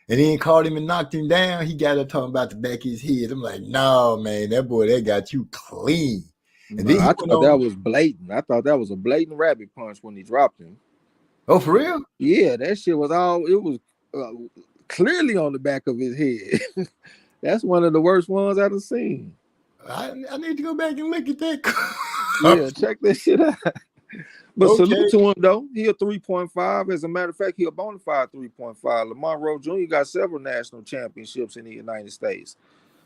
and then caught him and knocked him down. He got up talking about the back of his head. I'm like, no, man, that boy that got you clean. And No, then he I went thought that on. was blatant. I thought that was a blatant rabbit punch when he dropped him. Oh, for real? Yeah, that shit was all. It was clearly on the back of his head. That's one of the worst ones I've seen. I need to go back and look at that. Yeah, check that shit out. But Okay. salute to him though. He a 3.5. As a matter of fact, he a bona fide 3.5. Lamont Rowe Jr. got several national championships in the United States.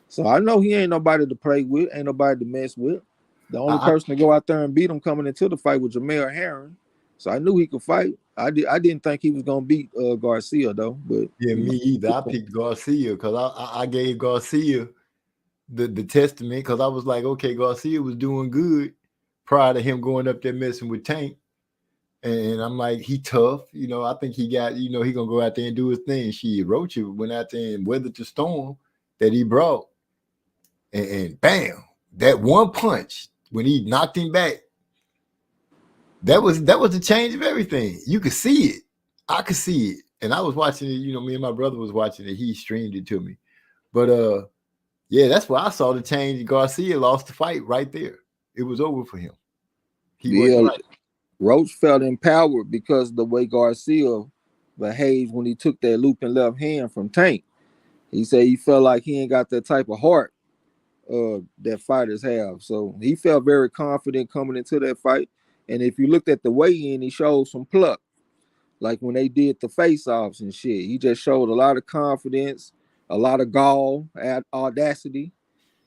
So I know he ain't nobody to play with, ain't nobody to mess with. The only person to go out there and beat him coming into the fight was Jamel Herring. So I knew he could fight. I didn't think he was gonna beat Garcia though. But Yeah, me either. I picked Garcia because I gave Garcia the testament because I was like, okay, Garcia was doing good prior to him going up there messing with Tank. And I'm like, he tough. You know, I think he got, he gonna go out there and do his thing. Rocha went out there and weathered the storm that he brought. And bam, that one punch when he knocked him back, that was the change of everything. You could see it. I could see it. And I was watching it, me and my brother was watching it. He streamed it to me. But yeah, that's where I saw the change. Garcia lost the fight right there. It was over for him. He wasn't right. Roach felt empowered because of the way Garcia behaved when he took that looping left hand from Tank. He said he felt like he ain't got that type of heart that fighters have. So he felt very confident coming into that fight. And if you looked at the weigh-in, he showed some pluck. Like when they did the face-offs and shit. He just showed a lot of confidence, a lot of gall, audacity.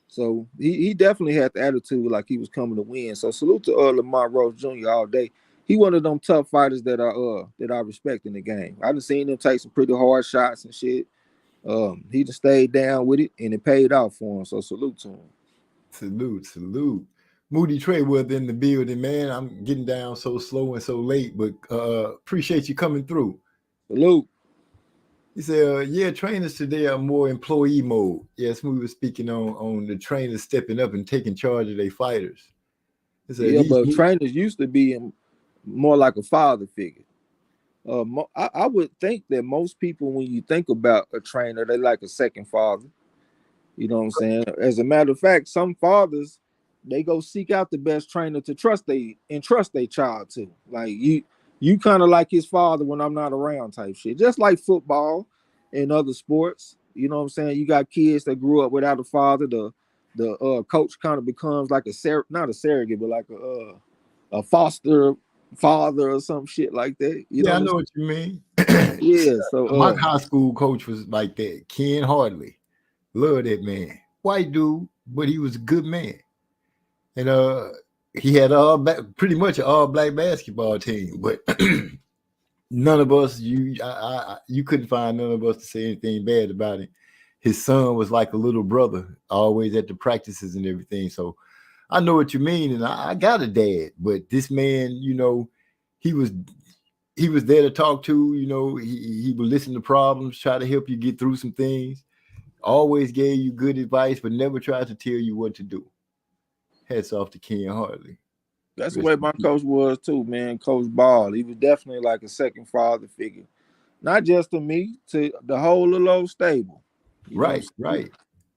So he definitely had the attitude like he was coming to win. So salute to Lamont Rose Jr. all day. He one of them tough fighters that I respect in the game. I done seen him take some pretty hard shots and shit. He just stayed down with it and it paid off for him. So salute to him. Salute. Moody Treyworth in the building, man. I'm getting down so slow and so late, but appreciate you coming through. Salute. He said, yeah, trainers today are more employee mode. Yes, we were speaking on the trainers stepping up and taking charge of their fighters. He said, yeah, but trainers used to be more like a father figure. I would think that most people, when you think about a trainer, they like a second father. You know what I'm saying? As a matter of fact, some fathers, they go seek out the best trainer to entrust their child to. Like you kind of like his father when I'm not around type shit. Just like football and other sports. You know what I'm saying? You got kids that grew up without a father. The coach kind of becomes like not a surrogate, but like a foster father or some shit like that. I know what you mean. Yeah. So my high school coach was like that. Ken Hardley. Love that man. White dude, but he was a good man. And he had pretty much an all black basketball team, but none of us, you couldn't find none of us to say anything bad about him. His son was like a little brother, always at the practices and everything. So I know what you mean, and I got a dad, but this man, he was there to talk to. He would listen to problems, try to help you get through some things. Always gave you good advice, but never tried to tell you what to do. Hats off to Ken Hardley. That's the way my coach was too, man. Coach Ball. He was definitely like a second father figure. Not just to me, to the whole little old stable. Right.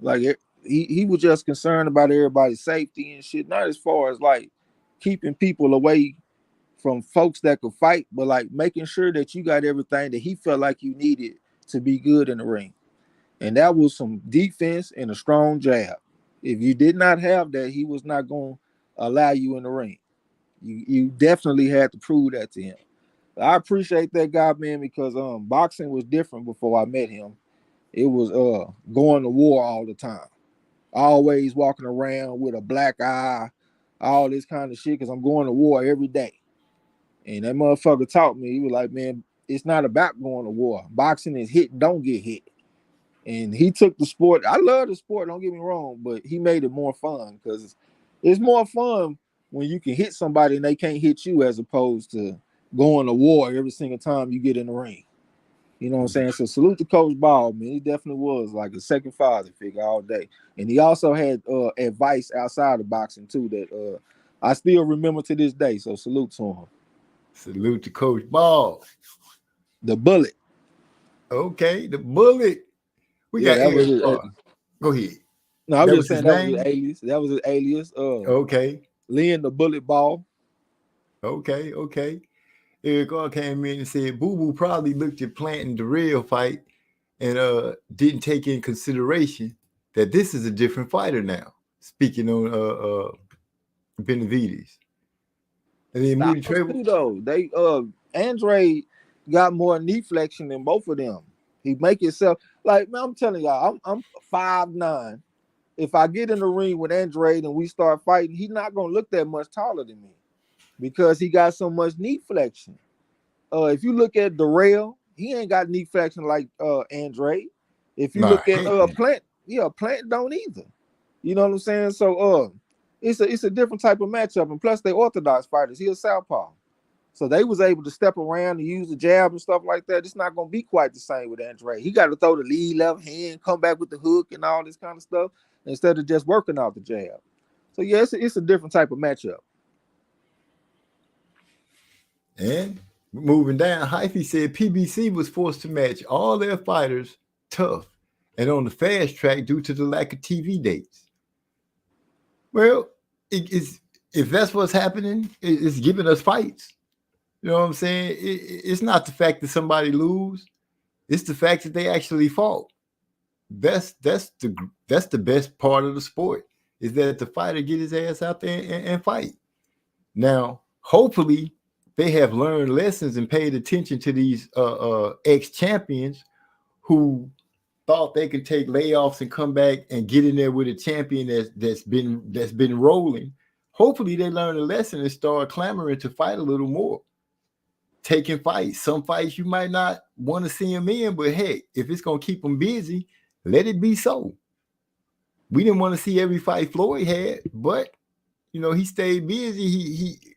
Like he was just concerned about everybody's safety and shit. Not as far as like keeping people away from folks that could fight, but like making sure that you got everything that he felt like you needed to be good in the ring. And that was some defense and a strong jab. If you did not have that, he was not going to allow you in the ring. You definitely had to prove that to him. I appreciate that guy, man, because boxing was different before I met him. It was going to war all the time. Always walking around with a black eye, all this kind of shit, because I'm going to war every day. And that motherfucker taught me, he was like, man, it's not about going to war. Boxing is hit, don't get hit. And he took the sport. I love the sport, don't get me wrong, but he made it more fun because it's more fun when you can hit somebody and they can't hit you as opposed to going to war every single time you get in the ring. You know what I'm saying? So salute to Coach Ball, man. He definitely was like a second father figure all day. And he also had advice outside of boxing too that I still remember to this day. So salute to him. Salute to Coach Ball. The Bullet. Okay, the Bullet. We got that was go ahead. No, I was just saying that was his alias. That was his alias. Okay. Lynn the Bullet Ball. Okay. Eric R came in and said Boo Boo probably looked at planting the real fight and didn't take in consideration that this is a different fighter now. Speaking on Benavidez. And then Moody Trevor. Though they Andre got more knee flexion than both of them. He make himself like, man, I'm telling y'all, I'm 5'9". If I get in the ring with Andre and we start fighting, he's not gonna look that much taller than me because he got so much knee flexion. If you look at Darrell, he ain't got knee flexion like Andre. If you look at Plant, Plant don't either. You know what I'm saying? So it's a different type of matchup, and plus they orthodox fighters. He a southpaw. So they was able to step around and use the jab and stuff like that. It's not going to be quite the same with Andre. He got to throw the lead left hand, come back with the hook and all this kind of stuff instead of just working off the jab. So, yeah, it's a different type of matchup. And moving down, Hyphy said PBC was forced to match all their fighters tough and on the fast track due to the lack of TV dates. Well, if that's what's happening, it's giving us fights. You know what I'm saying? It's not the fact that somebody lose; it's the fact that they actually fought. That's the best part of the sport is that the fighter get his ass out there and fight. Now, hopefully, they have learned lessons and paid attention to these ex-champions who thought they could take layoffs and come back and get in there with a champion that's been rolling. Hopefully, they learn a lesson and start clamoring to fight a little more. Taking fights. Some fights you might not want to see them in, but heck, if it's going to keep them busy, let it be so. We didn't want to see every fight Floyd had, but, he stayed busy. He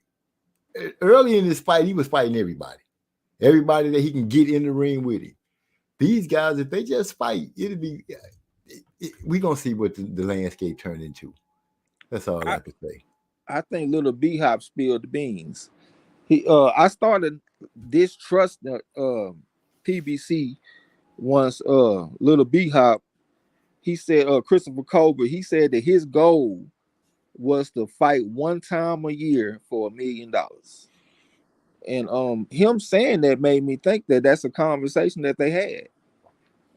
early in this fight, he was fighting everybody that he can get in the ring with him. These guys, if they just fight, we're going to see what the landscape turned into. That's all I can say. I think Little B-Hop spilled the beans. I started distrust PBC once Little B-Hop, he said, Christopher Colbert, he said that his goal was to fight one time a year for $1 million. And him saying that made me think that that's a conversation that they had.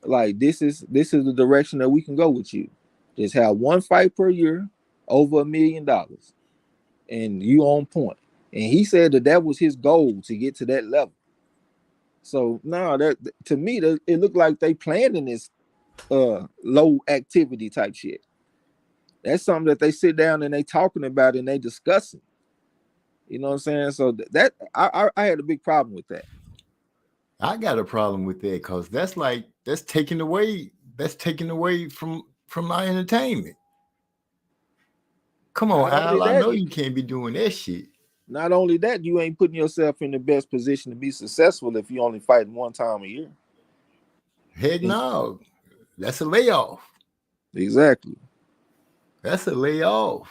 Like, this is the direction that we can go with you. Just have one fight per year over $1 million. And you on point. And he said that was his goal to get to that level. So now that to me, it looked like they planned in this low activity type shit. That's something that they sit down and they talking about and they discussing. You know what I'm saying? So that I had a big problem with that. I got a problem with that because that's taken away from my entertainment. Come on, Al, I know you can't be doing that shit. Not only that, you ain't putting yourself in the best position to be successful if you only fight one time a year. Heck no. That's a layoff. Exactly. That's a layoff.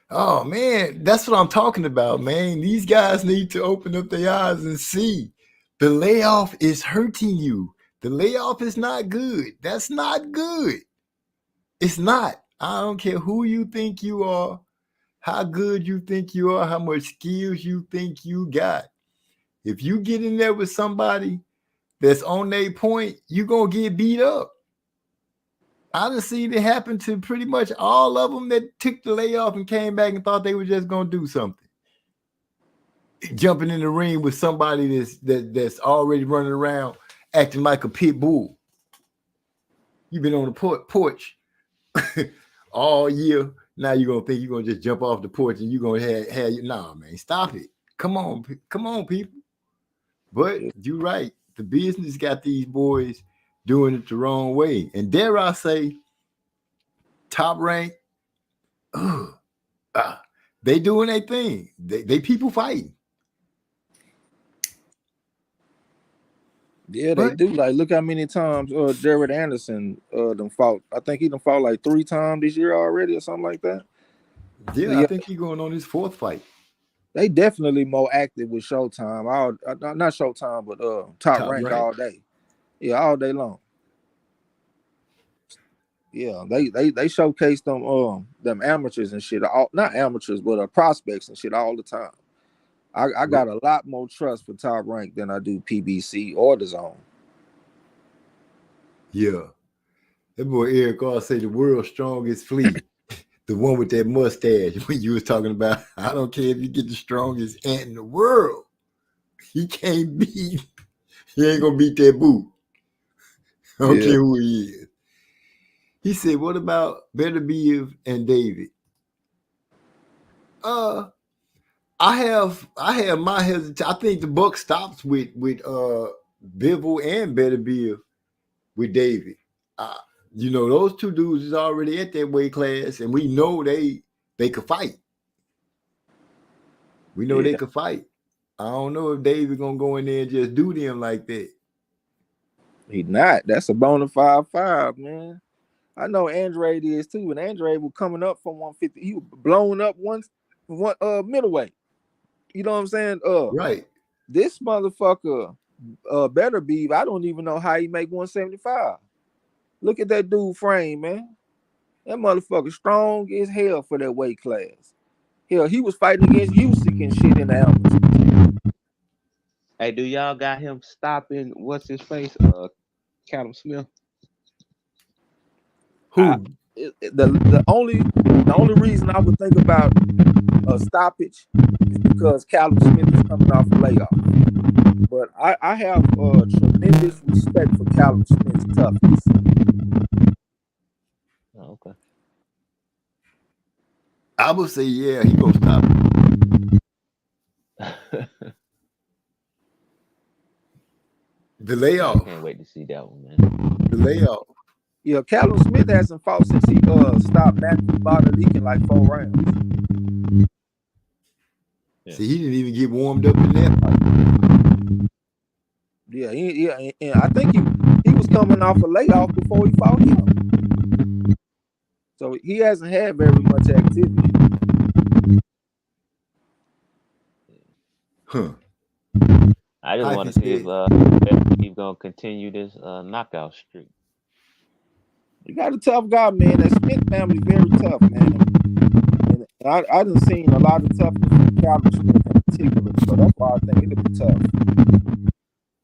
Oh man, that's what I'm talking about, man. These guys need to open up their eyes and see the layoff is hurting you. The layoff is not good. That's not good. It's not. I don't care who you think you are, how good you think you are, how much skills you think you got. If you get in there with somebody that's on their point, you're going to get beat up. I done seen it happen to pretty much all of them that took the layoff and came back and thought they were just going to do something. Jumping in the ring with somebody that's already running around acting like a pit bull. You've been on the porch all year. Now you're going to think you're going to just jump off the porch and you're going to have nah, man, stop it. Come on, people. But you're right. The business got these boys doing it the wrong way. And dare I say, Top Rank, they doing their thing. They people fighting. Yeah, they do. Like, look how many times Jared Anderson done fought. I think he done fought like 3 times this year already or something like that. Yeah, I think he's going on his 4th fight. They definitely more active with Showtime. Not Showtime, but Top Rank all day. Yeah, all day long. Yeah, they showcase them amateurs and shit. Not amateurs, but prospects and shit all the time. I got a lot more trust for Top Rank than I do PBC or the Zone. Yeah. That boy Eric R say the world's strongest fleet. The one with that mustache when you was talking about, I don't care if you get the strongest ant in the world. He ain't gonna beat that boot. I don't care who he is. He said, what about Benavidez and David? I have my hesitation. I think the buck stops with Bivol and Benavidez with David. You know, those 2 dudes is already at that weight class, and we know they could fight. We know they could fight. I don't know if David gonna go in there and just do them like that. He not. That's a bona fide 5, man. I know Andrade is too, and Andrade was coming up from 150. He was blowing up one middleweight. You know what I'm saying? Right. This motherfucker better be. I don't even know how he make 175. Look at that dude frame, man. That motherfucker strong as hell for that weight class. Hell, he was fighting against Usyk and shit in the amateurs. Hey, do y'all got him stopping what's his face? Callum Smith. Who? The only reason I would think about a stoppage is because Callum Smith is coming off a layoff. But I have tremendous respect for Callum Smith's toughness. Oh, okay. I would say, yeah, he gonna stop. The layoff. I can't wait to see that one, man. The layoff. Yeah, Callum Smith hasn't fought since he stopped Matthew Bardalik in like 4 rounds. Yeah. See, he didn't even get warmed up in that fight. Yeah, and I think he was coming off a layoff before he fought him. So he hasn't had very much activity. Huh. I just want to see if he's gonna continue this knockout streak. You got a tough guy, man. That Smith family very tough, man. And I done seen a lot of toughness from Callum Smith in particular, so that's why I think it'll be tough.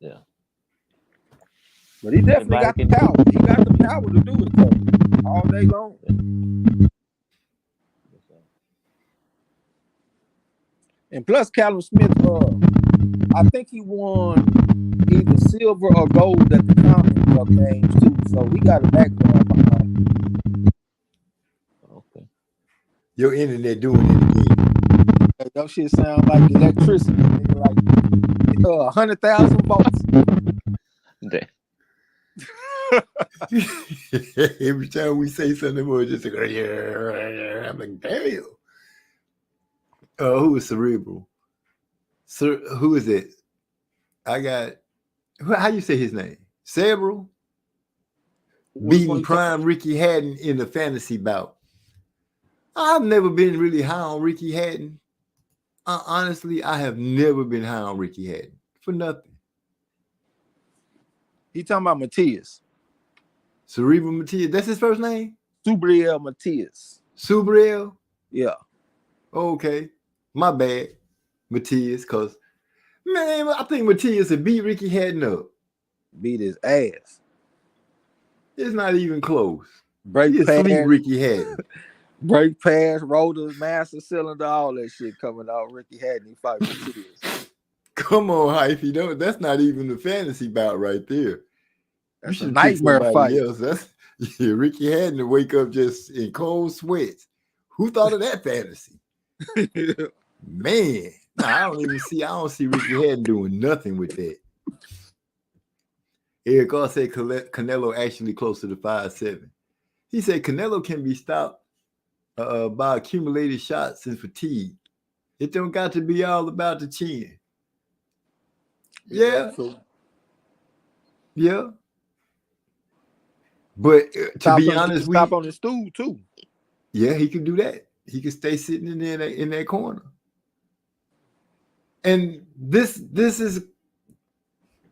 Yeah. But he definitely got the power. He got the power to do it though, all day long. And plus, Callum Smith, I think he won either silver or gold at the Commonwealth Games too. So he got a background behind him. Okay. Your internet doing it again. That shit sound like electricity. Like 100,000 volts. Every time we say something, we're just like, yeah. I'm like, damn. Who is Cerebral? Who is it? I got, how you say his name? Cerebral? Beating Prime Ricky Hatton in the fantasy bout. I've never been really high on Ricky Hatton. Honestly, I have never been high on Ricky Hatton for nothing. He talking about Matias. Cerebral Matias. That's his first name? Subriel Matias. Subriel? Yeah. Okay, my bad, Matias, because man, I think Matias would beat Ricky Hatton up. Beat his ass. It's not even close. Brake He'll sleep pads, Ricky Hatton. brake pads, rotors, master cylinder, all that shit coming out. Ricky Hatton, he fight Matias. Come on, Hyphy. That's not even the fantasy bout right there. That's You a should pick nightmare somebody fight. else. That's Ricky Hatton to wake up just in cold sweats. Who thought of that fantasy? Man, I don't see Ricky Hatton doing nothing with that. Eric R said Canelo actually closer to 5'7". He said Canelo can be stopped by accumulated shots and fatigue. It don't got to be all about the chin. Yeah. Yeah. But to be honest, stop on the stool too. Yeah, he could do that. He could stay sitting in that corner. And this is,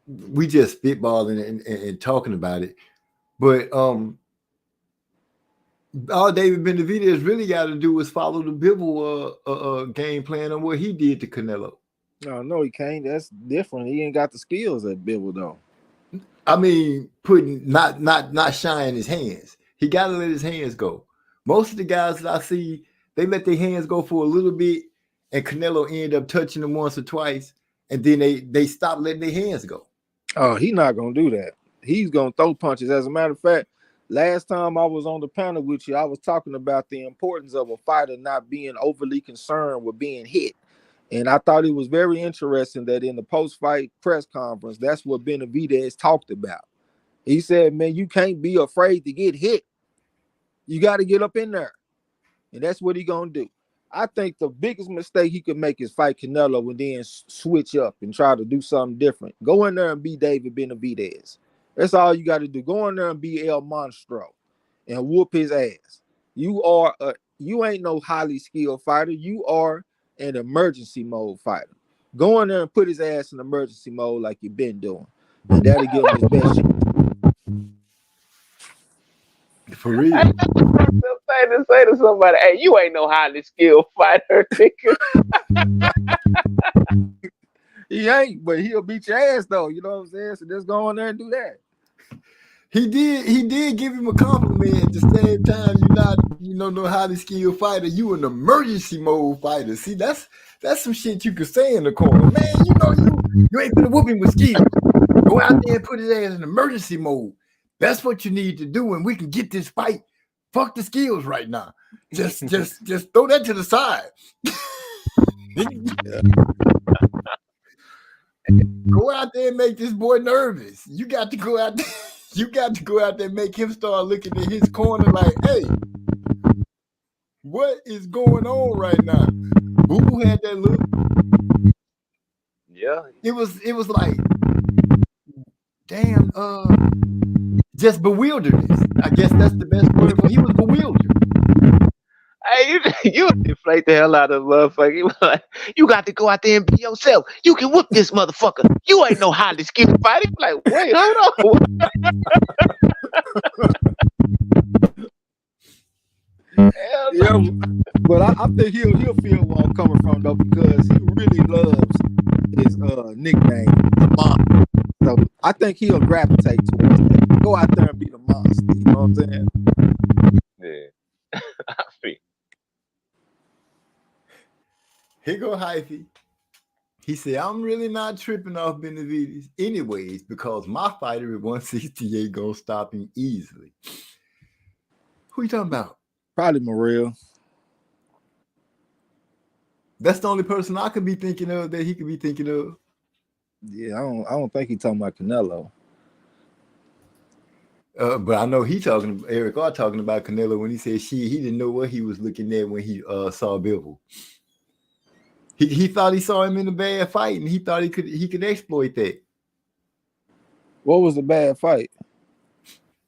we just spitballing and talking about it. But all David Benavidez really got to do is follow the Bivol game plan on what he did to Canelo. No, he can't. That's different. He ain't got the skills that Bivol though. I mean, putting not shying his hands. He got to let his hands go. Most of the guys that I see, they let their hands go for a little bit, and Canelo end up touching them once or twice, and then they stop letting their hands go. Oh, he's not gonna do that. He's gonna throw punches. As a matter of fact, last time I was on the panel with you, I was talking about the importance of a fighter not being overly concerned with being hit. And I thought it was very interesting that in the post-fight press conference, that's what Benavidez talked about. He said, man, you can't be afraid to get hit. You got to get up in there. And that's what he's going to do. I think the biggest mistake he could make is fight Canelo and then switch up and try to do something different. Go in there and be David Benavidez. That's all you got to do. Go in there and be El Monstro and whoop his ass. You ain't no highly skilled fighter. You are an emergency mode fighter. Go in there and put his ass in emergency mode like you've been doing. And that'll give him his best shot. For real. Say to somebody, hey, you ain't no highly skilled fighter, nigga. He ain't, but he'll beat your ass though. You know what I'm saying? So just go in there and do that. He did give him a compliment. At the same time, you don't know highly skilled fighter. You an emergency mode fighter. See, that's some shit you could say in the corner. Man, you ain't gonna whoop him with skill. Go out there and put his ass in emergency mode. That's what you need to do, and we can get this fight. Fuck the skills right now. Just throw that to the side. Go out there and make this boy nervous. You got to go out there. You got to go out there and make him start looking at his corner like, hey, what is going on right now? Boo had that look. Yeah. It was like, damn, just bewilderness. I guess that's the best word for. He was bewildered. Hey, you inflate the hell out of motherfucker. You like, you got to go out there and be yourself. You can whoop this motherfucker. You ain't no highly skilled fighter. Like, wait, hold on. Yeah, but I think he'll feel where I'm coming from though, because he really loves his nickname, the Monster. So I think he'll gravitate towards that. Go out there and be the Monster. You know what I'm saying? Yeah. I feel. Here go Hyphy. He said, I'm really not tripping off Benavidez anyways, because my fighter at 168 gonna stop him easily. Who you talking about? Probably Morrell. That's the only person I could be thinking of that he could be thinking of. Yeah, I don't think he's talking about Canelo. But I know Eric R talking about Canelo when he said he didn't know what he was looking at when he saw Bivol. He thought he saw him in a bad fight, and he thought he could exploit that. What was the bad fight?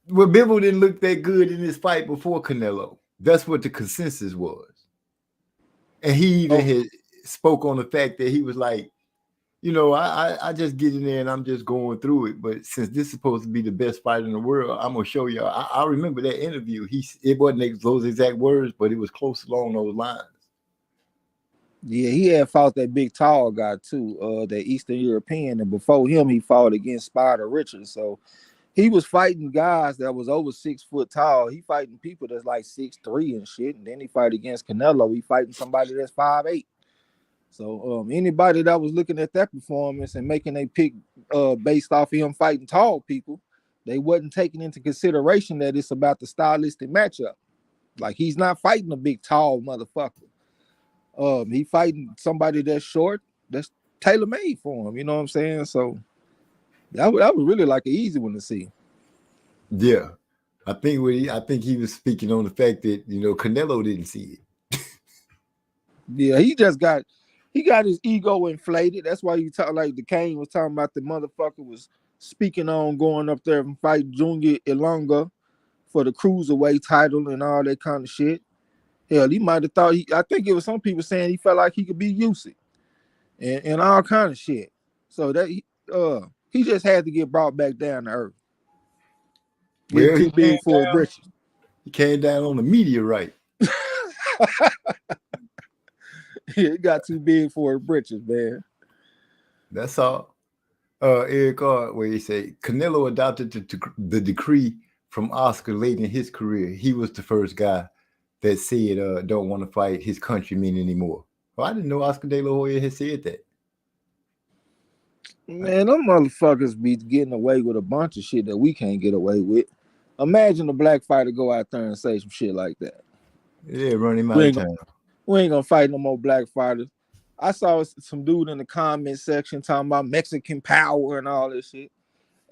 Well, Bivol didn't look that good in his fight before Canelo. That's what the consensus was. And he even had spoke on the fact that he was like, I just get in there and I'm just going through it. But since this is supposed to be the best fight in the world, I'm gonna show y'all. I remember that interview. It wasn't those exact words, but it was close along those lines. Yeah, he had fought that big tall guy too, that Eastern European, and before him, he fought against Spider Richards. So he was fighting guys that was over 6 foot tall. He fighting people that's like 6'3" and shit. And then he fight against Canelo. He fighting somebody that's 5'8". So anybody that was looking at that performance and making a pick based off of him fighting tall people, they wasn't taking into consideration that it's about the stylistic matchup. Like he's not fighting a big tall motherfucker. He fighting somebody that's short, that's tailor made for him. You know what I'm saying? So that was really like an easy one to see. Yeah, I think he was speaking on the fact that Canelo didn't see it. Yeah, he got his ego inflated. That's why you talk like the Kane was talking about the motherfucker was speaking on going up there and fight Junior Ilunga for the cruiserweight title and all that kind of shit. Hell, he might have thought I think it was some people saying he felt like he could be Usyk and all kind of shit. So that he just had to get brought back down to earth. Getting too big for his britches. He came down on a meteorite. It got too big for his britches, man. That's all. Eric where he say Canelo adopted the decree from Oscar late in his career. He was the first guy that said don't want to fight his countrymen anymore. Well, I didn't know Oscar De La Hoya had said that. Man, them motherfuckers be getting away with a bunch of shit that we can't get away with. Imagine a black fighter go out there and say some shit like that. Yeah, run him out of town. We ain't gonna fight no more black fighters. I saw some dude in the comment section talking about Mexican power and all this shit.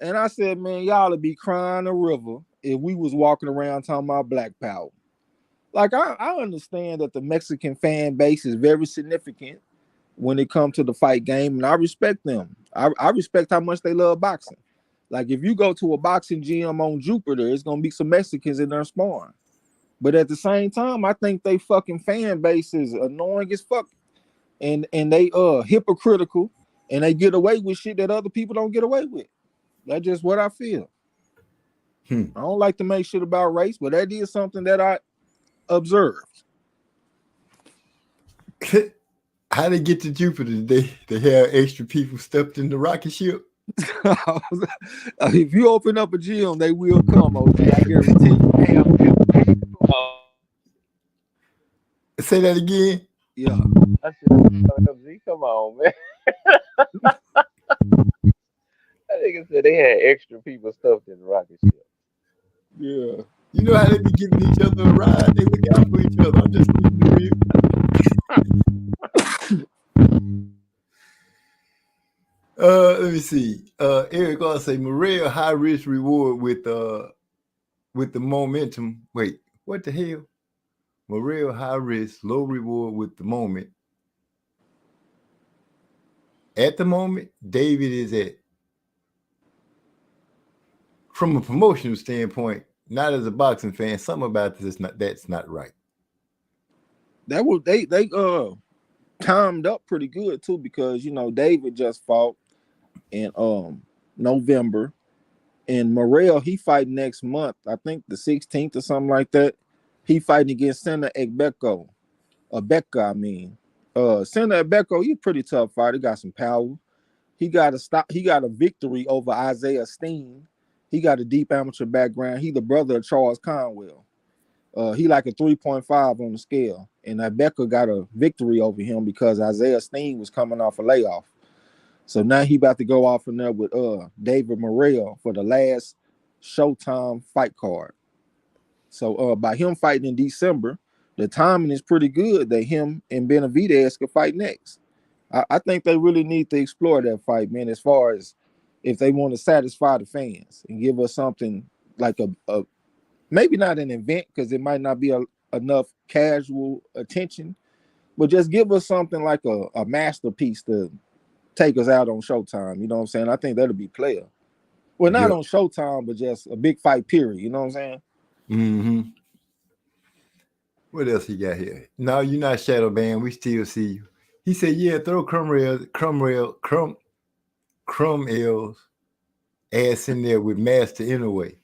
And I said, man, y'all would be crying a river if we was walking around talking about black power. Like, I understand that the Mexican fan base is very significant when it comes to the fight game, and I respect them. I respect how much they love boxing. Like, if you go to a boxing gym on Jupiter, it's going to be some Mexicans in there sparring. But at the same time, I think they fucking fan base is annoying as fuck. And they hypocritical, and they get away with shit that other people don't get away with. That's just what I feel. I don't like to make shit about race, but that is something that I observed. How they get to Jupiter? They have extra people stuffed in the rocket ship. If you open up a gym, they will come. Okay, I guarantee you. Say that again. Yeah. I said, come on, man. That nigga said they had extra people stuffed in the rocket ship. Yeah. You know how they be giving each other a ride? They look out for each other. I'm just keeping it real. Let me see. Eric also say Morel high risk reward with the momentum. Wait, what the hell? Morel high risk, low reward with the moment. At the moment, David is at. From a promotional standpoint, not as a boxing fan, something about this that's not right. That was they timed up pretty good too, because David just fought in November, and Morel he fight next month, I think the 16th or something like that. He fighting against Senator Egbeko. Senator Egbeko, he's a pretty tough fighter. He got some power. He got a victory over Isaiah Steen. He got a deep amateur background. He the brother of Charles Conwell. He like a 3.5 on the scale. And Egbeko got a victory over him because Isaiah Steen was coming off a layoff. So now he about to go off in there with David Morel for the last Showtime fight card. So by him fighting in December, the timing is pretty good that him and Benavidez could fight next. I think they really need to explore that fight, man, as far as if they want to satisfy the fans and give us something like a maybe not an event, because it might not be enough casual attention, but just give us something like a masterpiece to take us out on Showtime. You know what I'm saying? I think that'll be player. Well, not on Showtime, but just a big fight period. You know what I'm saying? Mm-hmm. What else he got here? No, you're not shadow banned. We still see you. He said, yeah, throw Crumell's ass in there with Master anyway.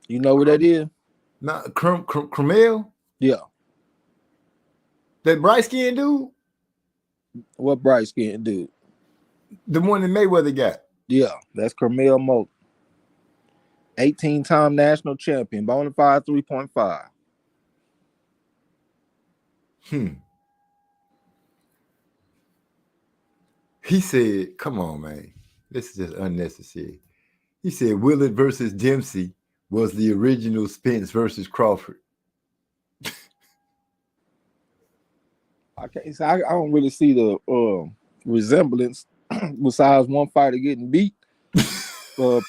You know what that is? Not Crumell? Yeah. That bright skinned dude, What bright skin dude? the one that Mayweather got. Yeah, that's Carmel Moat. 18-time national champion, bona fide 3.5. He said, "Come on, man, this is just unnecessary." He said Willard versus Dempsey was the original Spence versus Crawford. I can't say I don't really see the resemblance besides one fighter getting beat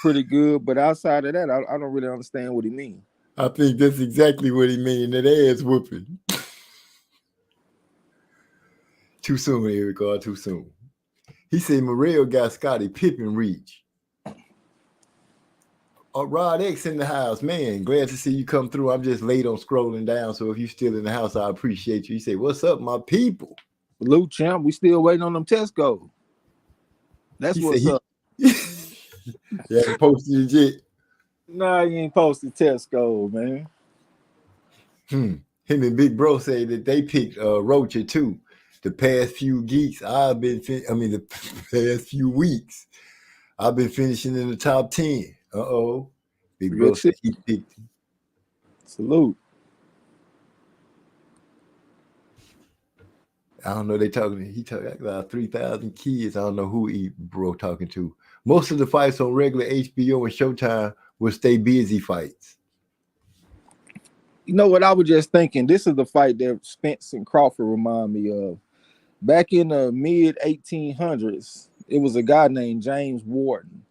pretty good, but outside of that, I don't really understand what he means. I think that's exactly what he mean. That ass whooping. Too soon, Eric. Too soon. He said Morrell got Scottie Pippen reach. Rod X in the house, man. Glad to see you come through. I'm just late on scrolling down, so if you're still in the house, I appreciate you. He said, "What's up, my people?" Salute, champ. We still waiting on them test goals. That's He what's up. Yeah, posted it yet. Nah, you ain't posted test goals, man. Him and Big Bro say that they picked Rocha too. The past few geeks, the past few weeks, I've been finishing in the top 10. Big Bro said he picked him. Salute. I don't know. He talking about 3,000 kids. I don't know who Bro talking to. Most of the fights on regular HBO and Showtime will stay busy fights. You know what I was just thinking? This is the fight that Spence and Crawford remind me of. Back in the mid 1800s, it was a guy named James Warden.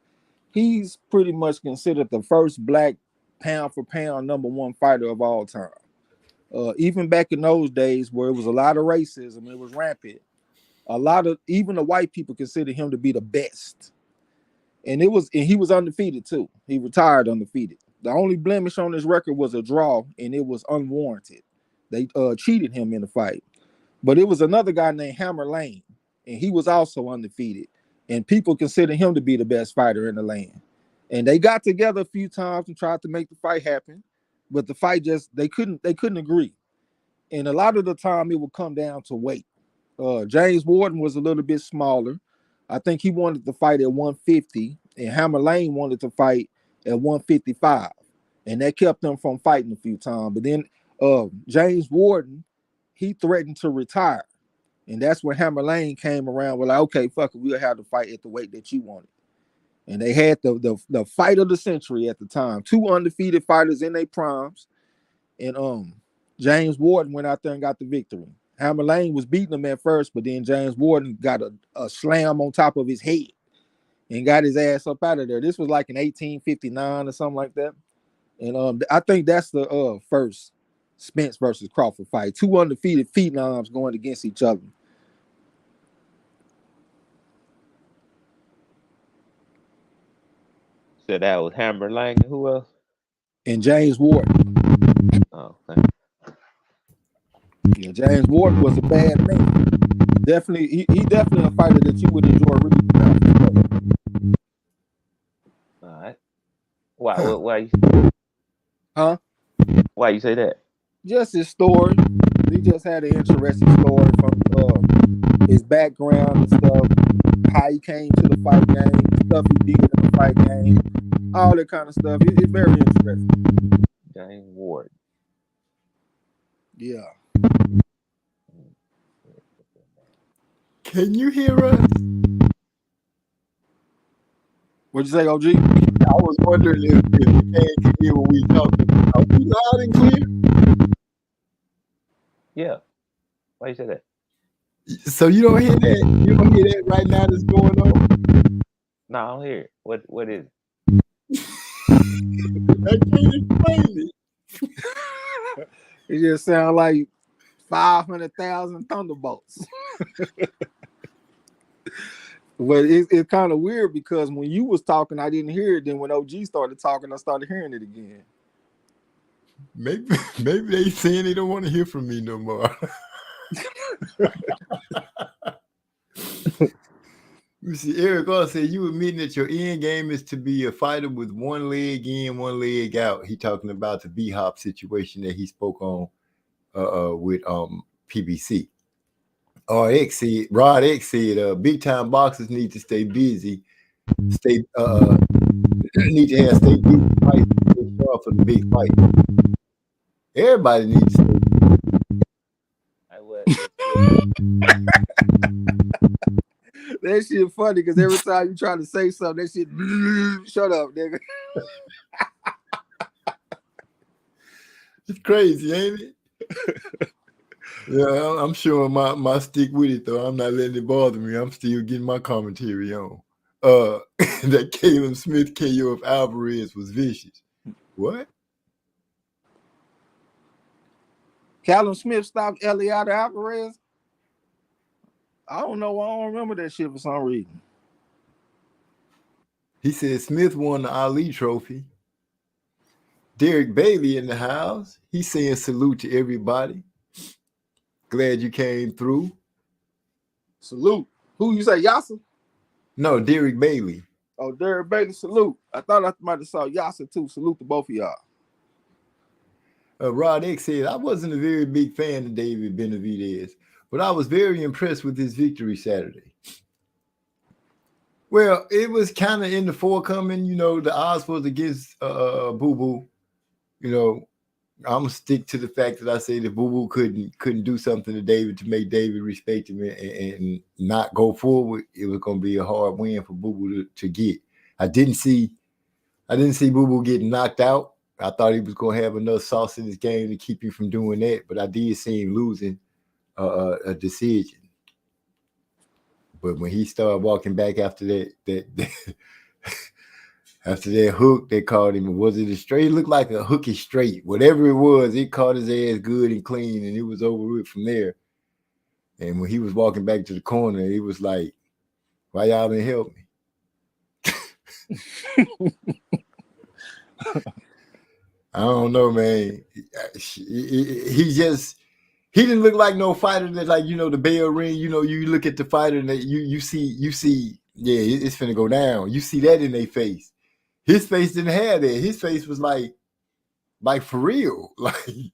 He's pretty much considered the first black pound for pound #1 fighter of all time. Even back in those days where it was a lot of racism, it was rampant. Even the white people considered him to be the best. And he was undefeated too. He retired undefeated. The only blemish on his record was a draw, and it was unwarranted. They cheated him in the fight. But it was another guy named Hammer Lane, and he was also undefeated. And people consider him to be the best fighter in the land. And they got together a few times and tried to make the fight happen, but the fight they couldn't agree. And a lot of the time it would come down to weight. James Warden was a little bit smaller. I think he wanted to fight at 150, and Hammer Lane wanted to fight at 155. And that kept them from fighting a few times. But then James Warden, he threatened to retire. And that's when Hammer Lane came around. We're like, okay, fuck it, we'll have the fight at the weight that you wanted. And they had the fight of the century at the time. 2 undefeated fighters in their primes. And James Warden went out there and got the victory. Hammer Lane was beating him at first, but then James Warden got a slam on top of his head and got his ass up out of there. This was like in 1859 or something like that. And I think that's the first Spence versus Crawford fight. 2 undefeated phenoms going against each other. So that was Hammer Lang and who else? And James Warden. Oh, okay. Yeah, James Warden was a bad man. Definitely, he definitely a fighter that you would enjoy rooting for. All right. Why? Huh? Why you say that? Just his story. He just had an interesting story from his background and stuff, how he came to the fight game, stuff he did in the fight game, all that kind of stuff. It's very interesting. James Ward. Yeah. Can you hear us? What'd you say, OG? I was wondering if we can hear what we talking about. Are we loud and clear? Yeah. Why you say that? So you don't hear that? You don't hear that right now that's going on? No, I don't hear it. What is it? I can't explain it. It just sounds like 500,000 thunderbolts. But it's kind of weird because when you was talking, I didn't hear it. Then when OG started talking, I started hearing it again. Maybe they saying they don't want to hear from me no more. You see, Eric also said you admitting that your end game is to be a fighter with one leg in, one leg out. He talking about the B-Hop situation that he spoke on with PBC. Rod X said, big time boxers need to stay busy, stay need to have stay busy fight for the big fight. Everybody needs to stay. That shit funny because every time you try to say something, that shit shut up, nigga. It's crazy, ain't it? Yeah, I'm showing my stick with it though. I'm not letting it bother me. I'm still getting my commentary on. That Caleb Smith KO of Alvarez was vicious. What? Callum Smith stopped Eliada Alvarez? I don't know. I don't remember that shit for some reason. He said Smith won the Ali Trophy. Derek Bailey in the house. He's saying salute to everybody. Glad you came through. Salute. Who you say, Yasser? No, Derek Bailey. Oh, Derek Bailey, salute. I thought I might have saw Yasser too. Salute to both of y'all. Rod X said, I wasn't a very big fan of David Benavidez, but I was very impressed with his victory Saturday. Well, it was kind of in the forecoming, the odds was against Boo Boo. I'm gonna stick to the fact that I say that Boo Boo couldn't do something to David to make David respect him and not go forward. It was gonna be a hard win for Boo Boo to get. I didn't see Boo Boo getting knocked out. I thought he was gonna have enough sauce in his game to keep him from doing that, but I did see him losing a decision. But when he started walking back after that after that hook, they called him. Was it a straight? It looked like a hooky straight. Whatever it was, it caught his ass good and clean, and it was over with from there. And when he was walking back to the corner, it was like, why y'all didn't help me? I don't know, man. He didn't look like no fighter that, like, the bell ring, you look at the fighter and you see, yeah, it's finna go down. You see that in their face. His face didn't have that. His face was like for real. Like,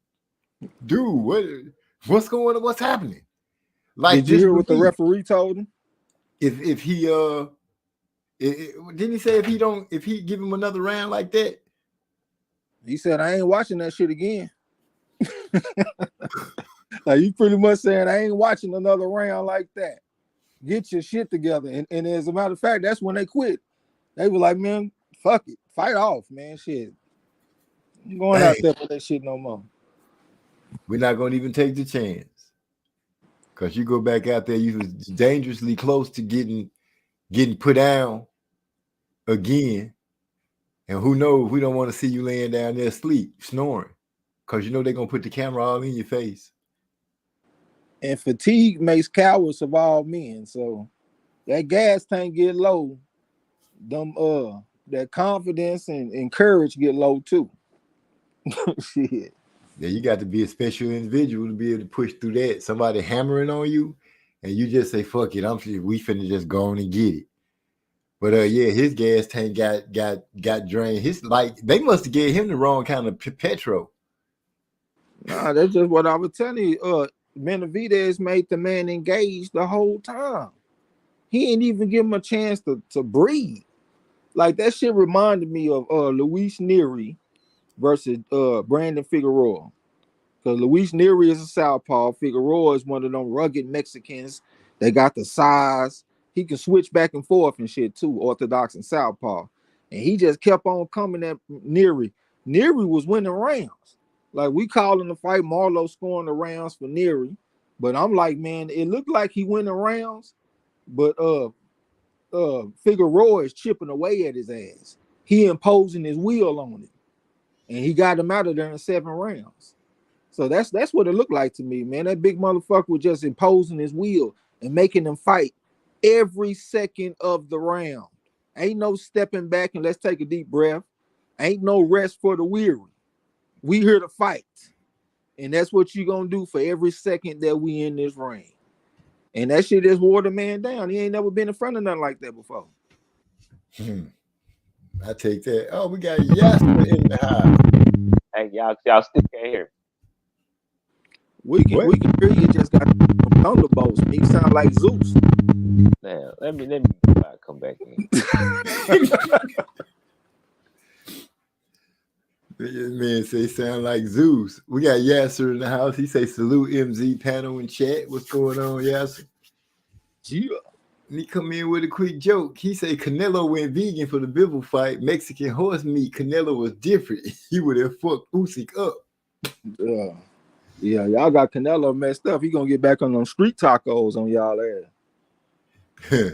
dude, what's going on? What's happening? Like, did you hear what the referee told him? If he didn't he say if he give him another round like that? He said, I ain't watching that shit again. Like, you pretty much saying, I ain't watching another round like that. Get your shit together. And as a matter of fact, that's when they quit. They were like, man, fuck it. Fight off, man. Shit. I'm going out there for that shit no more. We're not going to even take the chance. Because you go back out there, you was dangerously close to getting put down again. And who knows, we don't want to see you laying down there asleep, snoring. Because they're going to put the camera all in your face. And fatigue makes cowards of all men. So that gas tank get low. That confidence and courage get low too. Shit. Yeah, you got to be a special individual to be able to push through that. Somebody hammering on you, and you just say, "Fuck it, we finna just go on and get it." But yeah, his gas tank got drained. They must have gave him the wrong kind of petrol. Nah, that's just what I was telling you. Benavidez made the man engaged the whole time. He ain't even give him a chance to breathe. Like, that shit reminded me of Luis Nery versus Brandon Figueroa. Because Luis Nery is a southpaw. Figueroa is one of them rugged Mexicans. They got the size. He can switch back and forth and shit too, orthodox and southpaw. And he just kept on coming at Nery. Nery was winning rounds. Like, we calling the fight, Marlowe scoring the rounds for Nery. But I'm like, man, it looked like he winning rounds, but Figueroa is chipping away at his ass. He imposing his will on him. And he got him out of there in 7 rounds. So that's what it looked like to me, man. That big motherfucker was just imposing his will and making them fight every second of the round. Ain't no stepping back and let's take a deep breath. Ain't no rest for the weary. We here to fight. And that's what you gonna do for every second that we in this ring. And that shit just wore the man down. He ain't never been in front of nothing like that before. I take that. Oh, we got Yasser in the house. Hey, y'all still can't hear. We can hear you. Just got thunderbolts. You sound like Zeus. Now, let me come back in. Man say sound like Zeus. We got Yasser in the house. He say salute MZ panel in chat. What's going on, Yasser? Yeah. And he come in with a quick joke. He say Canelo went vegan for the Bivol fight. Mexican horse meat. Canelo was different. He would have fucked Usyk up. Yeah, y'all got Canelo messed up. He gonna get back on them street tacos on y'all ass.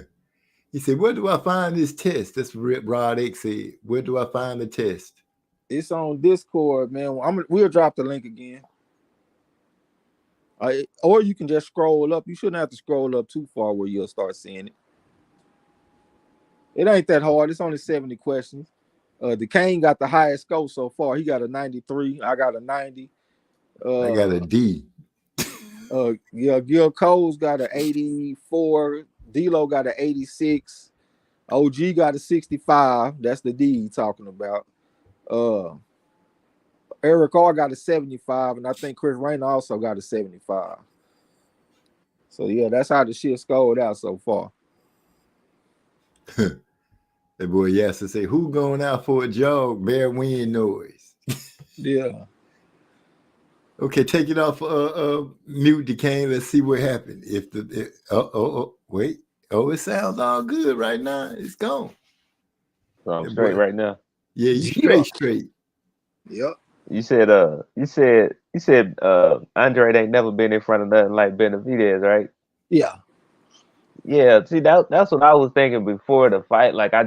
He said, where do I find this test? That's what Rod X said. Where do I find the test? It's on Discord, man. We'll drop the link again. Or you can just scroll up. You shouldn't have to scroll up too far where you'll start seeing it. It ain't that hard. It's only 70 questions. The Kane got the highest score so far. He got a 93. I got a 90. I got a D. Gil Cole's got an 84. D-Lo got an 86. OG got a 65. That's the D he's talking about. Eric R got a 75, and I think Chris Rayner also got a 75. So yeah, that's how the shit scored out so far. That boy Yasser say, who going out for a jog? Bear wind noise. Yeah. Okay, take it off mute, Decane. Let's see what happened. Wait. Oh, it sounds all good right now. It's gone. So I'm straight right now. Yeah, you straight. Yep. You said Andre ain't never been in front of nothing like Benavidez, right? Yeah. Yeah, see that's what I was thinking before the fight. Like I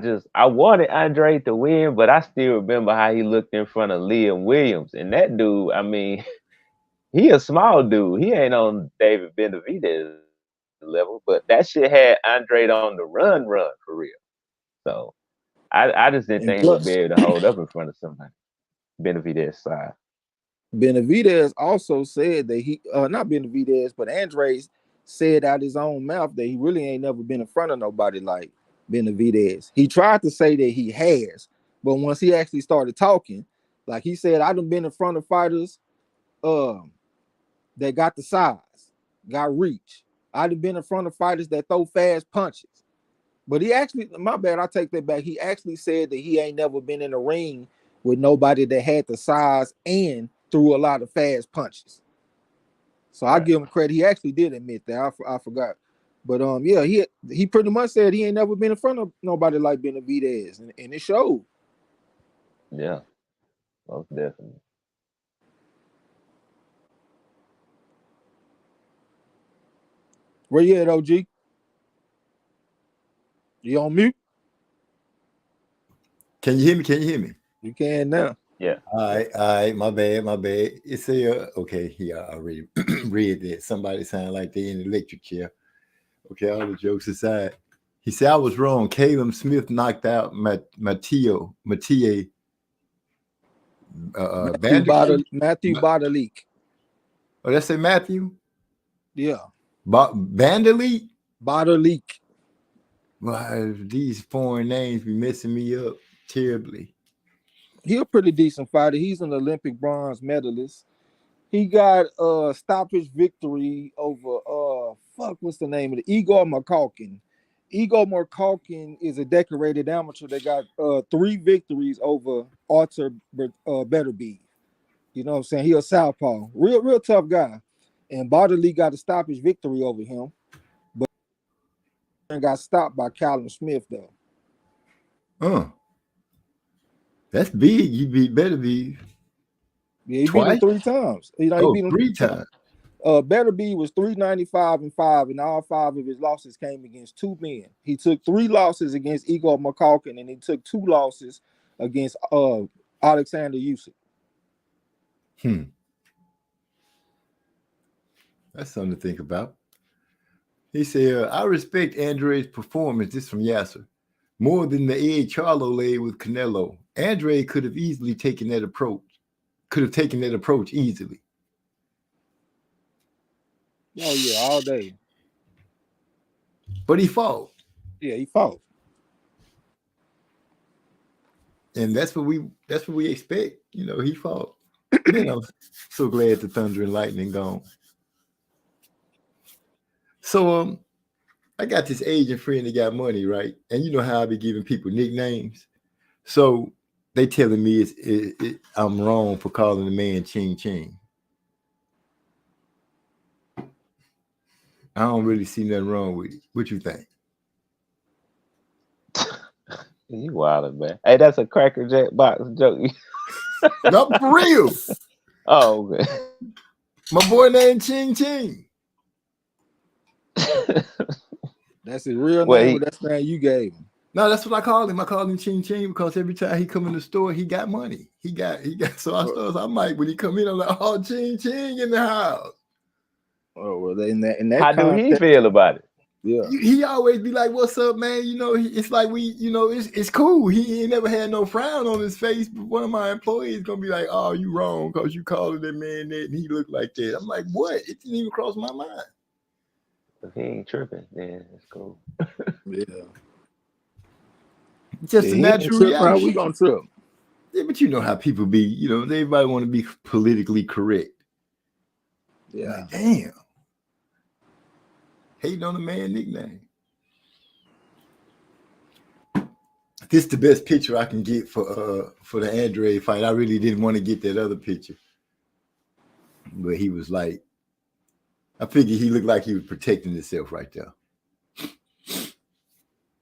wanted Andre to win, but I still remember how he looked in front of Liam Williams. And that dude, I mean, he a small dude. He ain't on David Benavidez level, but that shit had Andre on the run for real. So I just didn't think he would be able to hold up in front of somebody. Benavidez side. Benavidez also said that he not Benavidez, but Andres said out his own mouth that he really ain't never been in front of nobody like Benavidez. He tried to say that he has, but once he actually started talking, like he said, I done been in front of fighters that got the size, got reach. I done been in front of fighters that throw fast punches. But he actually, my bad, I take that back. He actually said that he ain't never been in a ring with nobody that had the size and threw a lot of fast punches. So I give him credit. He actually did admit that. I forgot. But yeah, he pretty much said he ain't never been in front of nobody like Benavidez, and it showed. Yeah, most definitely. Where you at, OG? You on mute? Can you hear me? You can now. Yeah. All right. My bad. It's okay. Yeah, I already read that. Somebody sound like they in the electric chair. Okay, all the jokes aside. He said, I was wrong. Caleb Smith knocked out Mathieu Matthew Badalik. Oh, that's a Matthew? Yeah. Bandalik? Badalik. Well, these foreign names be messing me up terribly. He's a pretty decent fighter. He's an Olympic bronze medalist. He got a stoppage victory over what's the name of it? Igor Makalkin. Igor Makalkin is a decorated amateur that got 3 victories over Artur Beterbiev. You know what I'm saying? He a southpaw. Real tough guy. And Badalik got a stoppage victory over him, but got stopped by Callum Smith though. That's big. You beat Beterbiev. Yeah, he beat him 3 times. He beat him 3 times. Beterbiev was 395-5, and all 5 of his losses came against 2 men. He took 3 losses against Igor Makalkin, and he took 2 losses against Alexander Usyk. That's something to think about. He said, I respect Andre's performance. This from Yasser. More than the egg Charlo laid with Canelo. Andre could have easily taken that approach. Easily. Oh yeah, all day. But he fought. Yeah, he fought. And that's what we expect. You know, he fought. Man, I'm so glad the Thunder and Lightning gone. So I got this Asian friend that got money, right? And you know how I be giving people nicknames. So they telling me I'm wrong for calling the man Ching Ching. I don't really see nothing wrong with it. What you think? You wildin', man. Hey, that's a Cracker Jack box joke. Not for real. Oh, okay. My boy named Ching Ching. That's his real Well, name, or that's the name you gave him? No, that's what I call him. I call him Ching Ching because every time he come in the store, he got money. He got. So I might when he come in, I'm like, oh, Ching Ching in the house. Oh well, in that how do he context, feel about it? yeah. He always be like, "What's up, man?" You know, it's like it's cool. He ain't never had no frown on his face. But one of my employees gonna be like, "Oh, you wrong because you calling that man that and he looked like that." I'm like, "What?" It didn't even cross my mind. If he ain't tripping, then it's cool. Yeah. Just a He ain't natural trip, how we reaction. gonna trip? Yeah, but you know how people be. You know, everybody want to be politically correct. Yeah. Like, damn. Hating on a man nickname. This is the best picture I can get for the Andre fight. I really didn't want to get that other picture. But he was like, I figured he looked like he was protecting himself right there.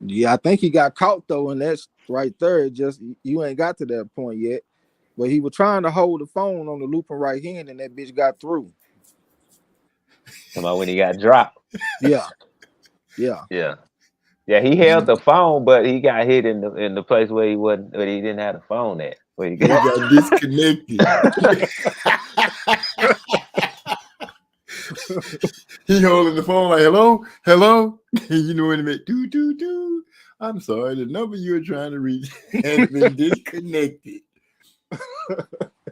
Yeah, I think he got caught though, and that's right there. Just you ain't got to that point yet. But he was trying to hold the phone on the looping right hand, and that bitch got through. Come on, when he got dropped. Yeah. Yeah. Yeah. Yeah, he held the phone, but he got hit in the place where he didn't have the phone at. Where he He got disconnected. He holding the phone like, hello, hello. You know what I meant? Do. I'm sorry, the number you're trying to reach has been disconnected.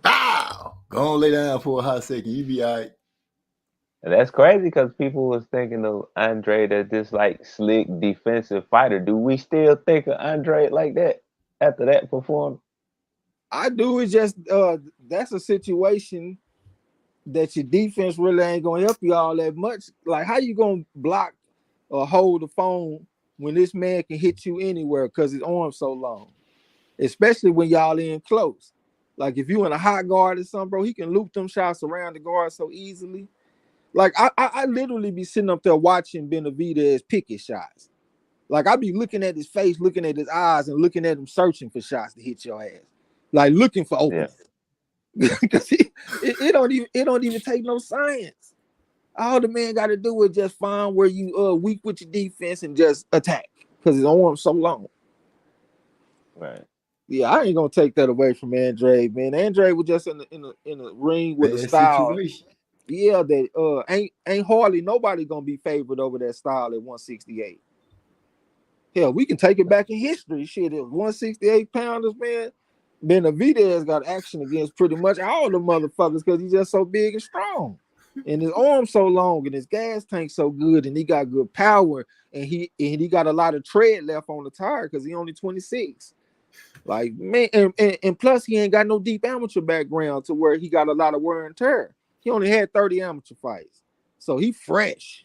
Wow. Go on, lay down for a hot second. You be all right. And that's crazy because people was thinking of Andre as this like slick defensive fighter. Do we still think of Andre like that after that performance? I do. It's just that's a situation that your defense really ain't gonna help you all that much. Like, how you gonna block or hold the phone when this man can hit you anywhere because his arm's so long? Especially when y'all in close. Like, if you in a hot guard or something, bro, he can loop them shots around the guard so easily. Like, I literally be sitting up there watching Benavidez pick his shots. Like, I be looking at his face, looking at his eyes, and looking at him searching for shots to hit your ass. Like, looking for openings. Because it don't even take no science. All the man got to do is just find where you weak with your defense and just attack because his arm's so long. Right. Yeah, I ain't gonna take that away from Andre, man. Andre was just in a ring with a style. Situation. Yeah, that ain't hardly nobody gonna be favored over that style at 168. Hell, we can take it back in history. Shit, it was 168 pounders, man. Benavidez got action against pretty much all the motherfuckers because he's just so big and strong. And his arm's so long and his gas tank so good, and he got good power, and he got a lot of tread left on the tire because he only 26. Like, man, and plus he ain't got no deep amateur background to where he got a lot of wear and tear. He only had 30 amateur fights. So he fresh.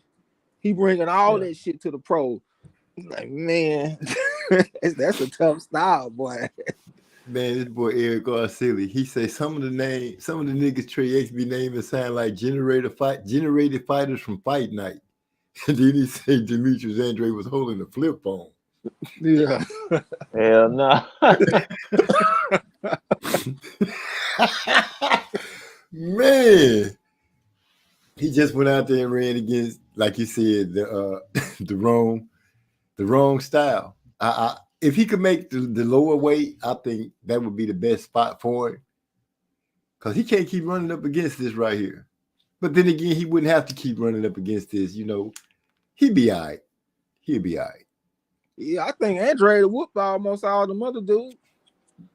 He bringing all that shit to the pro. Like, man, that's a tough style, boy. Man, this boy Eric Arceli, he say some of the niggas Trey X be naming sound like generated fighters from Fight Night. And then he say Demetrius Andre was holding a flip phone. Yeah. Hell no. Man, he just went out there and ran against, like you said, the wrong style. If he could make the lower weight, I think that would be the best spot for him. Because he can't keep running up against this right here. But then again, he wouldn't have to keep running up against this. You know, he'd be all right. He'll be all right. Yeah, I think Andre whooped almost all the other dudes.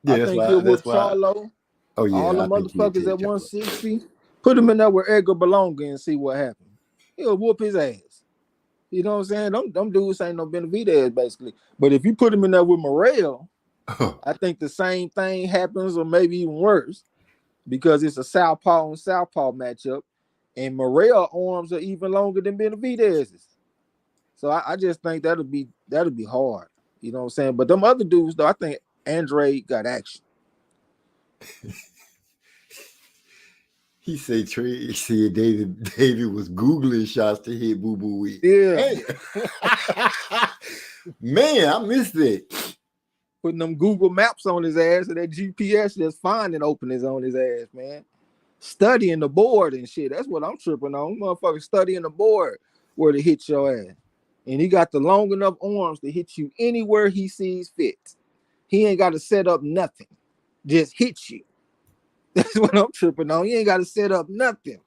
Yeah, I think he'll whoop Charlo. Oh, yeah. All the motherfuckers at 160. Put him in there with Edgar Berlanga and see what happens. He'll whoop his ass. You know what I'm saying? Them dudes ain't no Benavidez, basically. But if you put him in there with Morrell, I think the same thing happens, or maybe even worse, because it's a southpaw and southpaw matchup, and Morrell arms are even longer than Benavidez's. So I just think that'll be hard. You know what I'm saying? But them other dudes though, I think Andre got action. He said David was Googling shots to hit Boo Boo with. Yeah. Hey. Man, I missed it. Putting them Google Maps on his ass and that GPS just finding openings on his ass, man. Studying the board and shit. That's what I'm tripping on. Motherfucker studying the board where to hit your ass. And he got the long enough arms to hit you anywhere he sees fit. He ain't got to set up nothing. Just hit you. That's what I'm tripping on. He ain't got to set up nothing.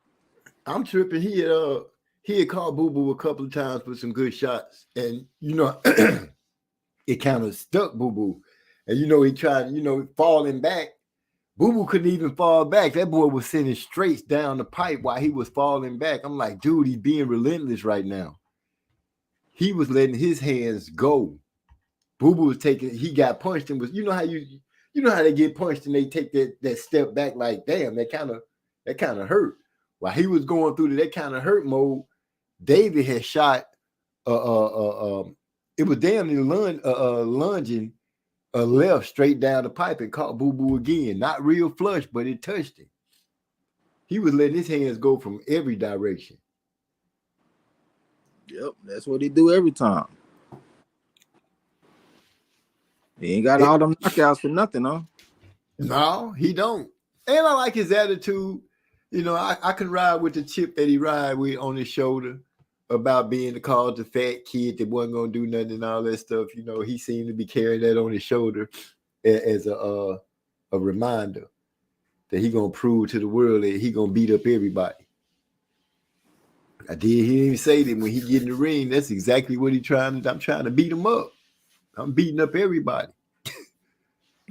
I'm tripping. He had called Boo Boo a couple of times for some good shots. And it kind of stuck Boo Boo. And he tried, falling back. Boo Boo couldn't even fall back. That boy was sending straights down the pipe while he was falling back. I'm like, dude, he's being relentless right now. He was letting his hands go. Boo Boo was he got punched and was, how they get punched and they take that step back like, damn, that kind of hurt. While he was going through that kind of hurt mode, David had shot it was damn near lunging left straight down the pipe and caught Boo Boo again. Not real flush, but it touched him. He was letting his hands go from every direction. Yep, that's what he do every time. He ain't got all them knockouts for nothing, huh? No, he don't. And I like his attitude. I can ride with the chip that he ride with on his shoulder about being called the fat kid that wasn't gonna do nothing and all that stuff. He seemed to be carrying that on his shoulder as a reminder that he gonna prove to the world that he gonna beat up everybody. I did hear him say that when he get in the ring, that's exactly what I'm trying to beat him up. I'm beating up everybody.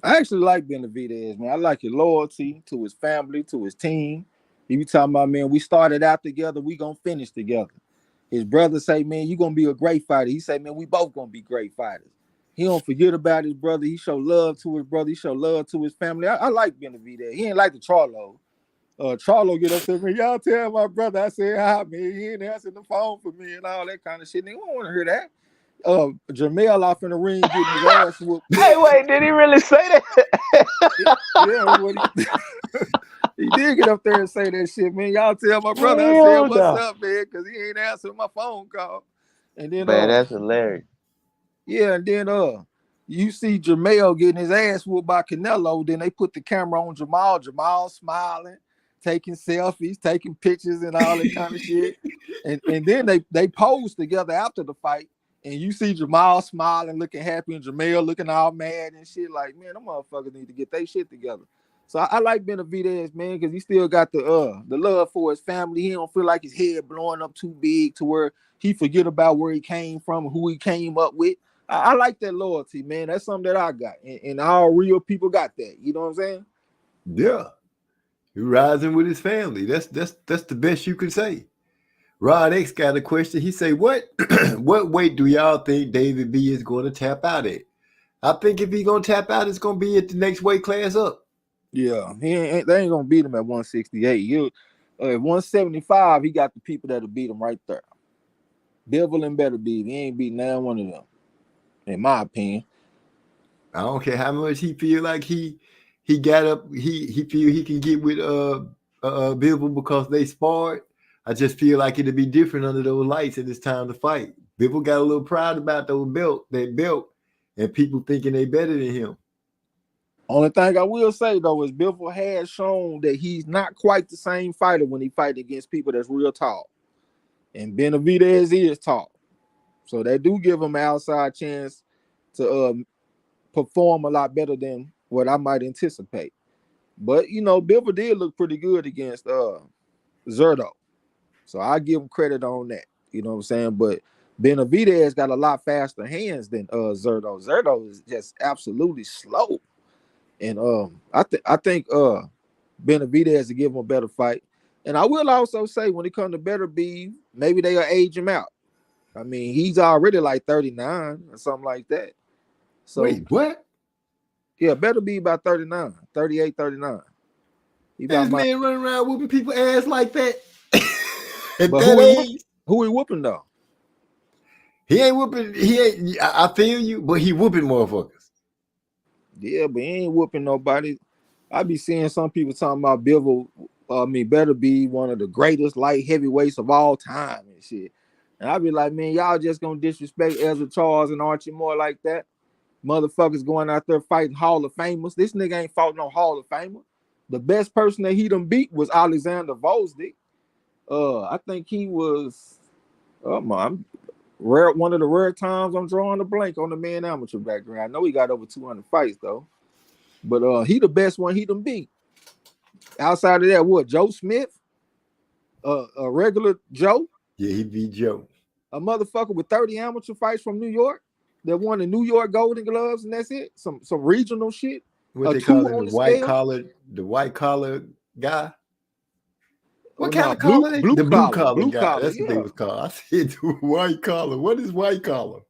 I actually like Benavidez, man. I like his loyalty to his family, to his team. He be talking about, man, we started out together, we gonna finish together. His brother say, man, you gonna be a great fighter. He say, man, we both gonna be great fighters. He don't forget about his brother. He show love to his brother. He show love to his family. I like Benavidez. He ain't like the Charlo. Charlo get up there, man, y'all tell my brother I said hi, man. He ain't answering the phone for me and all that kind of shit. Nigga, we don't want to hear that. Jamel off in the ring getting his ass whooped. Hey, wait, did he really say that? Yeah, he did get up there and say that shit, man. Y'all tell my brother I said what's up, man, because he ain't answering my phone call. And then man, that's hilarious. Yeah, and then you see Jamel getting his ass whooped by Canelo. Then they put the camera on Jamal. Jamal smiling, taking selfies, taking pictures, and all that kind of shit. And then they pose together after the fight. And you see Jamal smiling, looking happy, and Jamel looking all mad and shit. Like, man, them motherfuckers need to get their shit together. So I like Benavidez, man, because he still got the love for his family. He don't feel like his head blowing up too big to where he forget about where he came from, who he came up with. I like that loyalty, man. That's something that I got, and all real people got that. You know what I'm saying? Yeah, he's rising with his family. That's the best you can say. Rod X got a question. He say, what weight do y'all think David B is going to tap out at? I think if he's going to tap out, it's going to be at the next weight class up. Yeah, they ain't going to beat him at 168. At 175, he got the people that'll beat him right there. Bivol better beat. He ain't beating none one of them, in my opinion. I don't care how much he feel like he got up. He feel he can get with Bivol because they sparred. I just feel like it'd be different under those lights and it's time to fight. Bivol got a little pride about that belt, and people thinking they better than him. Only thing I will say though is Bivol has shown that he's not quite the same fighter when he fight against people that's real tall. And Benavidez is tall. So they do give him an outside chance to perform a lot better than what I might anticipate. But Bivol did look pretty good against Zerto. So I give him credit on that. You know what I'm saying? But Benavidez got a lot faster hands than Zerto. Zerto is just absolutely slow. And I think Benavidez to give him a better fight. And I will also say when it comes to Better B, maybe they'll age him out. I mean, he's already like 39 or something like that. So wait, what? Yeah, Better be about 39, 38, 39. This man running around whooping people ass like that. But who he whooping though? He ain't whooping. He ain't. I feel you, but he whooping motherfuckers. Yeah, but he ain't whooping nobody. I be seeing some people talking about Bivol. Better be one of the greatest light heavyweights of all time and shit. And I be like, man, y'all just gonna disrespect Ezra Charles and Archie Moore like that? Motherfuckers going out there fighting Hall of Famers. This nigga ain't fought no Hall of Famer. The best person that he done beat was Alexander Volsnik. I think he was one of the rare times I'm drawing a blank on the man amateur background. I know he got over 200 fights though. But he the best one he done beat. Outside of that, what? Joe Smith? A regular Joe? Yeah, he beat Joe. A motherfucker with 30 amateur fights from New York that won the New York Golden Gloves, and that's it. Some regional shit. What they call him, the white collar guy. What kind of collar? The blue collar guy. That's what they was called. I said the white collar. What is white collar?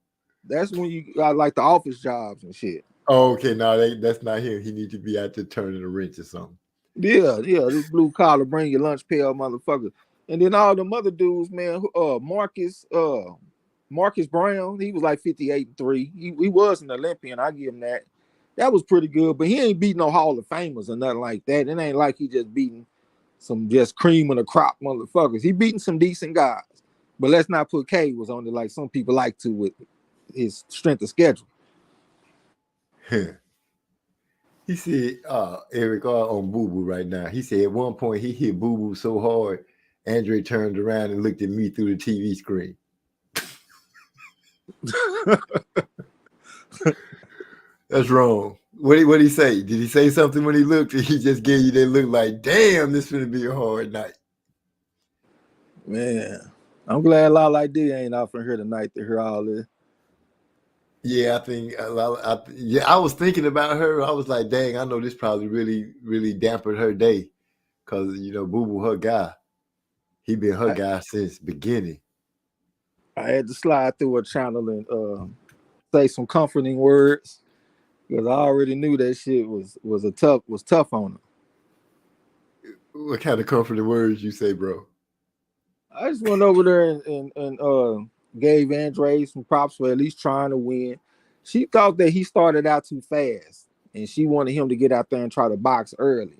That's when you got like the office jobs and shit. Oh, okay. No, that's not him. He needs to be out there turning a wrench or something. Yeah. This blue collar, bring your lunch pail, motherfucker. And then all the other dudes, man. Marcus Brown. He was like 58-3. He was an Olympian. I give him that. That was pretty good. But he ain't beating no Hall of Famers or nothing like that. It ain't like he just beating some just cream of the crop motherfuckers. He beating some decent guys. But let's not put K was on it like some people like to with his strength of schedule. He said, Eric on Boo Boo right now. He said at one point he hit Boo Boo so hard, Andre turned around and looked at me through the TV screen. That's wrong. What did he say? Did he say something when he looked? Or he just gave you that look like, damn, this is going to be a hard night. Man, I'm glad Lala D ain't out from here tonight to hear all this. Yeah, I think I was thinking about her. I was like, dang, I know this probably really, really dampened her day. Because, Boo Boo, her guy. He been her guy since beginning. I had to slide through her channel and say some comforting words. Because I already knew that shit was tough on her. What kind of comforting words you say, bro? I just went over there and gave Andre some props for at least trying to win. She thought that he started out too fast, and she wanted him to get out there and try to box early.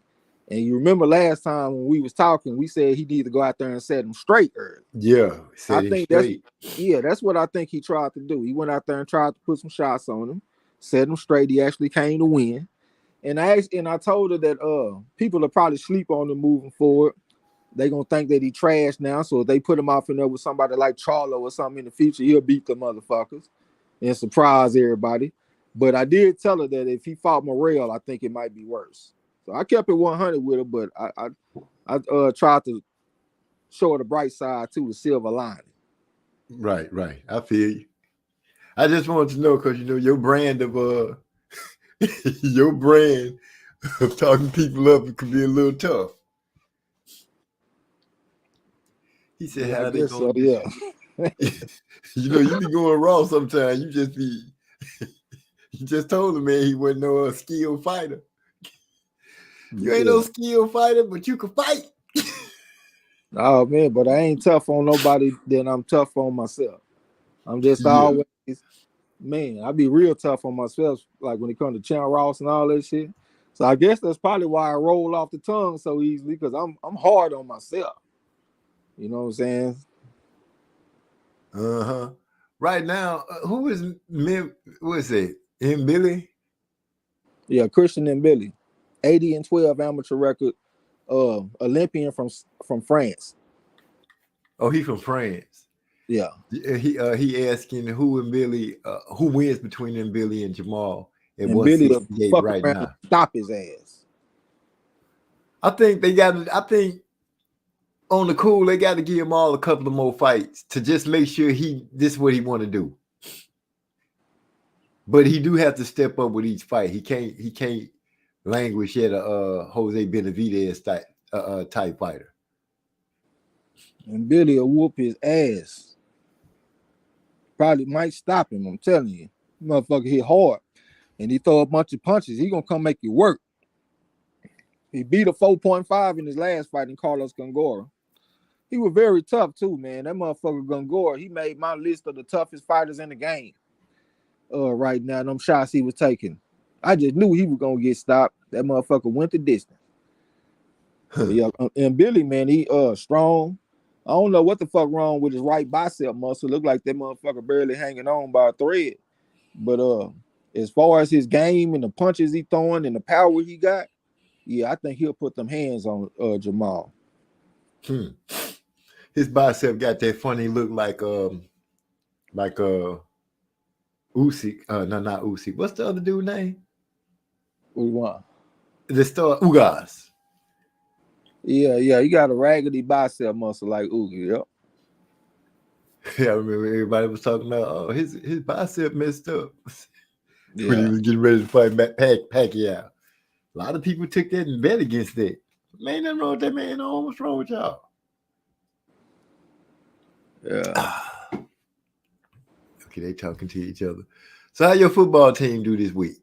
And you remember last time when we was talking, we said he needed to go out there and set him straight early. Yeah, that's what I think he tried to do. He went out there and tried to put some shots on him, set him straight. He actually came to win. And I told her that people will probably sleep on him moving forward. They gonna think that he trashed now. So if they put him off in there with somebody like Charlo or something in the future, he'll beat the motherfuckers and surprise everybody. But I did tell her that if he fought Morrell, I think it might be worse. So I kept it 100 with her, but I tried to show her the bright side too, the silver lining. Right. I feel you. I just wanted to know because your brand of talking people up, it could be a little tough. He said, yeah, how they going? Yeah. You be going wrong sometimes. You just told him, man, he wasn't no skilled fighter. You ain't no skilled fighter, but you can fight. Oh man, but I ain't tough on nobody. Then I'm tough on myself. I'm just always, man. I be real tough on myself. Like when it comes to Chan Ross and all that shit. So I guess that's probably why I roll off the tongue so easily because I'm hard on myself. You know what I'm saying? Right now, who is what is it? M. Billy? Yeah, Christian and Billy, 80-12 amateur record, Olympian from France. Oh, he from France. Yeah. He asking who and Billy, who wins between them Billy and Jamal at and Billy 168 right now. Stop his ass. I think on the cool, they got to give him all a couple of more fights to just make sure this is what he want to do. But he do have to step up with each fight. He can't languish at a Jose Benavidez type fighter. And Billy will whoop his ass. Probably might stop him. I'm telling you, motherfucker hit hard, and he throw a bunch of punches. He gonna come make you work. He beat a 4.5 in his last fight in Carlos Gongora. He was very tough too, man. That motherfucker Gungor, he made my list of the toughest fighters in the game. Right now, them shots he was taking. I just knew he was gonna get stopped. That motherfucker went the distance. But yeah, and Billy, man, he strong. I don't know what the fuck wrong with his right bicep muscle. Look like that motherfucker barely hanging on by a thread. But as far as his game and the punches he throwing and the power he got, yeah, I think he'll put them hands on Jamal. His bicep got that funny look like Usyk. No, not Usyk. What's the other dude name? What you want? The star Ugas. Yeah, he got a raggedy bicep muscle like Oogie. Yep. Yeah, I remember everybody was talking about, his bicep messed up when he Yeah. was getting ready to fight Pacquiao. A lot of people took that and bet against that. Man, nothing wrong with that man. What's wrong with y'all? Yeah. Okay, they talking to each other. So how your football team do this week?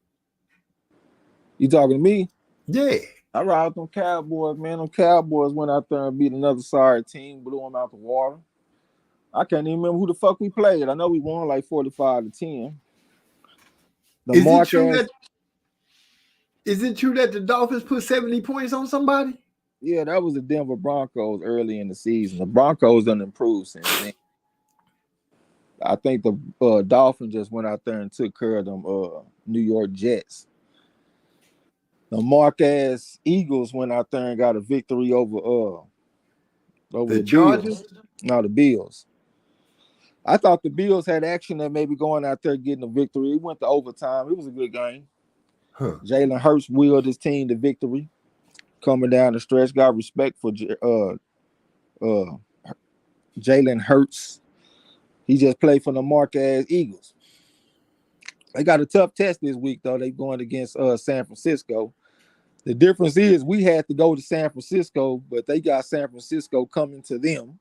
You talking to me? Yeah. I ride with them Cowboys, man. Them Cowboys went out there and beat another sorry team, blew them out the water. I can't even remember who the fuck we played. I know we won like 45-10. Is it true that the Dolphins put 70 points on somebody? Yeah, that was the Denver Broncos early in the season. The Broncos done improved since then. I think the Dolphins just went out there and took care of them New York Jets. The Mark-ass Eagles went out there and got a victory over the Chargers? Bills. No, the Bills. I thought the Bills had action at maybe going out there getting a victory. It went to overtime. It was a good game. Jalen Hurts willed his team to victory. Coming down the stretch, got respect for Jalen Hurts. He just played for the Mark-ass Eagles. They got a tough test this week, though. They going against San Francisco. The difference is we had to go to San Francisco, but they got San Francisco coming to them.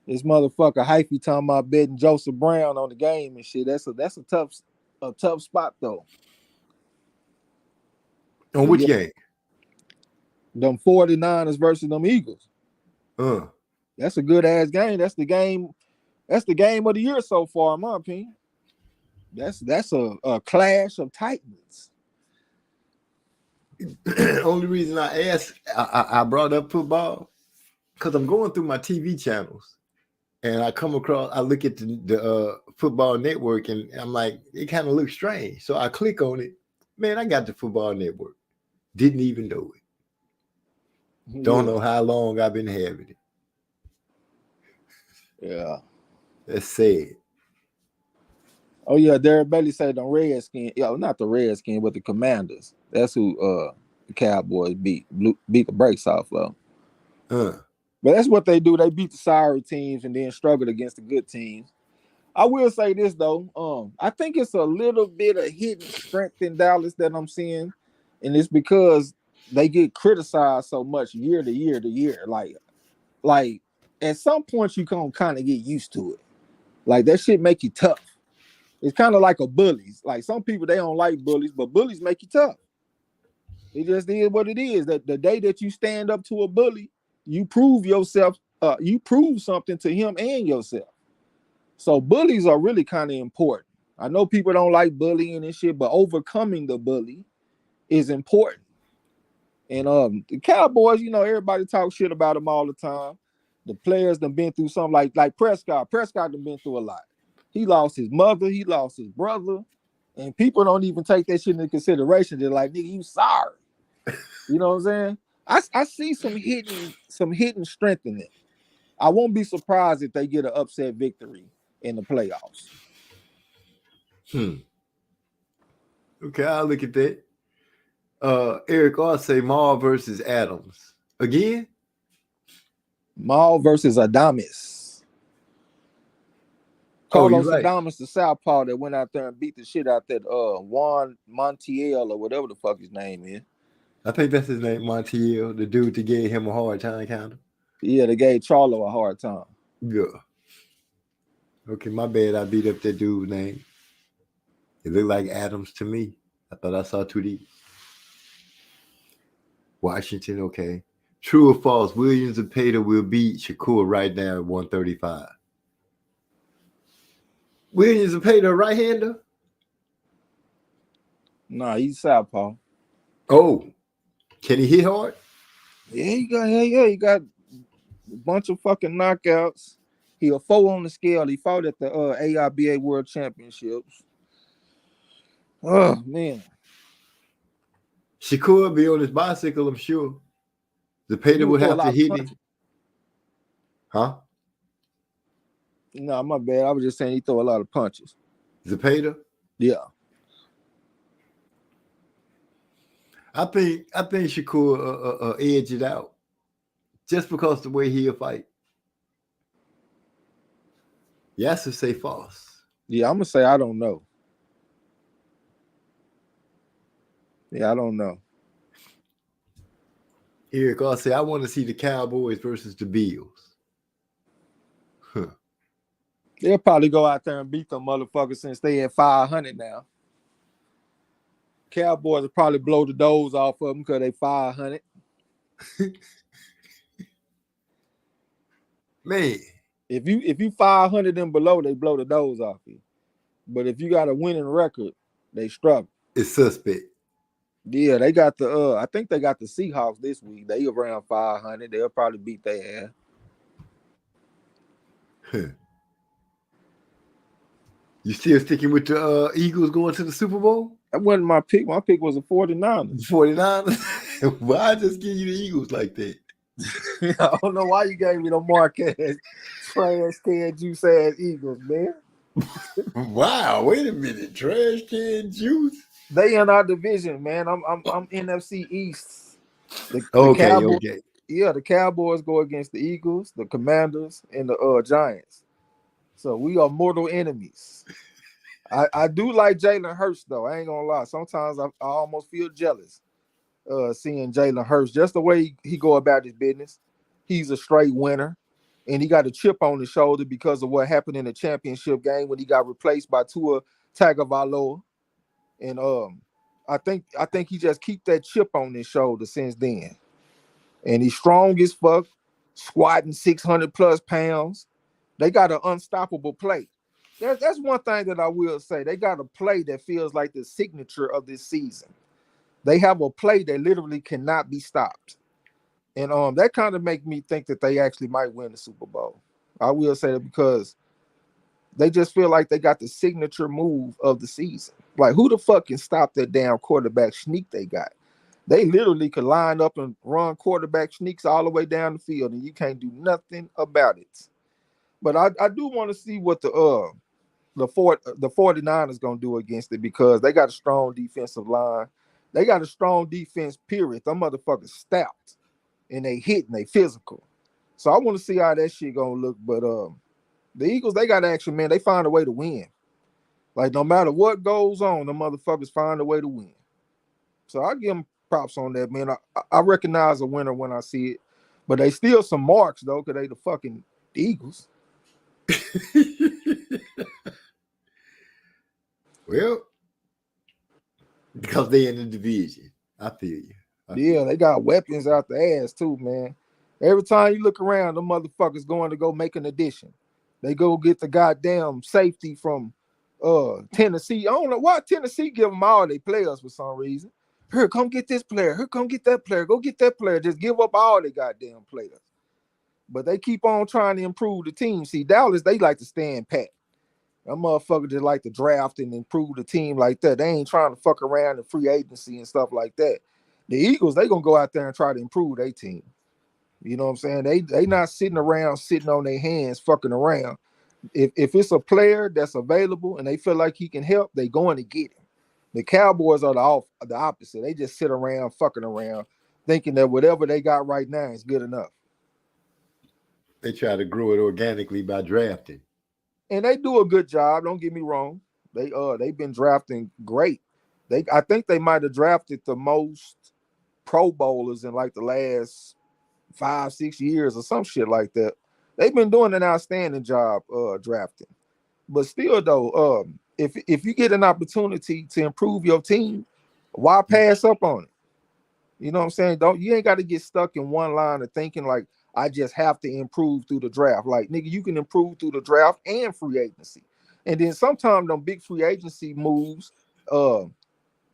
This motherfucker Hyphy talking about betting Joseph Brown on the game and shit. That's a tough spot though. On which game? Them 49ers versus them Eagles. That's a good ass game. That's the game of the year so far, in my opinion. That's a clash of titans. Only reason I asked, I brought up football because I'm going through my TV channels and I look at the football network and I'm like, it kind of looks strange. So I click on it. Man, I got the football network. Didn't even know it. Don't know how long I've been having it. Yeah. That's sad. Oh yeah, Derek Bailey said the Redskins. Yeah, not the Redskins, but the Commanders. That's who the Cowboys beat the brakes off of. But that's what they do. They beat the sorry teams and then struggled against the good teams. I will say this though. I think it's a little bit of hidden strength in Dallas that I'm seeing, and it's because they get criticized so much year to year to year. Like at some point you can kind of get used to it. Like that shit make you tough. It's kind of like a bullies. Like some people, they don't like bullies, but bullies make you tough. It just is what it is. That the day that you stand up to a bully, you prove yourself. You prove something to him and yourself. So bullies are really kind of important. I know people don't like bullying and shit, but overcoming the bully is important. And the Cowboys, everybody talks shit about them all the time. The players done been through something like Prescott. Prescott done been through a lot. He lost his mother. He lost his brother. And people don't even take that shit into consideration. They're like, nigga, you sorry. You know what I'm saying? I see some hidden strength in it. I won't be surprised if they get an upset victory in the playoffs. Okay, I'll look at that. Eric say Maul versus Adams. Again? Maul versus Adames. Carlos Adames, the southpaw that went out there and beat the shit out that Juan Montiel or whatever the fuck his name is. I think that's his name, Montiel, the dude that gave him a hard time, kind of. Yeah, they gave Charlo a hard time. Yeah. Okay, my bad. I beat up that dude's name. It looked like Adams to me. I thought I saw 2D. Washington, okay. True or false? Williams and Pater will beat Shakur right now at 135. Williams and Pater, right-hander? Nah, he's southpaw. Oh, can he hit hard? Yeah, he got a bunch of fucking knockouts. He a 4 on the scale. He fought at the AIBA World Championships. Oh man, Shakur be on his bicycle, I'm sure. The Pater he would throw a have to lot of hit punches. him. Huh? No, my bad. I was just saying he throw a lot of punches. Zepeda? Yeah. I think Shakur edge it out just because the way he'll fight. Yes, to say false. Yeah, I'm gonna say I don't know. Yeah, I don't know. Eric, I'll say I want to see the Cowboys versus the Bills. Huh. They'll probably go out there and beat them motherfuckers since they at 500 now. Cowboys will probably blow the doors off of them because they 500. Man, If you 500 and below, they blow the doors off you. But if you got a winning record, they struggle. it's suspect. Yeah, they got the I think they got the Seahawks this week. They around 500. They'll probably beat their ass. Huh. You still sticking with the Eagles going to the Super Bowl? That wasn't my pick. My pick was a 49ers. 49ers? Why just give you the Eagles like that? I don't know why you gave me the Marquez trash can juice ass Eagles, man. Wow, wait a minute. Trash can juice? They in our division, man. I'm NFC East. The Okay, Cowboys, okay. yeah, the Cowboys go against the Eagles, the Commanders, and the Giants. So we are mortal enemies. I do like Jalen Hurts though. I ain't gonna lie. Sometimes I almost feel jealous seeing Jalen Hurts, just the way he go about his business. He's a straight winner, and he got a chip on his shoulder because of what happened in the championship game when he got replaced by Tua Tagovailoa. And I think he just keep that chip on his shoulder since then. And he's strong as fuck, squatting 600 plus pounds. They got an unstoppable play. That's one thing that I will say. They got a play that feels like the signature of this season. They have a play that literally cannot be stopped. And that kind of make me think that they actually might win the Super Bowl. I will say that because they just feel like they got the signature move of the season. Like, who the fuck can stop that damn quarterback sneak they got? They literally could line up and run quarterback sneaks all the way down the field, and you can't do nothing about it. But I do want to see what the 49ers going to do against it because they got a strong defensive line. They got a strong defense, period. Them motherfuckers stout, and they hit and they physical. So I want to see how that shit going to look. But the Eagles, they got action, man. They find a way to win. Like, no matter what goes on, the motherfuckers find a way to win. So I give them props on that, man. I recognize a winner when I see it. But they still some marks, though, because they the fucking Eagles. Well, because they in the division. I feel you. They got weapons out the ass, too, man. Every time you look around, the motherfuckers going to go make an addition. They go get the goddamn safety from Tennessee. I don't know why Tennessee give them all their players for some reason. Here, come get this player. Here, come get that player. Go get that player. Just give up all their goddamn players. But they keep on trying to improve the team. See, Dallas, they like to stand pat. That motherfucker just like to draft and improve the team like that. They ain't trying to fuck around in free agency and stuff like that. The Eagles, they gonna go out there and try to improve their team. You know what I'm saying? They not sitting around, sitting on their hands, fucking around. If it's a player that's available and they feel like he can help, they going to get him. The Cowboys are the opposite. They just sit around, fucking around, thinking that whatever they got right now is good enough. They try to grow it organically by drafting. And they do a good job. Don't get me wrong. They've been drafting great. I think they might have drafted the most Pro Bowlers in like the last 5-6 years or some shit like that. They've been doing an outstanding job drafting. But still though, if you get an opportunity to improve your team, why pass up on it? You know what I'm saying? You ain't got to get stuck in one line of thinking like I just have to improve through the draft. Like nigga, you can improve through the draft and free agency. And then sometimes them big free agency moves,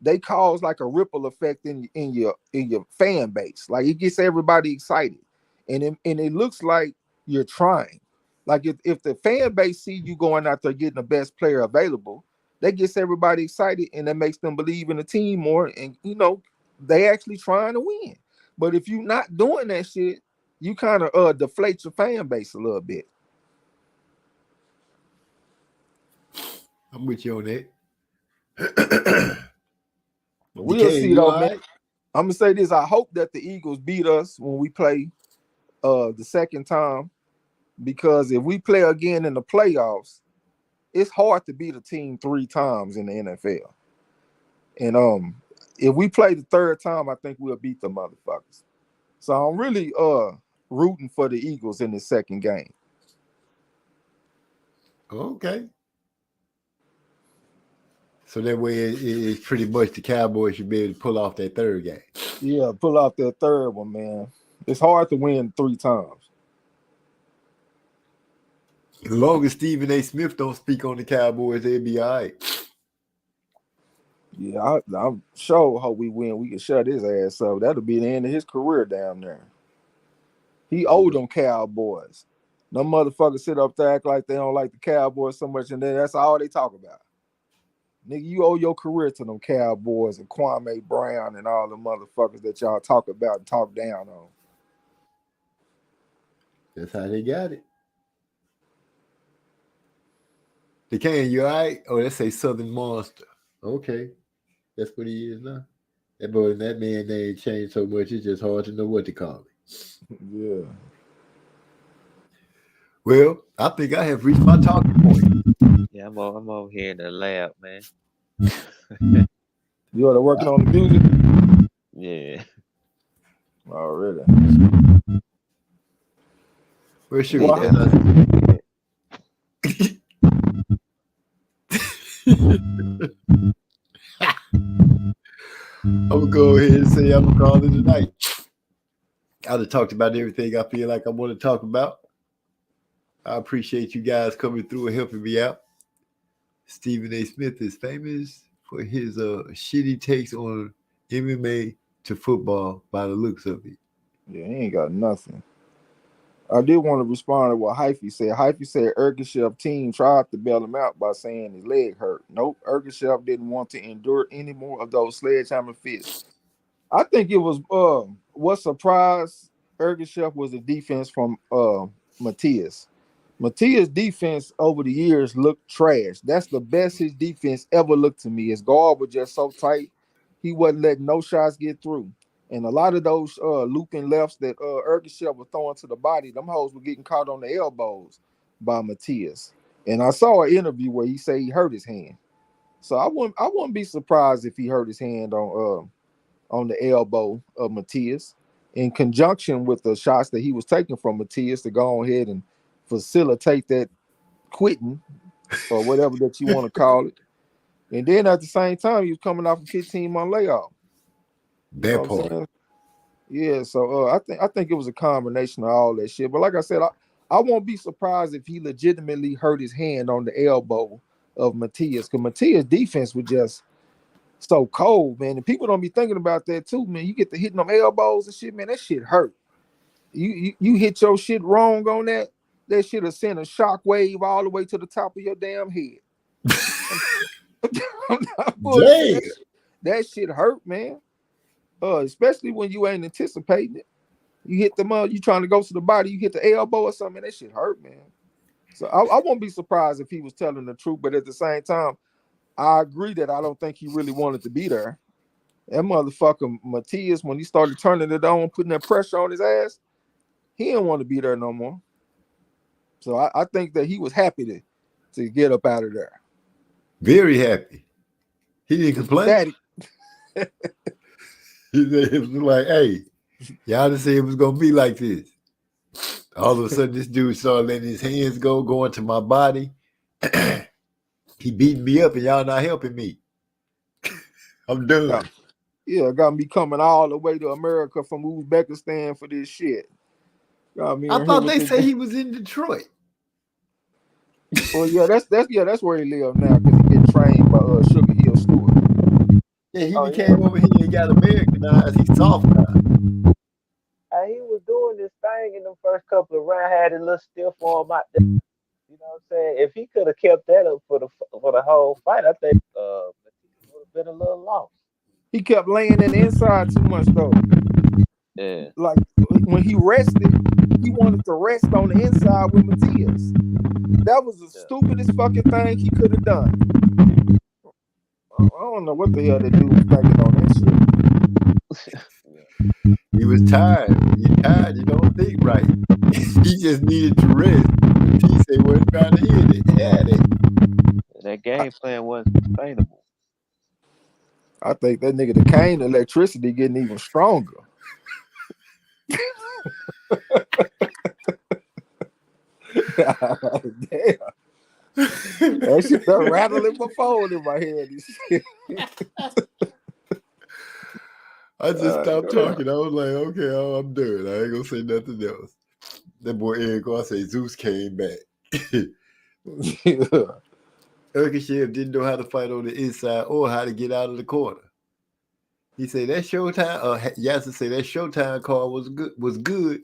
they cause like a ripple effect in your fan base. Like it gets everybody excited, and it looks like you're trying. Like if the fan base see you going out there getting the best player available, that gets everybody excited, and that makes them believe in the team more. And they actually trying to win. But if you're not doing that shit, you kind of deflate your fan base a little bit. I'm with you on that. But You we'll can, see you though, all man. right? I'm gonna say this: I hope that the Eagles beat us when we play the second time, because if we play again in the playoffs, it's hard to beat a team 3 times in the NFL. And if we play the third time, I think we'll beat the motherfuckers. So I'm really rooting for the Eagles in the second game. Okay. So that way it's pretty much the Cowboys should be able to pull off that third game. Yeah, pull off that third one, man. It's hard to win 3 times. As long as Stephen A. Smith don't speak on the Cowboys, they'll be all right. Yeah, I'm sure hope we win. We can shut his ass up. That'll be the end of his career down there. He owed them Cowboys. Them motherfuckers sit up there act like they don't like the Cowboys so much, and then that's all they talk about. Nigga, you owe your career to them Cowboys and Kwame Brown and all the motherfuckers that y'all talk about and talk down on. That's how they got it. The can, you all right? Oh, let's say Southern Monster. Okay. That's what he is now. That man name changed so much, it's just hard to know what to call it. Yeah. Well, I think I have reached my talking point. Yeah, I'm over here in the lab, man. You are working on the music? Yeah. Already. Where should Well, we? I'm gonna go ahead and say I'm gonna call it tonight. I done talked about everything I feel like I want to talk about. I appreciate you guys coming through and helping me out. Stephen A. Smith is famous for his shitty takes on MMA to football by the looks of it. Yeah, he ain't got nothing. I did want to respond to what Hyphy said. Hyphy said Ergenshev's team tried to bail him out by saying his leg hurt. Nope, Ergenchev didn't want to endure any more of those sledgehammer fists. I think it was what surprised Ergenchev was the defense from Matthias. Matthias' defense over the years looked trash. That's the best his defense ever looked to me. His guard was just so tight. He wasn't letting no shots get through. And a lot of those looping lefts that Ergenchev was throwing to the body, them hoes were getting caught on the elbows by Matthias. And I saw an interview where he said he hurt his hand. So I wouldn't be surprised if he hurt his hand on the elbow of Matthias in conjunction with the shots that he was taking from Matthias to go ahead and facilitate that quitting or whatever that you want to call it. And then at the same time, he was coming off a 15-month layoff. That part. Yeah, so I think it was a combination of all that shit. But like I said, I won't be surprised if he legitimately hurt his hand on the elbow of Matthias, because Matthias' defense was just so cold, man. And people don't be thinking about that too, man. You get to hitting them elbows and shit, man. That shit hurt. You hit your shit wrong on that shit will send a shockwave all the way to the top of your damn head. Damn. That shit hurt, man. Especially when you ain't anticipating it. You hit the mud, you trying to go to the body, you hit the elbow or something, that shit hurt, man. So I won't be surprised if he was telling the truth, but at the same time, I agree that I don't think he really wanted to be there. That motherfucker Matthias, when he started turning it on, putting that pressure on his ass, he didn't want to be there no more. So I think that he was happy to get up out of there. Very happy. He didn't complain. He was like, hey, y'all didn't say it was going to be like this. All of a sudden, this dude started letting his hands go into my body. He beating me up and y'all not helping me. I'm done. Yeah, got me coming all the way to America from Uzbekistan for this shit. Got me I in here thought with they this. say he was in Detroit. Well, yeah, that's where he live now because he get trained by Sugar Hill Stewart. Yeah, he Oh, yeah. came over here and got Americanized. He's soft now. He was doing this thing in the first couple of rounds, had a little stiff arm out there. You know what I'm saying? If he could have kept that up for the whole fight, I think Matisse would have been a little lost. He kept laying in the inside too much though. Yeah. Like when he rested, he wanted to rest on the inside with Matias. That was the stupidest fucking thing he could have done. I don't know what the hell that dude was thinking on that shit. He was tired. You tired, you don't think right. He just needed to rest. He said wasn't trying to hit it. Had it. That game plan wasn't sustainable. I think that nigga the cane electricity getting even stronger. Damn. That shit that rattling my phone in my head. I just stopped talking. I was like, okay, I'm done. I ain't gonna say nothing else. That boy Eric I say Zeus came back. Yeah. Erkashev didn't know how to fight on the inside or how to get out of the corner. He said that Showtime. Yasser said that Showtime card was good.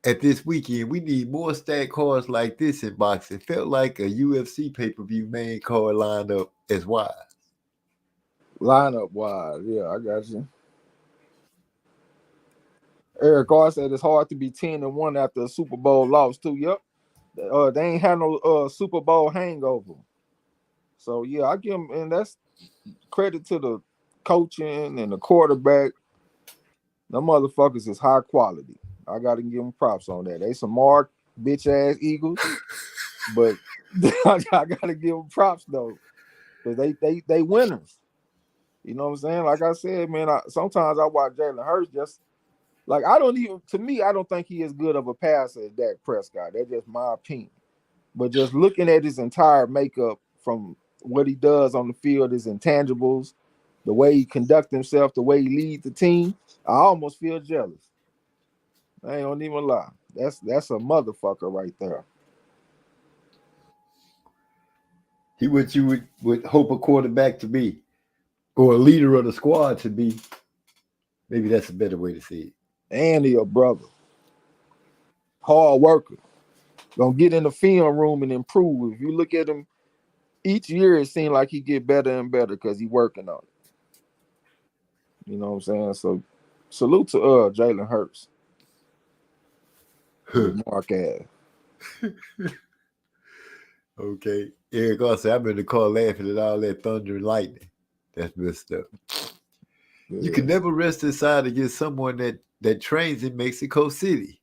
At this weekend, we need more stacked cards like this in boxing. Felt like a UFC pay-per-view main card lined up as wise. Lineup wise, yeah, I got you. Eric R said it's hard to be 10-1 after a Super Bowl loss too. Yep. They ain't had no Super Bowl hangover. So yeah, I give them, and that's credit to the coaching and the quarterback. Them motherfuckers is high quality. I gotta give them props on that. They some mark bitch ass Eagles, but I gotta give them props though, because they winners. You know what I'm saying? Like I said, man, sometimes I watch Jalen Hurts just like I don't think he is good of a passer as Dak Prescott. That's just my opinion. But just looking at his entire makeup from what he does on the field, his intangibles, the way he conducts himself, the way he leads the team, I almost feel jealous. I ain't gonna even lie. That's a motherfucker right there. He what you would hope a quarterback to be, or a leader of the squad to be. Maybe that's a better way to see it. And he a brother. Hard worker. Gonna get in the film room and improve. If you look at him each year, it seems like he get better and better because he working on it. You know what I'm saying? So salute to Jalen Hurts. Mark ass. Okay. Eric also, I'm in the car laughing at all that thunder and lightning. That's messed up. Yeah. You can never rest aside against someone that trains in Mexico City.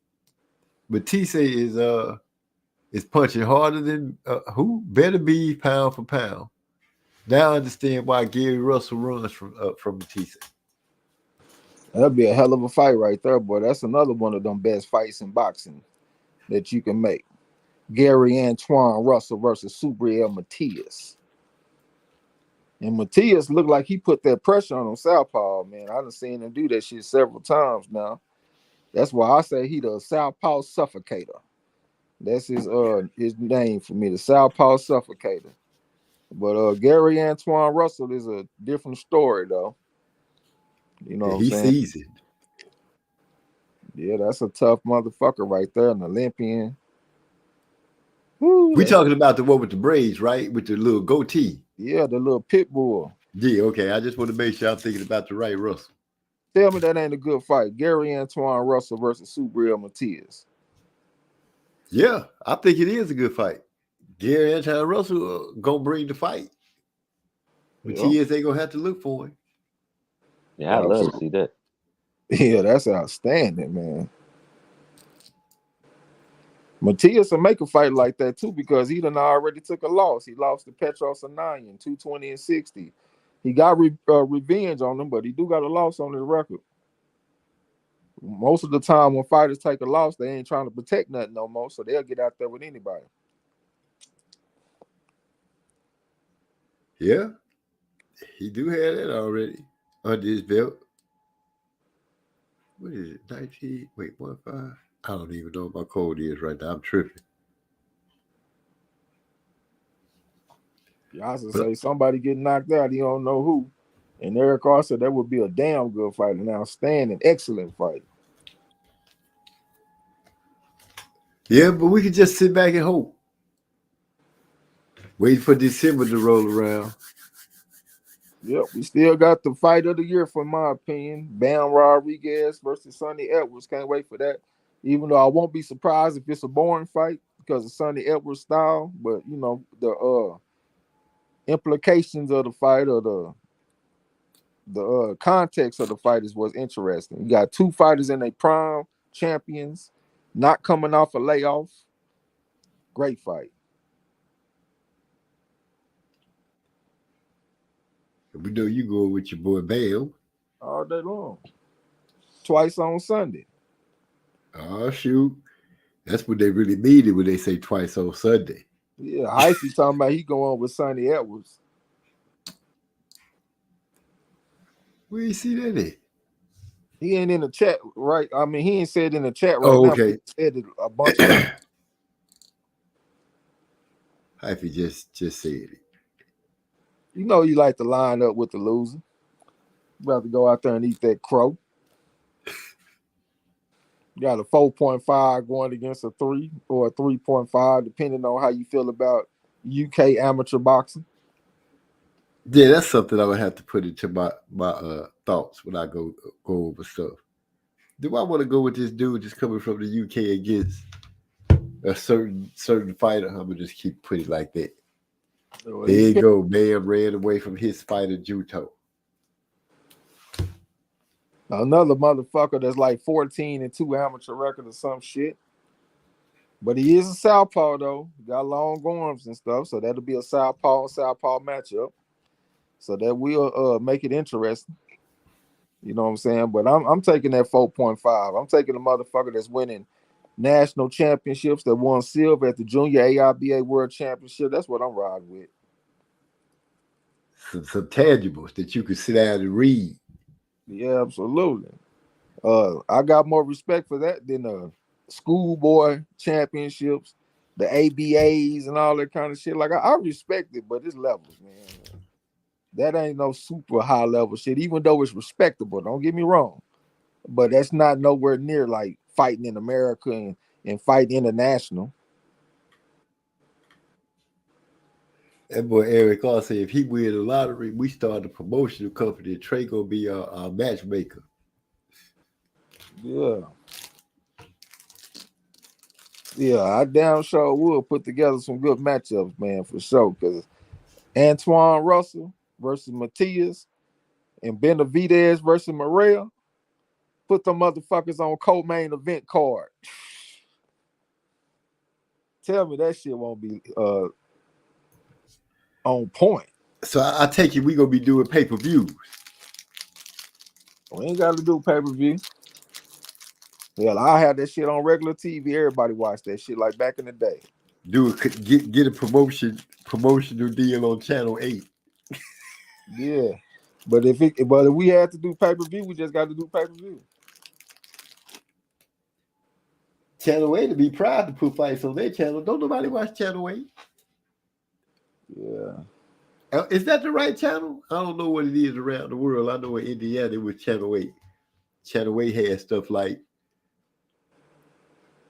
Matisse is punching harder than who? Benavidez pound for pound. Now I understand why Gary Russell runs from Matisse. That'd be a hell of a fight right there, boy. That's another one of them best fights in boxing that you can make. Gary Antoine Russell versus Subriel Matias. And Matias looked like he put that pressure on Southpaw, man. I done seen him do that shit several times now. That's why I say he the Southpaw Suffocator. That's his name for me, the Southpaw Suffocator. But Gary Antoine Russell is a different story, though. You know what I'm saying? He's seasoned. Yeah, that's a tough motherfucker right there, an Olympian. We talking about the one with the braids, right? With the little goatee. Yeah, the little pit bull. Yeah, okay. I just want to make sure I'm thinking about the right Russell. Tell me that ain't a good fight. Gary Antoine Russell versus Subriel Matias. Yeah, I think it is a good fight. Gary Antoine Russell gonna bring the fight. Matias ain't gonna have to look for him. Yeah, I love to see that. Yeah, that's outstanding, man. Matias will make a fight like that too because he done already took a loss. He lost to Petros Ananian, 220-60. He got revenge on him, but he do got a loss on his record. Most of the time when fighters take a loss, they ain't trying to protect nothing no more, so they'll get out there with anybody. Yeah, he do have that already. under his belt. What is it? 19? Wait, 1-5? I don't even know what my code is right now. I'm tripping. Y'all should But say somebody get knocked out. He don't know who. And Eric Carr said that would be a damn good fight, an outstanding, excellent fight. yeah, but we could just sit back and hope. Wait for December to roll around. Yep, we still got the fight of the year, for my opinion. Bam Rodriguez versus Sonny Edwards. Can't wait for that. Even though I won't be surprised if it's a boring fight because of Sonny Edwards' style, but you know the implications of the fight or the context of the fight is what's interesting. You got two fighters in their prime, champions, not coming off a layoff. Great fight. We know you going with your boy Bam. All day long. Twice on Sunday. Oh, shoot. That's what they really mean it when they say twice on Sunday. Yeah, Hyphy talking about he going with Sonny Edwards. Where you see that at? He ain't in the chat, right? I mean, he ain't said in the chat right Oh, now. okay. He said it a bunch of times. Hyphy just said it. You know you like to line up with the loser. You about to go out there and eat that crow. You got a 4.5 going against a 3 or a 3.5, depending on how you feel about UK amateur boxing. Yeah, that's something I would have to put into my thoughts when I go over stuff. Do I want to go with this dude just coming from the UK against a certain fighter? I'm gonna just keep putting it like that. So there you go. Bam ran away from his fighter Juto. Another motherfucker that's like 14-2 amateur record or some shit. But he is a southpaw though. He got long arms and stuff, so that'll be a southpaw matchup. So that will make it interesting. You know what I'm saying? But I'm taking that 4.5. I'm taking the motherfucker that's winning national championships, that won silver at the Junior AIBA World Championship. That's what I'm riding with. Some tangibles that you could sit down and read. Yeah, absolutely. I got more respect for that than the schoolboy championships, the ABAs, and all that kind of shit. Like I respect it, but it's levels, man. That ain't no super high level shit, even though it's respectable. Don't get me wrong. But that's not nowhere near like fighting in America and fighting international. That boy Eric Carr said if he win the lottery, we start a promotional company. Trey gonna be our matchmaker. Yeah. Yeah, I damn sure will put together some good matchups, man, for sure. Because Antoine Russell versus Matias and Benavidez versus Maria, put them motherfuckers on co-main event card. Tell me that shit won't be on point. So I take it we gonna be doing pay-per-views. We ain't got to do pay-per-view. Hell, I had that shit on regular TV. Everybody watched that shit like back in the day. Get a promotional deal on Channel 8. Yeah. But if we had to do pay-per-view, we just got to do pay-per-view. Channel 8 to be proud to put fights on their channel. Don't nobody watch Channel 8. Yeah. Is that the right channel? I don't know what it is around the world. I know in Indiana it was Channel 8. Channel 8 had stuff like,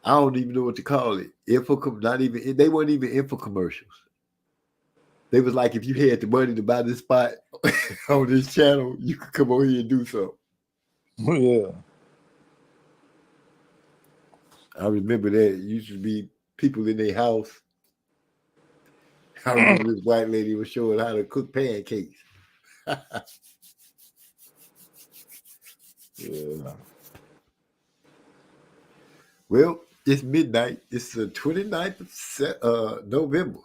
I don't even know what to call it. They weren't even info commercials. They was like, if you had the money to buy this spot on this channel, you could come over here and do something. Yeah. I remember that. It used to be people in their house. I remember this white lady was showing how to cook pancakes. Yeah. Well, it's midnight. It's the 29th of November.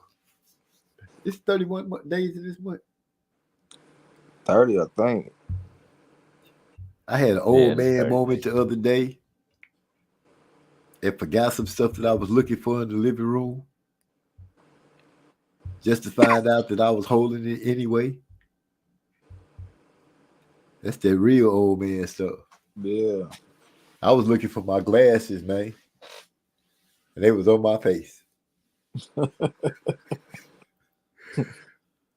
It's 31 days in this month. 30, I think. I had an old man moment the other day and forgot some stuff that I was looking for in the living room just to find out that I was holding it anyway. That's that real old man stuff. Yeah. I was looking for my glasses, man, and they was on my face.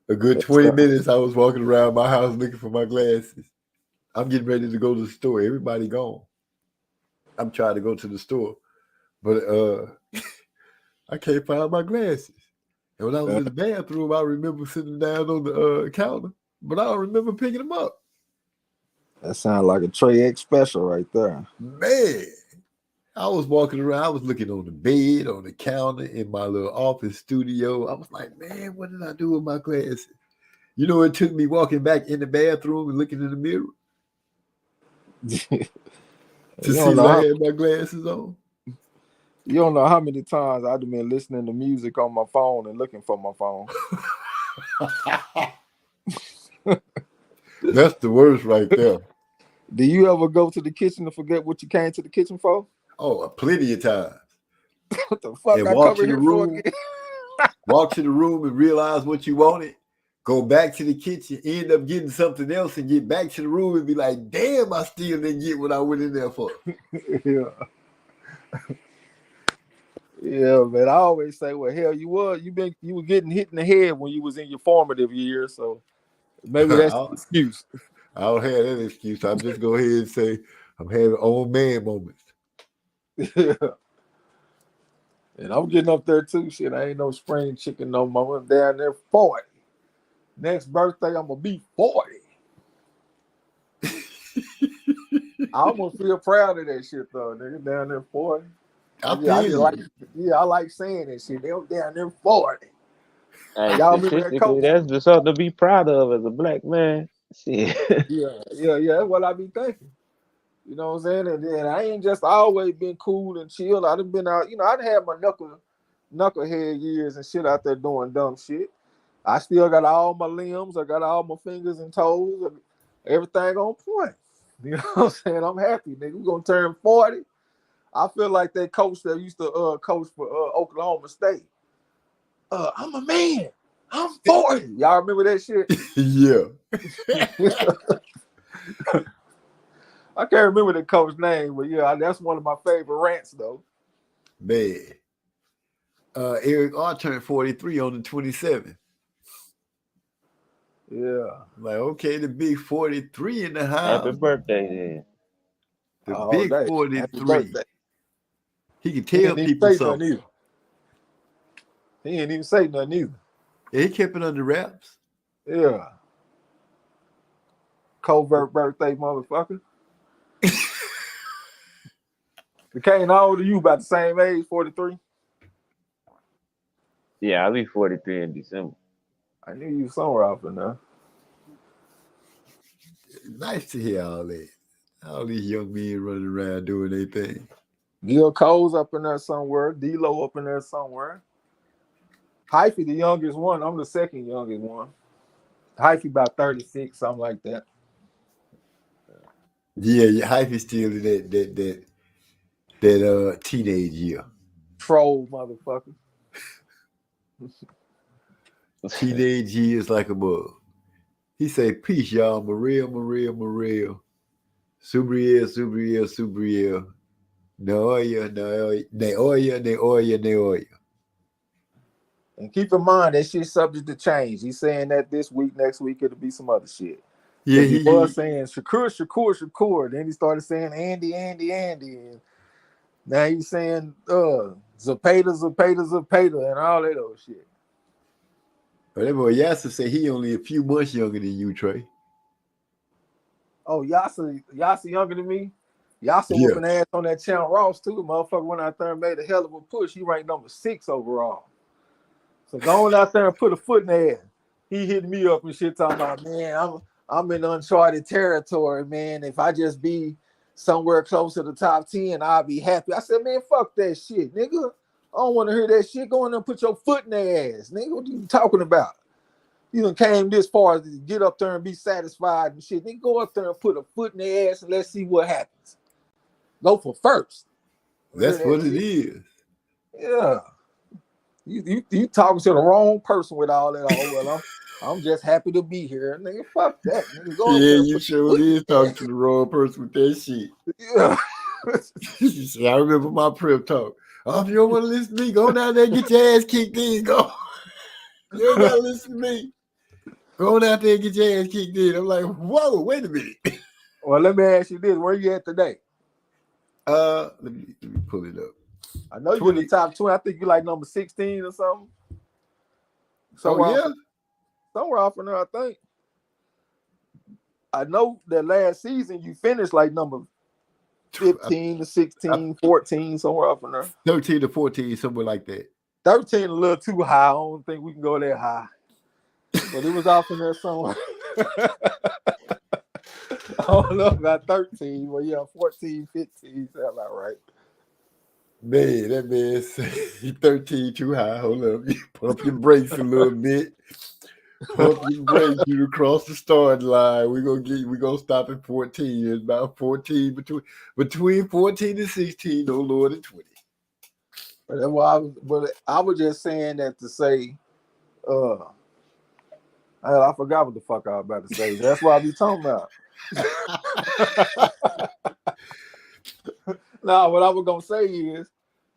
A good 20 minutes, I was walking around my house looking for my glasses. I'm getting ready to go to the store. Everybody gone. I'm trying to go to the store, but I can't find my glasses. And when I was in the bathroom, I remember sitting down on the counter, but I don't remember picking them up. That sounds like a Trey X special right there. Man, I was walking around. I was looking on the bed, on the counter, in my little office studio. I was like, man, what did I do with my glasses? You know, it took me walking back in the bathroom and looking in the mirror to see if I had my glasses on. You don't know how many times I've been listening to music on my phone and looking for my phone. That's the worst right there. Do you ever go to the kitchen and forget what you came to the kitchen for? Oh, plenty of times. What the fuck And I walk come to the here for room, again? walk to the room and realize what you wanted. Go back to the kitchen, end up getting something else, and get back to the room and be like, damn, I still didn't get what I went in there for. Yeah. Yeah, man. I always say, well, hell, you were getting hit in the head when you was in your formative years, so maybe that's the excuse. I don't have that excuse. I'm just go ahead and say I'm having old man moments. Yeah. And I'm getting up there too. Shit, I ain't no spring chicken no more. I'm down there 40. Next birthday, I'm gonna be 40. I almost feel proud of that shit though, nigga. Down there 40. I like saying that shit. They was down there 40. And y'all remember that statistically, that's just something to be proud of as a black man. Shit. Yeah. That's what I be thinking. You know what I'm saying? And then I ain't just always been cool and chill. I done been out, I done had my knucklehead years and shit out there doing dumb shit. I still got all my limbs. I got all my fingers and toes. Everything on point. You know what I'm saying? I'm happy, nigga. We gonna turn 40. I feel like that coach that used to coach for Oklahoma State. I'm a man. I'm 40. Y'all remember that shit? Yeah. I can't remember the coach's name, but yeah, that's one of my favorite rants though. Man. Eric R turned 43 on the 27th. Yeah. Like, okay, the big 43 in the house. Happy birthday, then. The big 43. He can tell he people something. He didn't even say nothing either. Yeah, he kept it under wraps. Yeah. Covert birthday, motherfucker. Kane, how old are you? About the same age, 43? Yeah, I'll be 43 in December. I knew you somewhere off in there. Nice to hear all that. All these young men running around doing their thing. Gil Cole's up in there somewhere. D-Lo up in there somewhere. Hyphy, the youngest one. I'm the second youngest one. Hyphy about 36, something like that. Yeah, Hyphy's still in that teenage year. Troll motherfucker. Teenage years like a bug. He say, peace, y'all. Maria. Subriel. Neoya. And keep in mind that shit's subject to change. He's saying that this week, next week it'll be some other shit. Yeah, he was saying Shakur. Then he started saying Andy. And now he's saying Zapata, and all that old shit. But that boy Yasser say he only a few months younger than you, Trey. Oh, Yasser younger than me? Yasser whooping ass on that Channel Ross too. The motherfucker went out there and made a hell of a push. He ranked number 6 overall. So going out there and put a foot in the air. He hit me up and shit talking about, man, I'm in uncharted territory, man. If I just be somewhere close to the top 10, I'll be happy. I said, man, fuck that shit, nigga. I don't want to hear that shit. Go in there and put your foot in their ass, nigga. What are you talking about? You done came this far to get up there and be satisfied and shit. Nigga, go up there and put a foot in their ass and let's see what happens. Go for first. That's what it is. Yeah. You talking to the wrong person with all that. Oh, well, I'm just happy to be here. Nigga, fuck that. Nigga, go up Yeah, there and you put your sure foot in is the air. talking to the wrong person with that shit. Yeah. You see, I remember my prep talk. Oh, if you don't want to listen to me, go down there and get your ass kicked in. Go. You ain't got to listen to me. Go down there and get your ass kicked in. I'm like, whoa, wait a minute. Well, let me ask you this. Where you at today? Let me pull it up. I know you're in 20. the top 20. I think you're like number 16 or something. Oh, yeah? Somewhere off in there, I think. I know that last season you finished like number 15 to 16, 14, somewhere off in there. 13 to 14, somewhere like that. 13 a little too high. I don't think we can go that high. But it was off in there somewhere. I don't know about 13, but yeah, 14, 15 sound about right. Man, that man said 13 too high. Hold up. You pump your brakes a little bit. Pump your brakes. You cross the starting line. We're gonna stop at 14. It's about 14 between 14 and 16, no lower than 20. But that's why I was just saying that to say, I forgot what the fuck I was about to say. That's what I be talking about. Now, what I was gonna say is,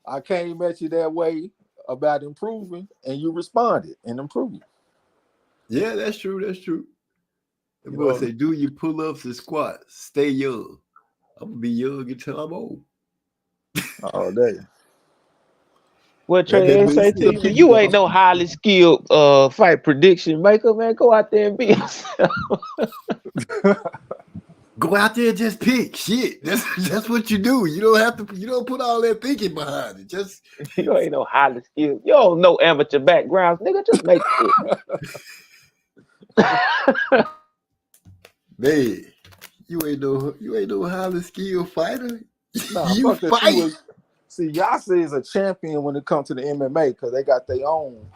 I came at you that way about improving, and you responded and improved. Yeah, that's true. That's true. The boy Well, say, do your pull-ups and squats. Stay young. I'm gonna be young until I'm old. all day. What That Trey makes say to sense. you, man? You ain't no highly skilled fight prediction maker, man. Go out there and be yourself. Go out there and just pick shit. That's what you do. You don't have to. You don't put all that thinking behind it. Just You ain't no highly skilled. You don't know amateur backgrounds, nigga. Just make it. man, you ain't no highly skilled fighter. Nah, You fuck that. fight. See, Yasa is a champion when it comes to the MMA because they got their own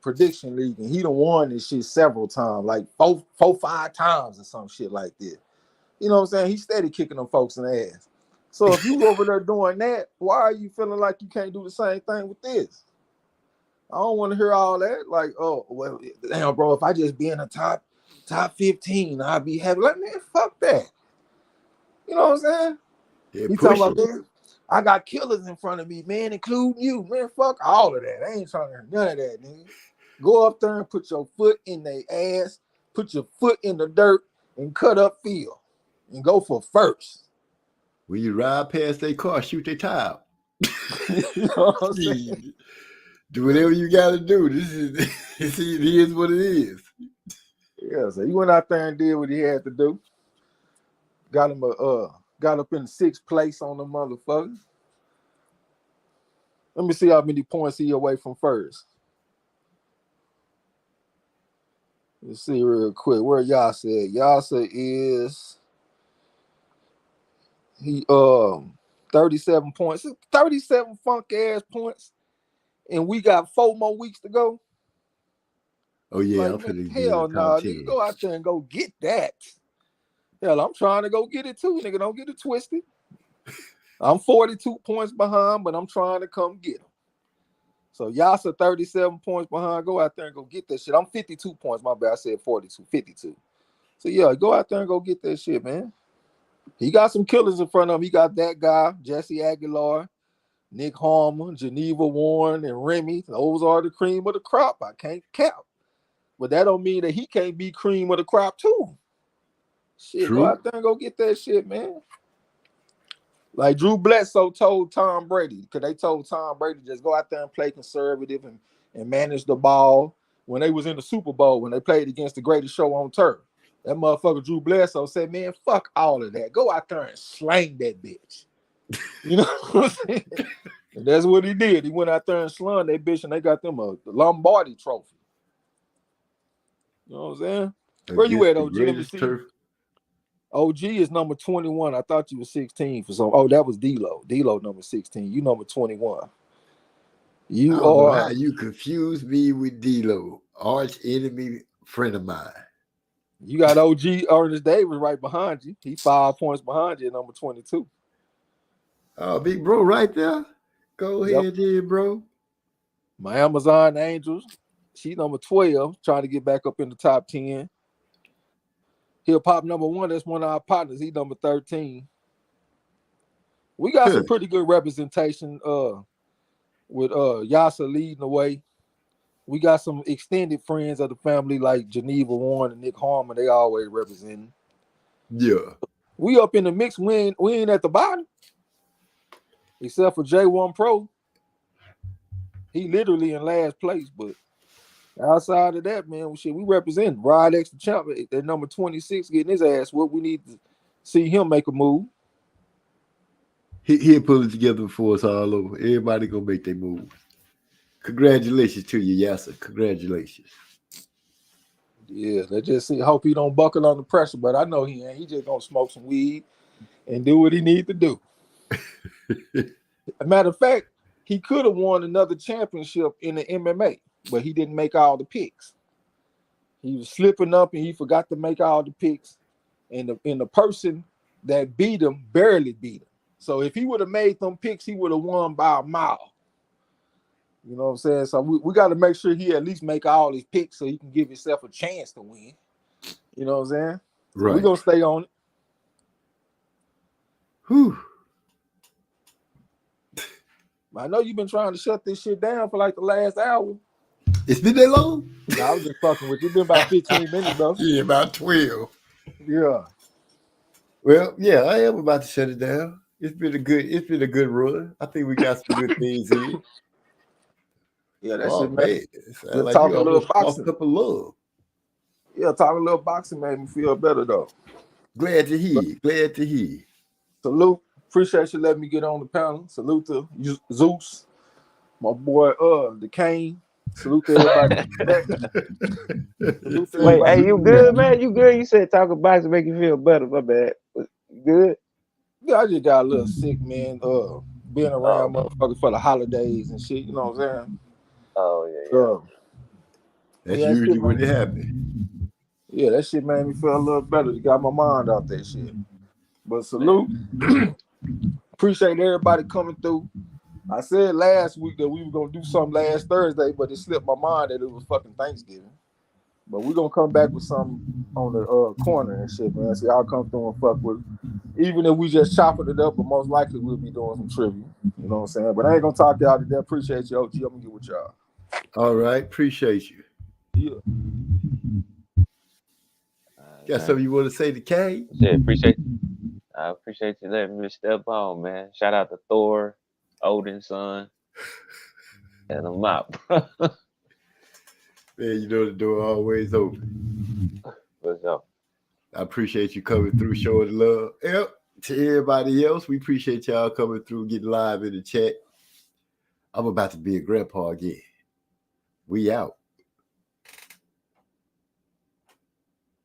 prediction league, and he done won this shit several times, like four, 5 times or some shit like that. You know what I'm saying? He's steady kicking them folks in the ass. So if you over there doing that, why are you feeling like you can't do the same thing with this? I don't want to hear all that. Like, oh, well, damn, bro, if I just be in the top 15, I'll be happy. Like, man, fuck that. You know what I'm saying? Yeah, He push talking it. about this. I got killers in front of me, man, including you. Man, fuck all of that. I ain't trying to hear none of that, nigga. Go up there and put your foot in their ass, put your foot in the dirt, and cut up field. And go for first. When you ride past their car, shoot their tire. You know what I'm saying? Do whatever you got to do. It is what it is. Yeah, so he went out there and did what he had to do. Got him got up in 6th place on the motherfucker. Let me see how many points he away from first. Let's see real quick where Yasa at. Yasa is 37 points. 37 funk ass points. And we got 4 more weeks to go. Oh yeah, Like, I'm man, finna get in hell the no, top nigga, 10. go out there and go get that. Hell, I'm trying to go get it too, nigga. Don't get it twisted. I'm 42 points behind, but I'm trying to come get them. So Yasa 37 points behind. Go out there and go get that shit. I'm 52 points. My bad. I said 42, 52. So yeah, go out there and go get that shit, man. He got some killers in front of him. He got that guy, Jesse Aguilar, Nick Harmon, Geneva Warren, and Remy. Those are the cream of the crop. I can't count. But that don't mean that he can't be cream of the crop too. Shit, True. go out there and go get that shit, man. Like Drew Bledsoe told Tom Brady, because they told Tom Brady just go out there and play conservative and manage the ball when they was in the Super Bowl, when they played against the greatest show on turf. That motherfucker Drew Bledsoe said, man, fuck all of that. Go out there and slang that bitch. You know what I'm saying? And that's what he did. He went out there and slung that bitch, and they got them a Lombardi trophy. You know what I'm saying? Where you at, OG? Let me see. Turf. OG is number 21. I thought you were 16 for some. Oh, that was D-Lo. D-Lo number 16. You number 21. I You don't know how are. you confused me with D-Lo, arch enemy friend of mine. You got OG Ernest Davis right behind you. He 5 points behind you at number 22. Oh, big bro, right there. Go Yep. ahead, then, bro. My Amazon Angels. She's number 12, trying to get back up in the top 10. He'll pop number 1. That's one of our partners. He's number 13. We got some pretty good representation with Yasa leading the way. We got some extended friends of the family like Geneva Warren and Nick Harmon. They always representing. Yeah. We up in the mix. We ain't at the bottom. Except for J1 Pro. He literally in last place, but outside of that, man, we represent Rod X the champ at number 26 getting his ass whooped. We need to see him make a move. He'll pull it together for us all over. Everybody gonna make their move. Congratulations to you, Yasa. Congratulations. Yeah, let's just see. Hope he don't buckle on the pressure, but I know he ain't. He just gonna smoke some weed and do what he need to do. A matter of fact, he could have won another championship in the MMA, but he didn't make all the picks. He was slipping up and he forgot to make all the picks. And the person that beat him barely beat him. So if he would have made them picks, he would have won by a mile. You know what I'm saying? So we got to make sure he at least make all his picks so he can give himself a chance to win. You know what I'm saying? So right. We're going to stay on it. Whew. I know you've been trying to shut this shit down for like the last hour. It's been that long? No, I was just fucking with you. It's been about 15 minutes, though. Yeah, about 12. Yeah. Well, yeah, I am about to shut it down. It's been a good run. I think we got some good things in. Yeah, that shit, man. Sound like talking you a little almost boxing. up a love. Yeah, talking a little boxing made me feel better, though. Glad to hear. Glad to hear. Salute. Appreciate you letting me get on the panel. Salute to Zeus, my boy, the Kane. Salute to everybody. Salute to Wait, everybody. hey, you good, man? You good? You said talking boxing make you feel better. My bad. You good? Yeah, I just got a little sick, man. Being around motherfuckers for the holidays and shit. You know what I'm saying? Oh yeah. That's usually when it happens. Yeah, that shit made me feel a little better. It got my mind out that shit. But salute. Appreciate everybody coming through. I said last week that we were gonna do something last Thursday, but it slipped my mind that it was fucking Thanksgiving. But we're gonna come back with something on the corner and shit, man. See, I'll come through and fuck with it. Even if we just chopping it up, but most likely we'll be doing some trivia. You know what I'm saying? But I ain't gonna talk y'all to death. Appreciate you, OG. I'm gonna get with y'all. All right, appreciate you. Yeah. Got something you want to say to Kay? Yeah, I appreciate you letting me step on, man. Shout out to Thor, Odin's son, and a mop. Man, you know the door always open. What's up? I appreciate you coming through, showing love. Yep. To everybody else, we appreciate y'all coming through, getting live in the chat. I'm about to be a grandpa again. We out.